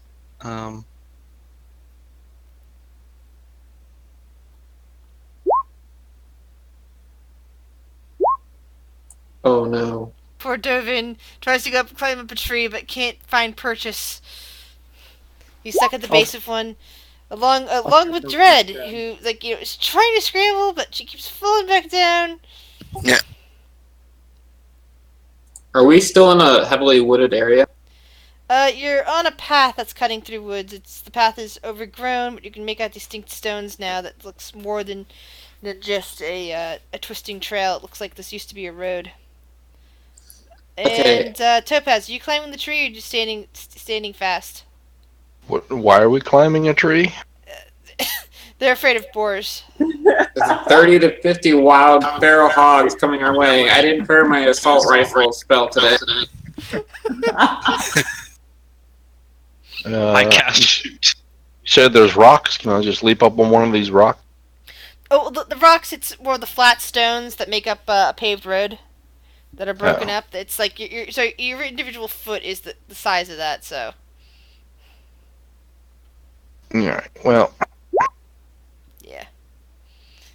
Oh no. Poor Dovin tries to climb up a tree, but can't find purchase. He's stuck at the base of one, along with Dread, who is trying to scramble, but she keeps falling back down. Are we still in a heavily wooded area? You're on a path that's cutting through woods. The path is overgrown, but you can make out distinct stones now that looks more than just a twisting trail. It looks like this used to be a road. Okay. And Topaz, are you climbing the tree or just standing fast? Why are we climbing a tree? They're afraid of boars. There's 30 to 50 wild feral hogs coming our way. I didn't hear my assault rifle spell today. I cast shoot. You said there's rocks. Can I just leap up on one of these rocks? Oh, the rocks, it's more the flat stones that make up a paved road that are broken up. It's like your individual foot is the size of that, so. Yeah. Well,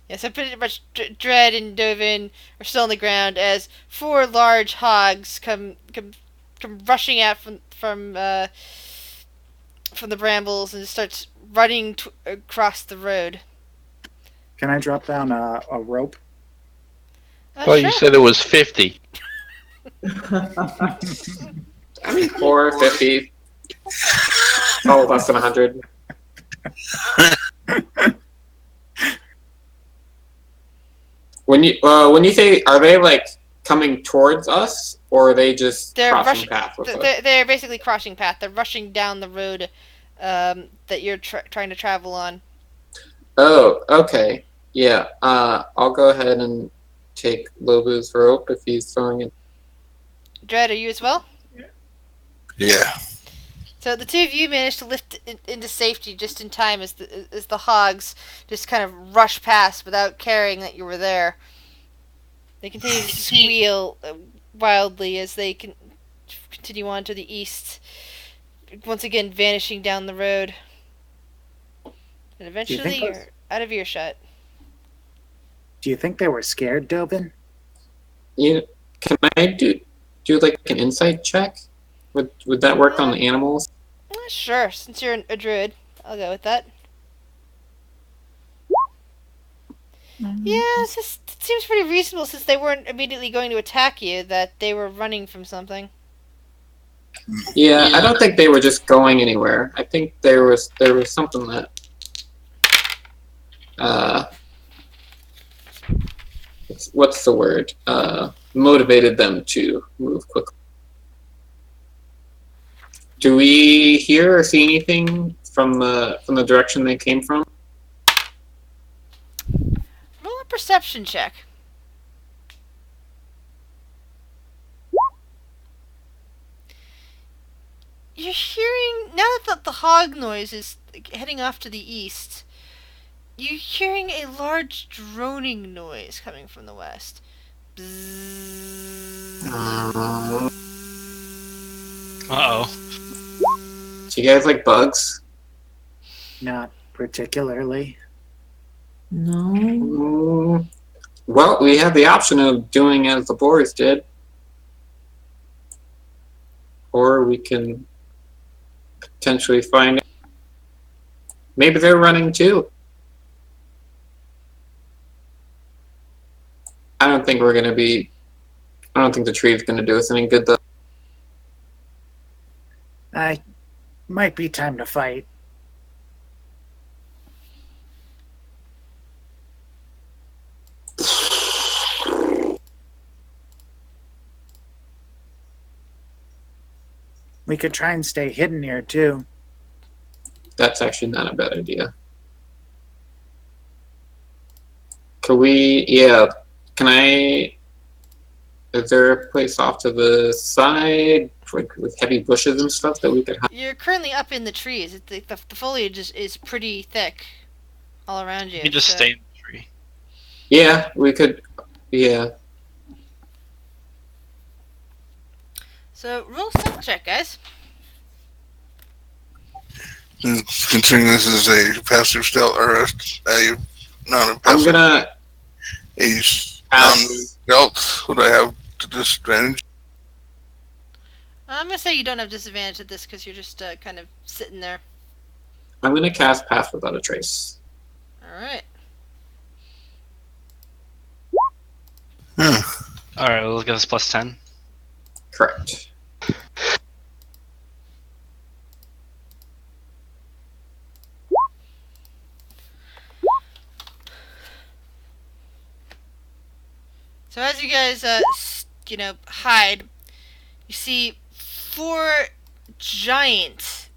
Yeah, so pretty much Dread and Dovin are still on the ground as 4 large hogs come rushing out from the brambles and starts running across the road. Can I drop down a rope? well, you said it was 50. I mean, 450. Oh, less than 100. When you say, are they like coming towards us, or are they just crossing path with us? They're basically crossing path. They're rushing down the road that you're trying to travel on. Oh, okay. Yeah. I'll go ahead and take Lobu's rope if he's throwing it. Dread, are you as well? Yeah. So the two of you managed to lift into safety just in time as the hogs just kind of rush past without caring that you were there. They continue to squeal wildly as they continue on to the east, once again vanishing down the road. And eventually you're out of earshot. Do you think they were scared, Dobin? Yeah. Can I do like an insight check? Would that work on the animals? Sure, since you're a druid, I'll go with that. Yeah, it seems pretty reasonable since they weren't immediately going to attack you, that they were running from something. Yeah, I don't think they were just going anywhere. I think there was something that what's the word? Motivated them to move quickly. Do we hear or see anything from the direction they came from? Roll a perception check. You're hearing, now that the hog noise is heading off to the east, you're hearing a large droning noise coming from the west. Uh-oh. Do you guys like bugs? Not particularly. No. Well, we have the option of doing as the boars did. Or we can potentially find it. Maybe they're running too. I don't think the tree is going to do us any good, though. Might be time to fight. We could try and stay hidden here too. That's actually not a bad idea. Could we? Yeah. Can I? Is there a place off to the side, like with heavy bushes and stuff that we could hide? You're currently up in the trees. The foliage is pretty thick all around you. You just so- stay in the tree. Yeah, we could. Yeah. So roll stealth check, guys. Considering this is a passive stealth or a not a I'm passive, gonna a pass. stealth. Would I have to disadvantage? I'm gonna say you don't have disadvantage at this because you're just kind of sitting there. I'm gonna cast Pass Without a Trace. All right. All right, we'll give us plus 10. Correct. So as you guys, hide, you see 4 giant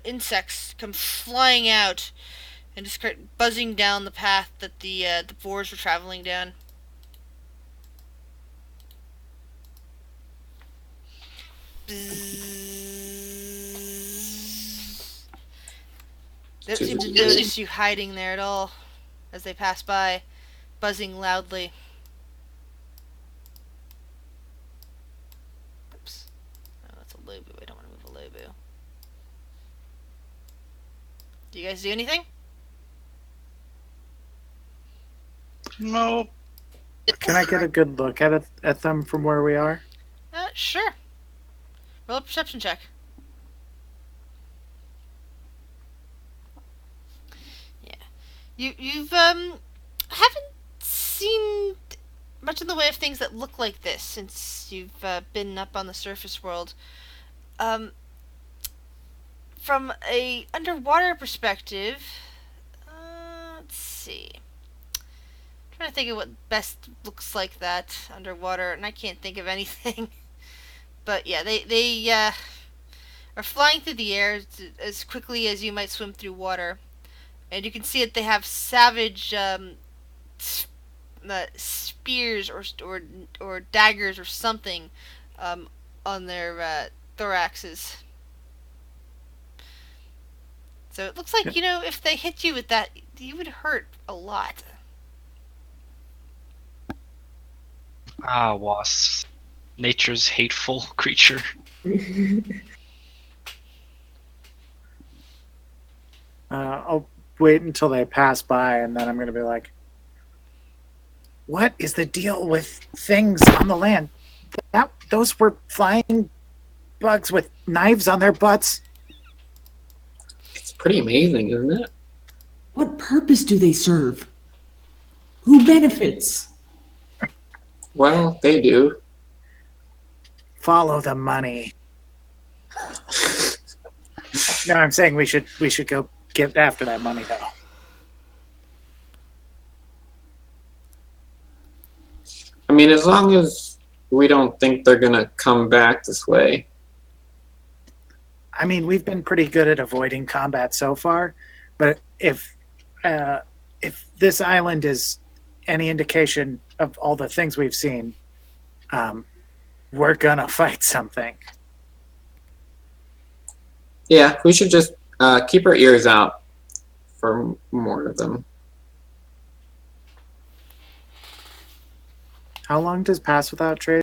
insects come flying out and just start buzzing down the path that the boars were traveling down. Bzzz. They don't seem to notice you hiding there at all as they pass by, buzzing loudly. Oops. Oh, that's a Lobu. I don't want to move a Lobu. Do you guys do anything? No. Can I get a good look at them from where we are? Sure. Roll a perception check. Yeah. You've haven't seen much in the way of things that look like this since you've been up on the surface world. From a underwater perspective, let's see. I'm trying to think of what best looks like that underwater, and I can't think of anything. But yeah, they are flying through the air as quickly as you might swim through water, and you can see that they have savage spears or daggers or something on their thoraxes. So it looks like, if they hit you with that, you would hurt a lot. Ah, wasps. Nature's hateful creature. I'll wait until they pass by, and then I'm going to be like, what is the deal with things on the land? Those were flying bugs with knives on their butts. It's pretty amazing, isn't it? What purpose do they serve? Who benefits? Well, they do. Follow the money. No, I'm saying we should go get after that money, though. I mean, as long as we don't think they're gonna come back this way. I mean, we've been pretty good at avoiding combat so far, but if this island is any indication of all the things we've seen, we're gonna fight something. Yeah, we should just keep our ears out for more of them. How long does Pass Without Trace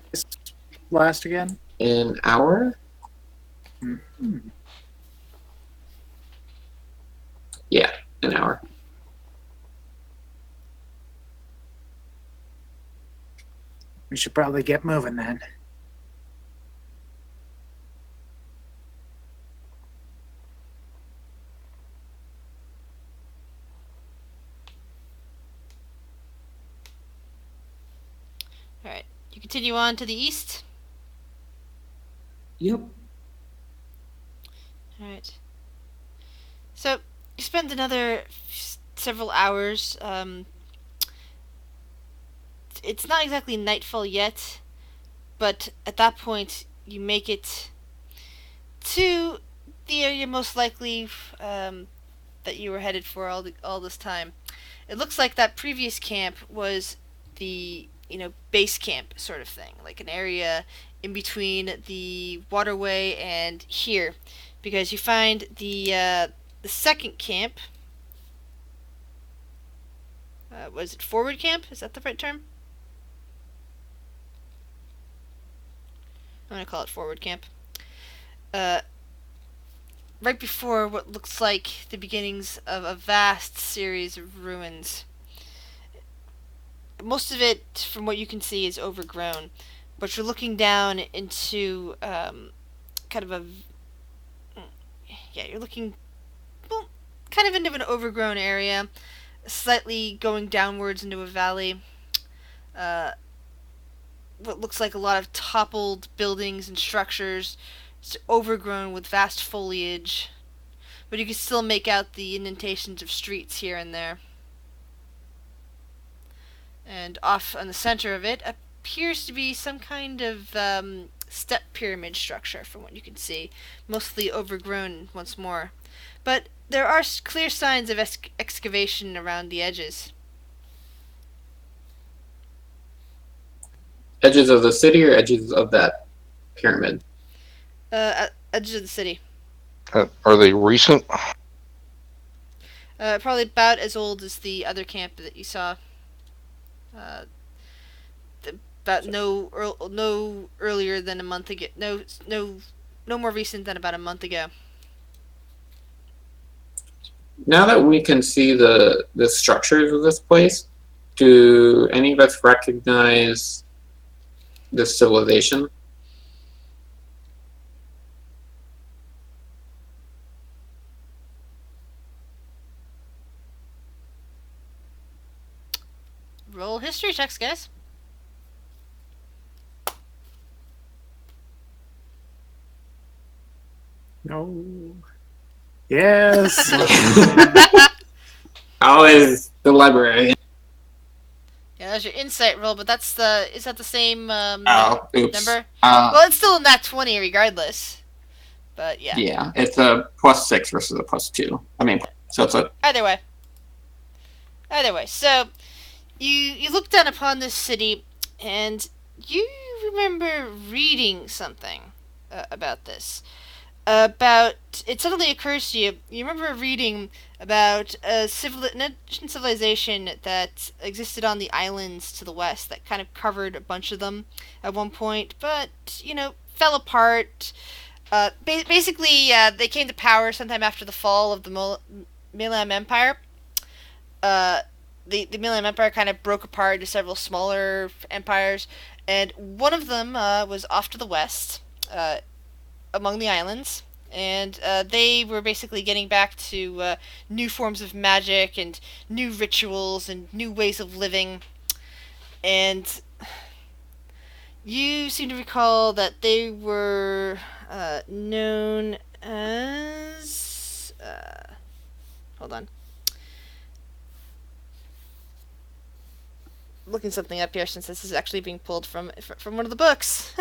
last again? An hour? Mm-hmm. Yeah, an hour. We should probably get moving then. Alright, you continue on to the east. Yep. Alright. So, you spend another several hours. It's not exactly nightfall yet, but at that point, you make it to the area most likely that you were headed for all this time. It looks like that previous camp was the base camp sort of thing, like an area in between the waterway and here, because you find the second camp. Was it forward camp? Is that the right term? I'm gonna call it forward camp. Right before what looks like the beginnings of a vast series of ruins. Most of it, from what you can see, is overgrown, but you're looking down into kind of a you're looking kind of into an overgrown area, slightly going downwards into a valley. What looks like a lot of toppled buildings and structures. It's overgrown with vast foliage, but you can still make out the indentations of streets here and there. And off on the center of it appears to be some kind of step pyramid structure, from what you can see, mostly overgrown once more. But there are clear signs of excavation around the edges. Edges of the city or edges of that pyramid? Edges of the city. Are they recent? Probably about as old as the other camp that you saw. About no earlier than a month ago. No more recent than about a month ago. Now that we can see the structures of this place, do any of us recognize this civilization? Roll history checks, guys. No. Yes. Always the library. Yeah, that's your insight roll, but is that the same Oh, oops. number? Well, it's still in that 20 regardless. But yeah. Yeah, it's a +6 versus a +2. I mean, so it's a... Either way. So you look down upon this city, and you remember reading something about this. It suddenly occurs to you. You remember reading about an ancient civilization that existed on the islands to the west, that kind of covered a bunch of them at one point, but fell apart. Basically, they came to power sometime after the fall of the Milam Empire. The Milam Empire kind of broke apart into several smaller empires, and one of them was off to the west, among the islands, and they were basically getting back to new forms of magic and new rituals and new ways of living. And you seem to recall that they were known as... hold on. Looking something up here, since this is actually being pulled from one of the books.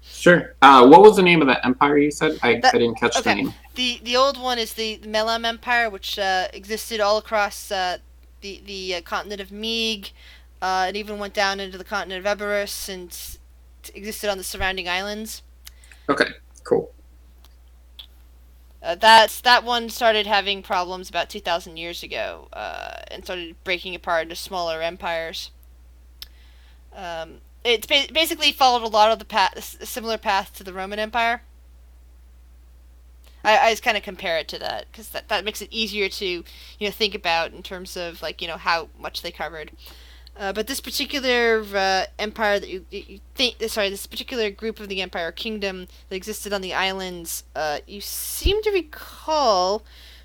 Sure. What was the name of that empire you said? I didn't catch the name. The old one is the Melam Empire, which existed all across the continent of Meeg. It even went down into the continent of Eberus and existed on the surrounding islands. Okay, cool. That one started having problems about 2,000 years ago, and started breaking apart into smaller empires. It's basically followed a lot of a similar path to the Roman Empire. I just kind of compare it to that, because that makes it easier to think about in terms of how much they covered. But this particular empire that you think, this particular group of the empire kingdom that existed on the islands, you seem to recall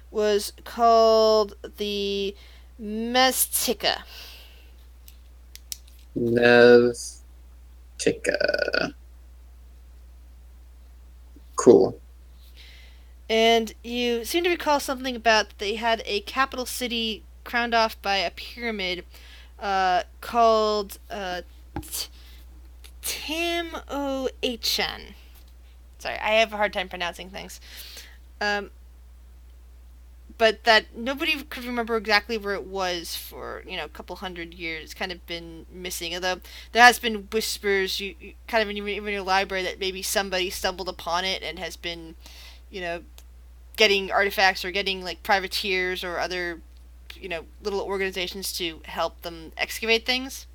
was called the Meztica. Meztica. Cool. And you seem to recall something about they had a capital city crowned off by a pyramid Called Tam-O-Achan. sorry, I have a hard time pronouncing things. But that nobody could remember exactly where it was for a couple hundred years. It's kind of been missing. Although there has been whispers, you kind of even in your library, that maybe somebody stumbled upon it and has been, you know, getting artifacts or getting like privateers or other, little organizations to help them excavate things.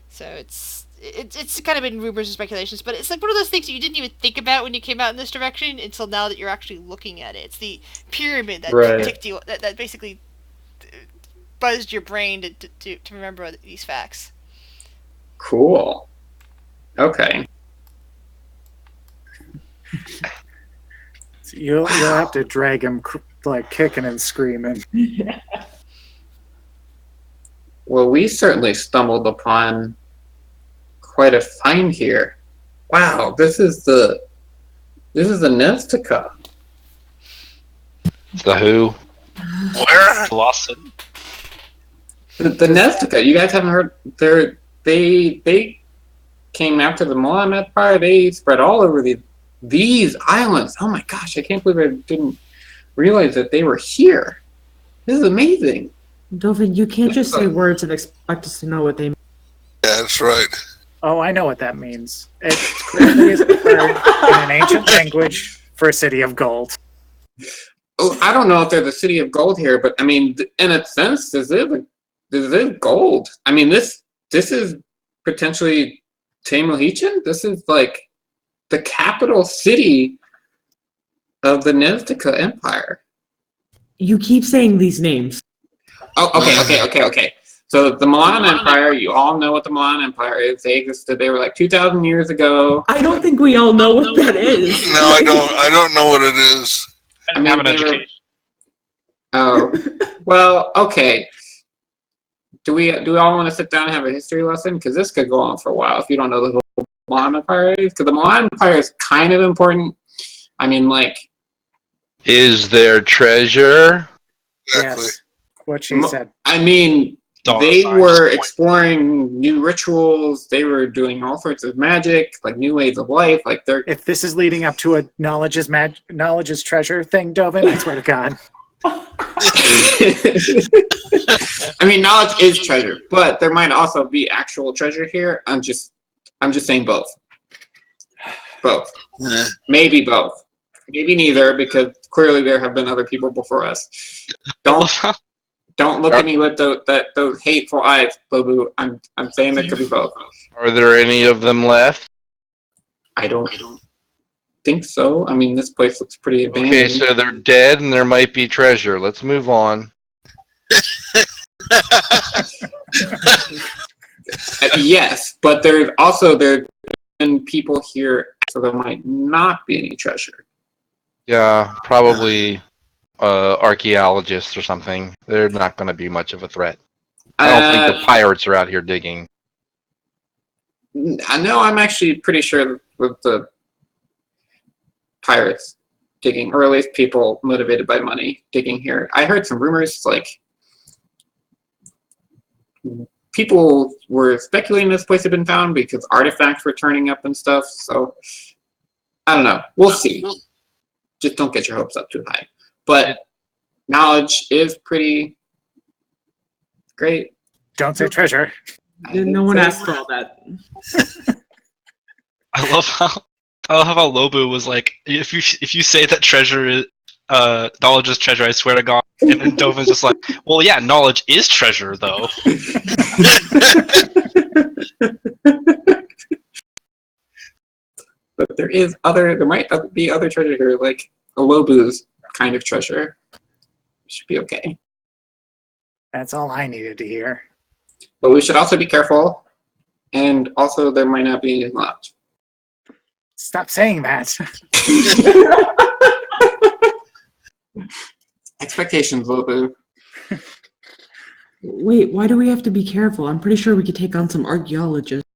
So it's kind of been rumors and speculations, but it's like one of those things that you didn't even think about when you came out in this direction until now that you're actually looking at it. It's the pyramid that Right. ticked you, that basically buzzed your brain to remember these facts. Cool. Okay. You'll have to drag him like kicking and screaming. Well, we certainly stumbled upon quite a find here. Wow, this is the Neztica. The who? Where? Lost. The Neztica. You guys haven't heard? They came after the Milan Empire. They spread all over these islands. Oh my gosh, I can't believe I didn't realize that they were here. This is amazing. Dovin, you can't just say words and expect us to know what they mean. Yeah, that's right. Oh, I know what that means. It clearly is a word in an ancient language for a city of gold. Oh, I don't know if they're the city of gold here, but I mean, in a sense, this is gold. I mean, this is potentially Tamohichan. This is like the capital city of the Neztica Empire. You keep saying these names. Oh, okay. So the Milan Empire, you all know what the Milan Empire is. They existed. They were like 2,000 years ago. I don't think we all know what that is. No, I don't know what it is. I didn't have an education. Oh, well, okay. Do we all want to sit down and have a history lesson? Because this could go on for a while if you don't know the whole Milan Empire is. Because the Milan Empire is kind of important. I mean, like... Is there treasure? Exactly. Yes, what she said. I mean, Dollar they signs. were exploring new rituals. They were doing all sorts of magic, like new ways of life. Like they're... If this is leading up to a knowledge is treasure thing, Dovin, I swear to God. I mean, knowledge is treasure, but there might also be actual treasure here. I'm just saying both. Both. Yeah. Maybe both. Maybe neither, because clearly there have been other people before us. Don't look at me with those hateful eyes, Bobu. I'm saying there could be both. Are there any of them left? I don't think so. I mean, this place looks pretty abandoned. Okay, so they're dead and there might be treasure. Let's move on. Yes, but there's been people here, so there might not be any treasure. Yeah, probably archaeologists or something. They're not going to be much of a threat. I don't think the pirates are out here digging. I know. I'm actually pretty sure with the pirates digging, or at least people motivated by money digging here. I heard some rumors, like people were speculating this place had been found because artifacts were turning up and stuff. So I don't know. We'll see. Just don't get your hopes up too high. But knowledge is pretty great. Don't say treasure. No one asked for all that. I love how Lobu was like, if you say that treasure is knowledge is treasure, I swear to God. And then Dovin's just like, well, yeah, knowledge is treasure, though. But there might be other treasure here, like a Lobu's kind of treasure. Should be okay. That's all I needed to hear. But we should also be careful, and also there might not be anything left. Stop saying that. Expectations, Lobu. Wait, why do we have to be careful? I'm pretty sure we could take on some archaeologists.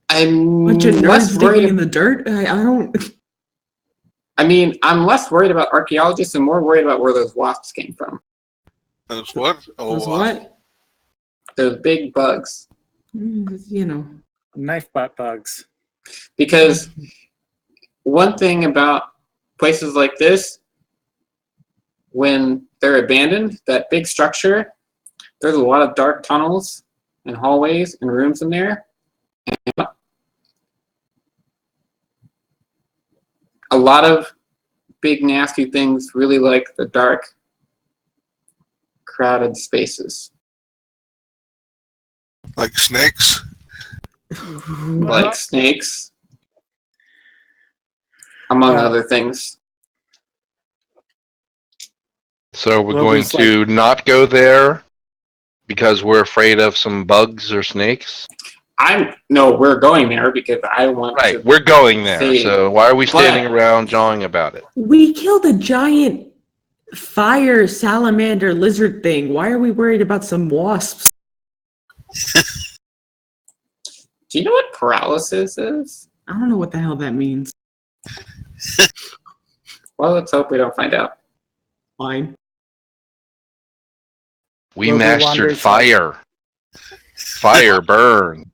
I'm Bunch of less nerds worried. digging in the dirt? I don't... I mean, I'm less worried about archaeologists and more worried about where those wasps came from. That's what? Oh, Those wow. what? Those big bugs. You know. Knife butt bugs. Because one thing about places like this, when they're abandoned, that big structure, there's a lot of dark tunnels and hallways and rooms in there. And a lot of big, nasty things really like the dark, crowded spaces. Like snakes. Like snakes, among other things. So we're Well, going there's, to not go there because we're afraid of some bugs or snakes. No, we're going there because I want to. Right, we're going there. see. So why are we standing But- around jawing about it? We killed a giant fire salamander lizard thing. Why are we worried about some wasps? Do you know what paralysis is? I don't know what the hell that means. Well, let's hope we don't find out. Fine. We Will be mastered wonders fire. Fire burn.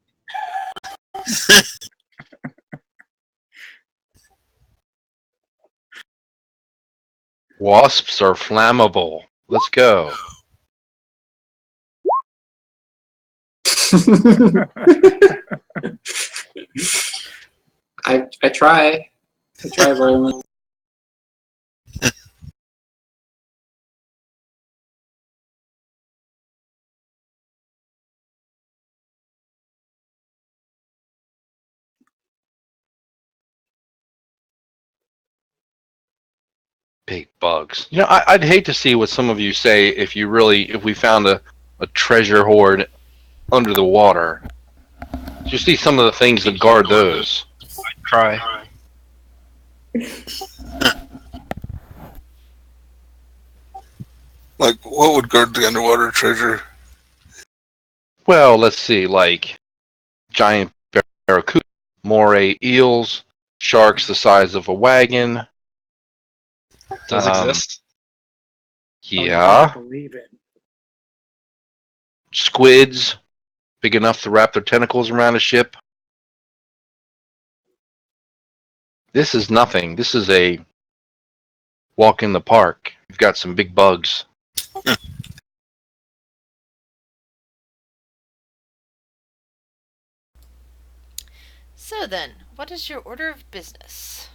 Wasps are flammable. Let's go. I try. I try very much. Big bugs. You know, I'd hate to see what some of you say if we found a treasure hoard under the water. You see some of the things that guard those. Try. Like, what would guard the underwater treasure? Well, let's see, like giant barracuda, moray eels, sharks the size of a wagon. Does exist? Yeah. I believe it. Squids, big enough to wrap their tentacles around a ship. This is nothing. This is a walk in the park. We've got some big bugs. So then, what is your order of business?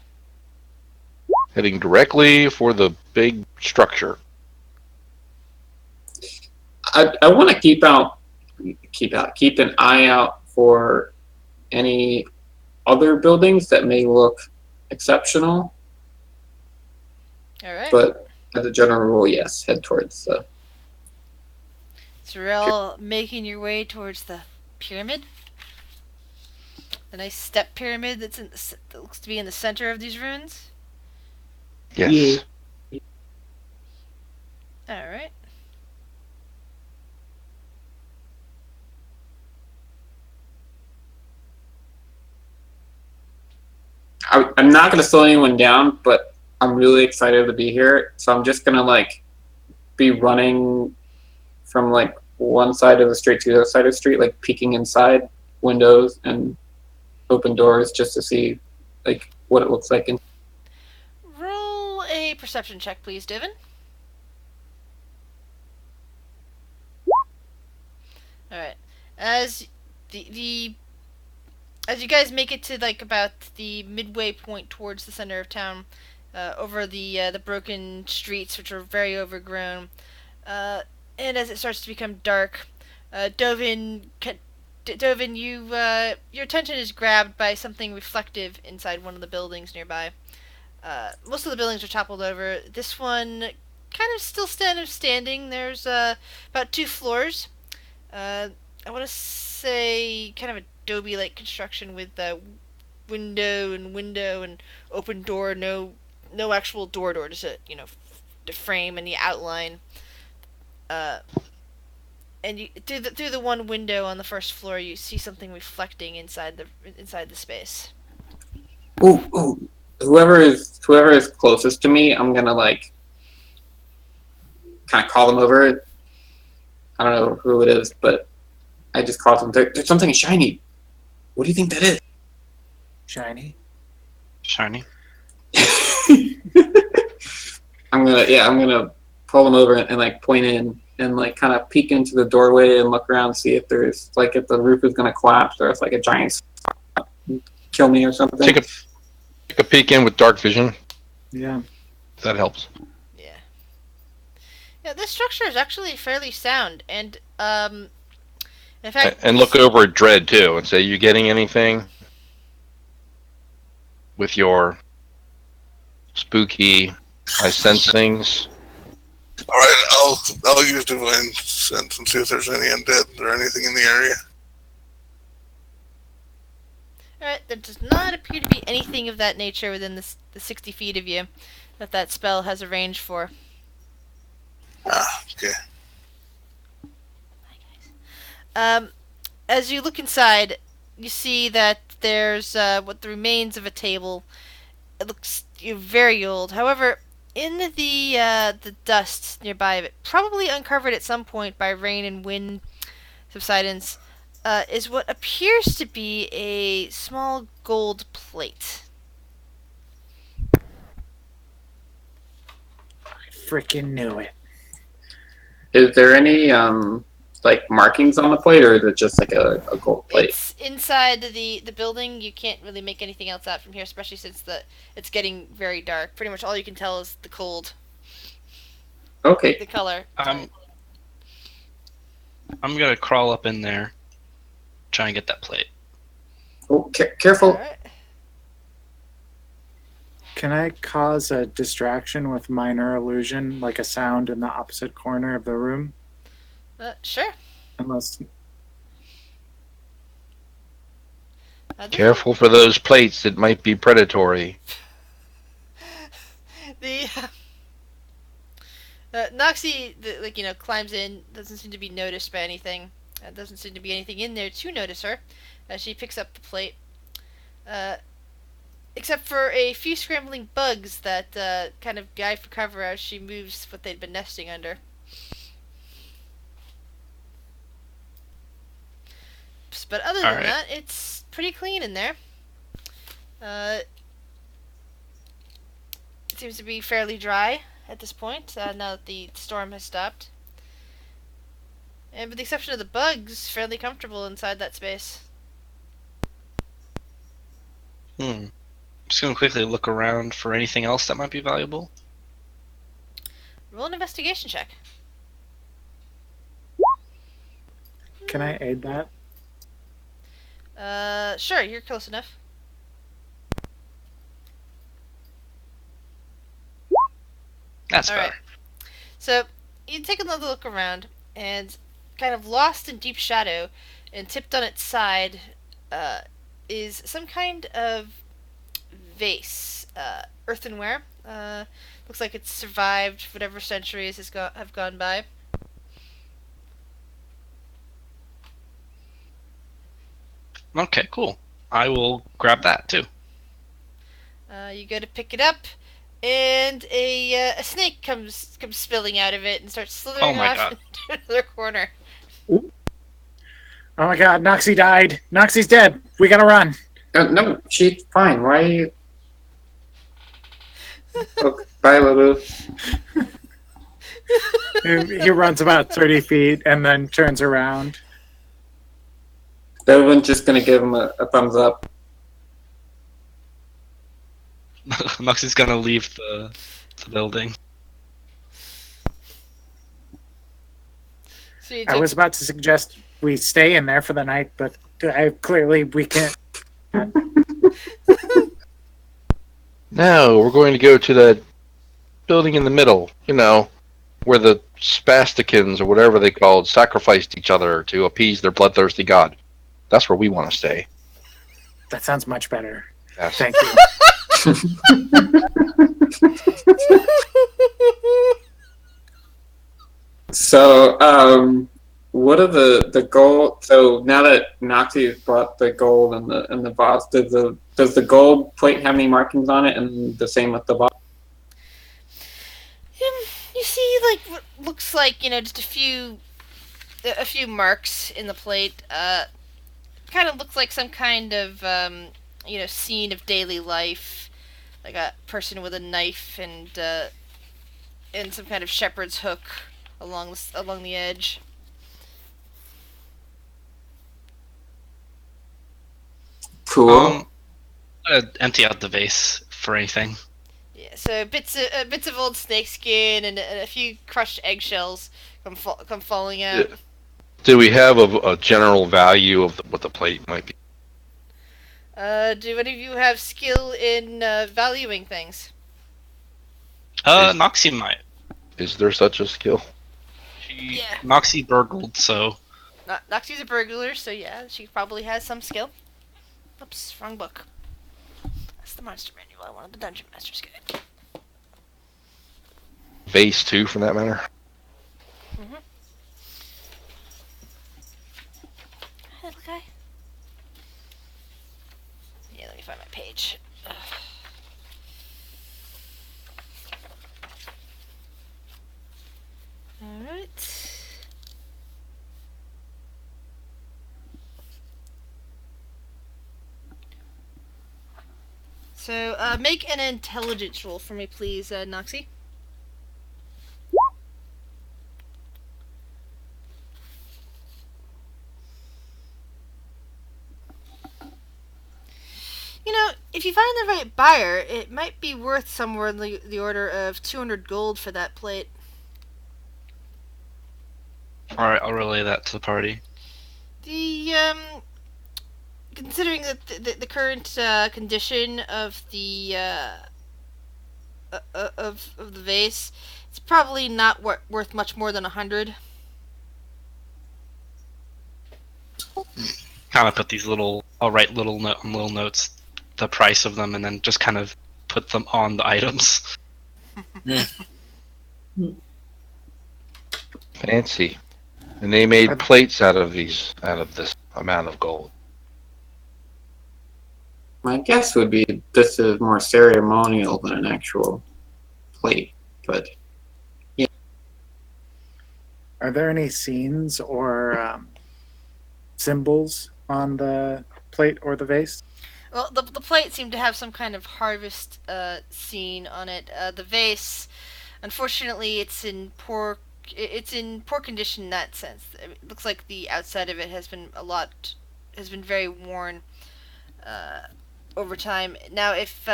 Heading directly for the big structure. I want to keep an eye out for any other buildings that may look exceptional. All right. But as a general rule, yes, head towards the. So you're all making your way towards the pyramid. The nice step pyramid that looks to be in the center of these ruins. Yes. Yeah. All right. I'm not going to slow anyone down, but I'm really excited to be here. So I'm just going to be running from one side of the street to the other side of the street, peeking inside windows and open doors just to see what it looks like. Roll a perception check, please, Divin. All right. As as you guys make it to about the midway point towards the center of town, over the broken streets, which are very overgrown, and as it starts to become dark, Dovin, your attention is grabbed by something reflective inside one of the buildings nearby. Most of the buildings are toppled over. This one kind of still standing. There's about 2 floors. I want to say kind of adobe-like construction with window and open door. No actual door, just the frame and the outline. And you through the one window on the first floor, you see something reflecting inside the space. Ooh. Whoever is closest to me, I'm gonna kind of call them over. I don't know who it is, but I just call them. There's something shiny. What do you think that is? Shiny. Shiny. I'm gonna pull him over and like point in and like kind of peek into the doorway and look around, see if there's like if the roof is gonna collapse or if like a giant kill me or something. Take a peek in with dark vision. Yeah. If that helps. Yeah. Yeah, this structure is actually fairly sound, and in fact, And look over at Dread too, and say, "You getting anything with your spooky? I sense things." All right, I'll use divine sense and see if there's any undead or anything in the area. Alright, there does not appear to be anything of that nature within the 60 feet of you that spell has a range for. Ah, okay. As you look inside, you see that there's what the remains of a table. It looks very old. However, in the dust nearby of it, probably uncovered at some point by rain and wind subsidence, is what appears to be a small gold plate. I freaking knew it. Is there any like markings on the plate, or is it just like a gold plate? It's inside the building. You can't really make anything else out from here, especially since it's getting very dark. Pretty much all you can tell is the cold, Okay. the color. I'm gonna crawl up in there, try and get that plate. Oh, careful. Alright. Can I cause a distraction with minor illusion, like a sound in the opposite corner of the room? Sure. Unless Careful for those plates. It might be predatory. The Noxie, climbs in. Doesn't seem to be noticed by anything. Doesn't seem to be anything in there to notice her. As she picks up the plate, except for a few scrambling bugs that kind of dive for cover as she moves what they'd been nesting under. But other than that, it's pretty clean in there. It seems to be fairly dry at this point, now that the storm has stopped. And with the exception of the bugs, fairly comfortable inside that space. I'm just gonna quickly look around for anything else that might be valuable. Roll an investigation check. can I aid that? Sure, you're close enough. That's Alright. better. So, you take another look around, and kind of lost in deep shadow, and tipped on its side, is some kind of vase, earthenware. Looks like it's survived whatever centuries have gone by. Okay, cool. I will grab that too. You go to pick it up, and a snake comes spilling out of it and starts slithering my off God. into another corner. Oh my god, Noxie died. Noxie's dead. We gotta run. No, she's fine. Why are you? Oh, bye, Lulu. He runs about 30 feet and then turns around. Everyone's just gonna give him a thumbs up. Moxie's gonna leave the building. So you I took was about to suggest we stay in there for the night, but we can't. No, we're going to go to that building in the middle, where the spasticans or whatever they called sacrificed each other to appease their bloodthirsty god. That's where we want to stay. That sounds much better. Yes. Thank you. So, what are the gold? So now that Noxie's brought the gold and the boss, does the gold plate have any markings on it, and the same with the boss? You see, like, what looks like, just a few marks in the plate. Kind of looks like some kind of scene of daily life, like a person with a knife and some kind of shepherd's hook along the edge. Cool. I'm gonna empty out the vase for anything. Yeah, so bits of old snakeskin and a few crushed eggshells come falling out. Do we have a general value of what the plate might be? Do any of you have skill in valuing things? Is- Noxie might. Is there such a skill? Yeah. Noxie burgled, so Noxie's a burglar, so yeah, she probably has some skill. Oops, wrong book. That's the monster manual. I wanted the Dungeon Master's Guide. Vase too, for that matter. Mm-hmm. Hey, little guy. Yeah, let me find my page. Alright. So, make an intelligence roll for me, please, Noxie. If you find the right buyer, it might be worth somewhere in the order of 200 gold for that plate. alright, I'll relay that to the party. Considering the current condition of the of the vase, it's probably not worth much more than 100. Kind of put these I'll write little notes, the price of them, and then just kind of put them on the items. Fancy. And they made plates out of this amount of gold. My guess would be this is more ceremonial than an actual plate, but Are there any scenes or symbols on the plate or the vase? Well, the plate seemed to have some kind of harvest scene on it. The vase, unfortunately, it's in poor condition in that sense. It looks like the outside of it has been very worn over time. Now, if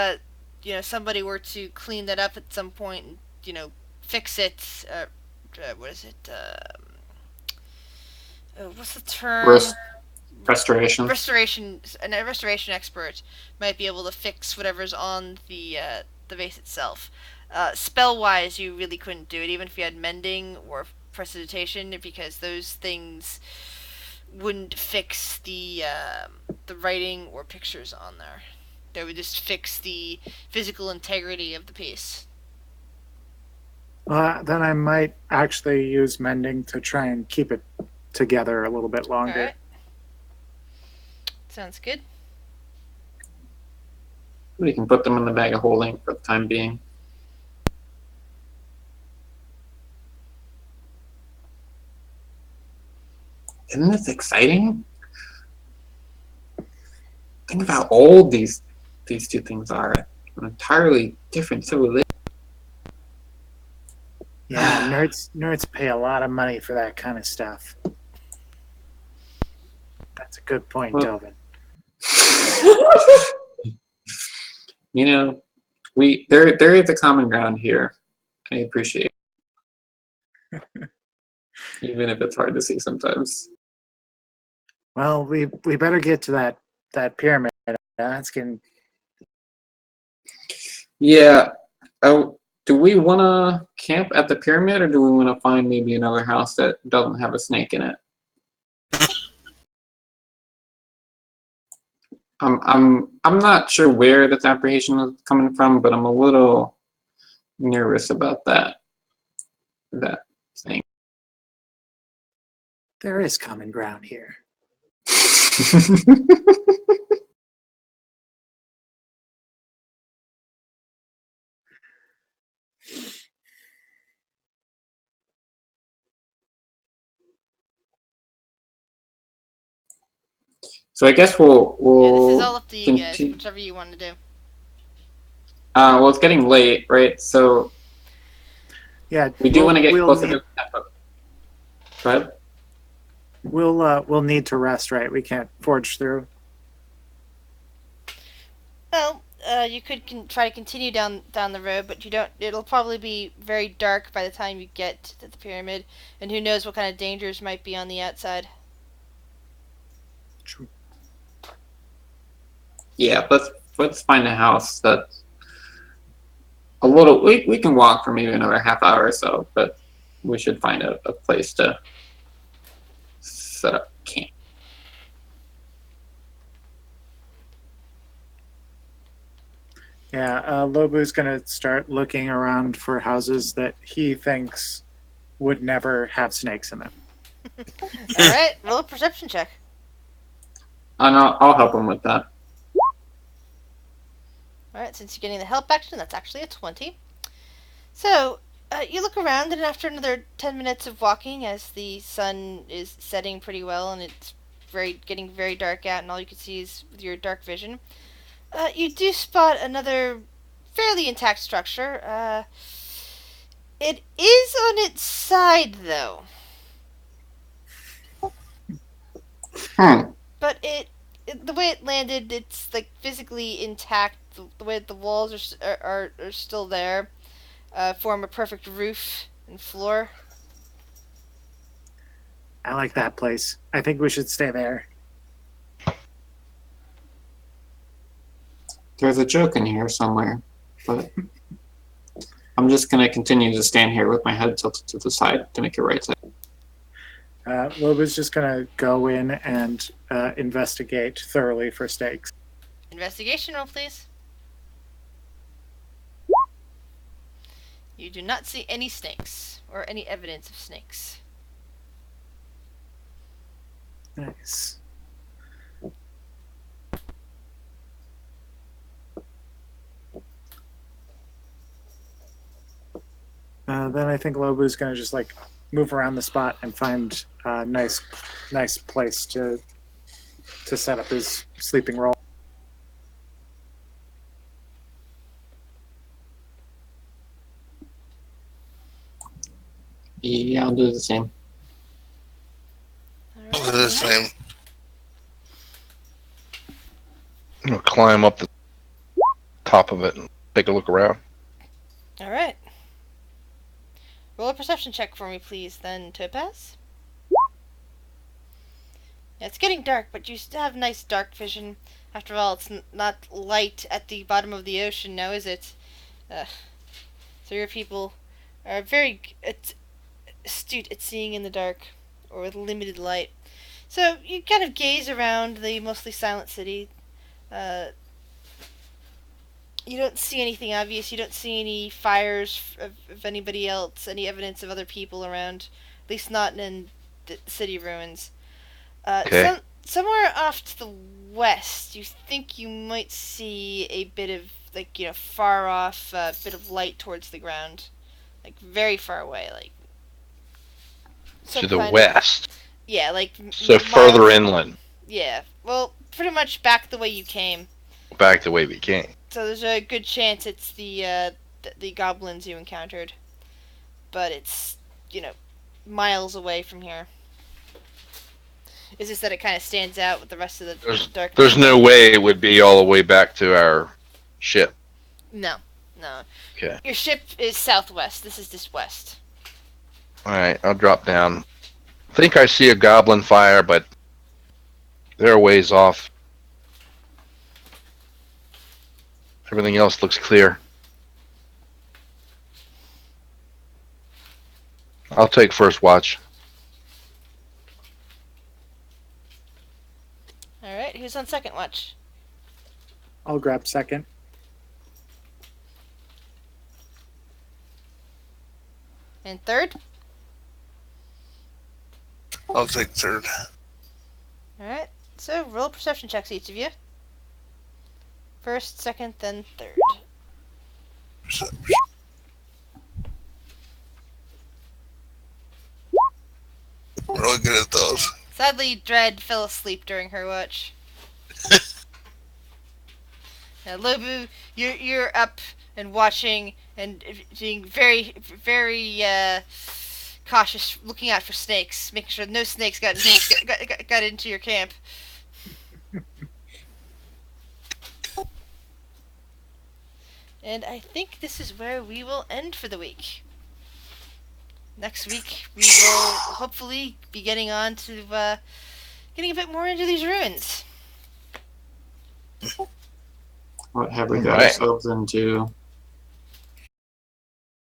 somebody were to clean that up at some point and fix it, what is it? What's the term? Restoration. A restoration expert might be able to fix whatever's on the vase itself. Spell wise, you really couldn't do it, even if you had mending or prestidigitation, because those things wouldn't fix the writing or pictures on there. They would just fix the physical integrity of the piece. Then I might actually use mending to try and keep it together a little bit longer. All right. Sounds good. We can put them in the bag of holding for the time being. Isn't this exciting? Think of how old these two things are. An entirely different civilization. Yeah, nerds pay a lot of money for that kind of stuff. That's a good point, Well, Delvin. There is a common ground here. I appreciate it. Even if it's hard to see sometimes. Well, we better get to that pyramid. That's getting. Yeah. Oh, do we want to camp at the pyramid, or do we want to find maybe another house that doesn't have a snake in it? I'm not sure where this apprehension is coming from, but I'm a little nervous about that thing. There is common ground here. So I guess we'll This is all up to you guys, continue. whichever you want to do. Well, it's getting late, right? So Yeah, we do want to get closer need, to the. Go ahead. We'll need to rest, right? We can't forge through. Well, you could try to continue down the road, but you don't. It'll probably be very dark by the time you get to the pyramid, and who knows what kind of dangers might be on the outside. True. Yeah, let's find a house that's a little. We can walk for maybe another half hour or so, but we should find a place to set up camp. Yeah, Lobu's gonna start looking around for houses that he thinks would never have snakes in them. All right, roll a perception check. And I'll help him with that. All right, since you're getting the help action, that's actually a 20. So you look around, and after another 10 minutes of walking, as the sun is setting pretty well, and it's getting very dark out, and all you can see is with your dark vision, you do spot another fairly intact structure. It is on its side, though. But the way it landed, it's like physically intact. The way the walls are still there, form a perfect roof and floor. I like that place. I think we should stay there. There's a joke in here somewhere, but I'm just gonna continue to stand here with my head tilted to the side to make it right side. Lobu's just gonna go in and investigate thoroughly for snakes. Investigation roll, please. You do not see any snakes or any evidence of snakes. Nice. Then I think Lobu's gonna just like move around the spot and find a nice place to set up his sleeping roll. Yeah, I'll do the same. I'll do the same. I'm gonna climb up the top of it and take a look around. All right. Roll a perception check for me, please, then, Topaz. Yeah, it's getting dark, but you still have nice dark vision. After all, it's not light at the bottom of the ocean now, is it? So your people are very astute at seeing in the dark, or with limited light. So you kind of gaze around the mostly silent city. You don't see anything obvious. You don't see any fires of anybody else, any evidence of other people around. At least not in the city ruins. Okay. Somewhere off to the west, you think you might see a bit of, far off, bit of light towards the ground. Like, very far away, like... To the west. Yeah, like... So further inland. Yeah, well, pretty much back the way you came. Back the way we came. So there's a good chance it's the goblins you encountered. But it's, miles away from here. It's just that it kind of stands out with the rest of the dark... There's no way it would be all the way back to our ship. No. Okay. Your ship is southwest. This is just west. Alright, I'll drop down. I think I see a goblin fire, but they're a ways off. Everything else looks clear. I'll take first watch. Alright, who's on second watch? I'll grab second. And third? I'll take third. Alright, so roll perception checks, each of you. First, second, then third. I'm really good at those. Sadly, Dread fell asleep during her watch. Lobu, you're up and watching and being very very cautious, looking out for snakes, making sure no snakes got into your camp. And I think this is where we will end for the week. Next week we will hopefully be getting on to getting a bit more into these ruins. What have we got Right. ourselves into?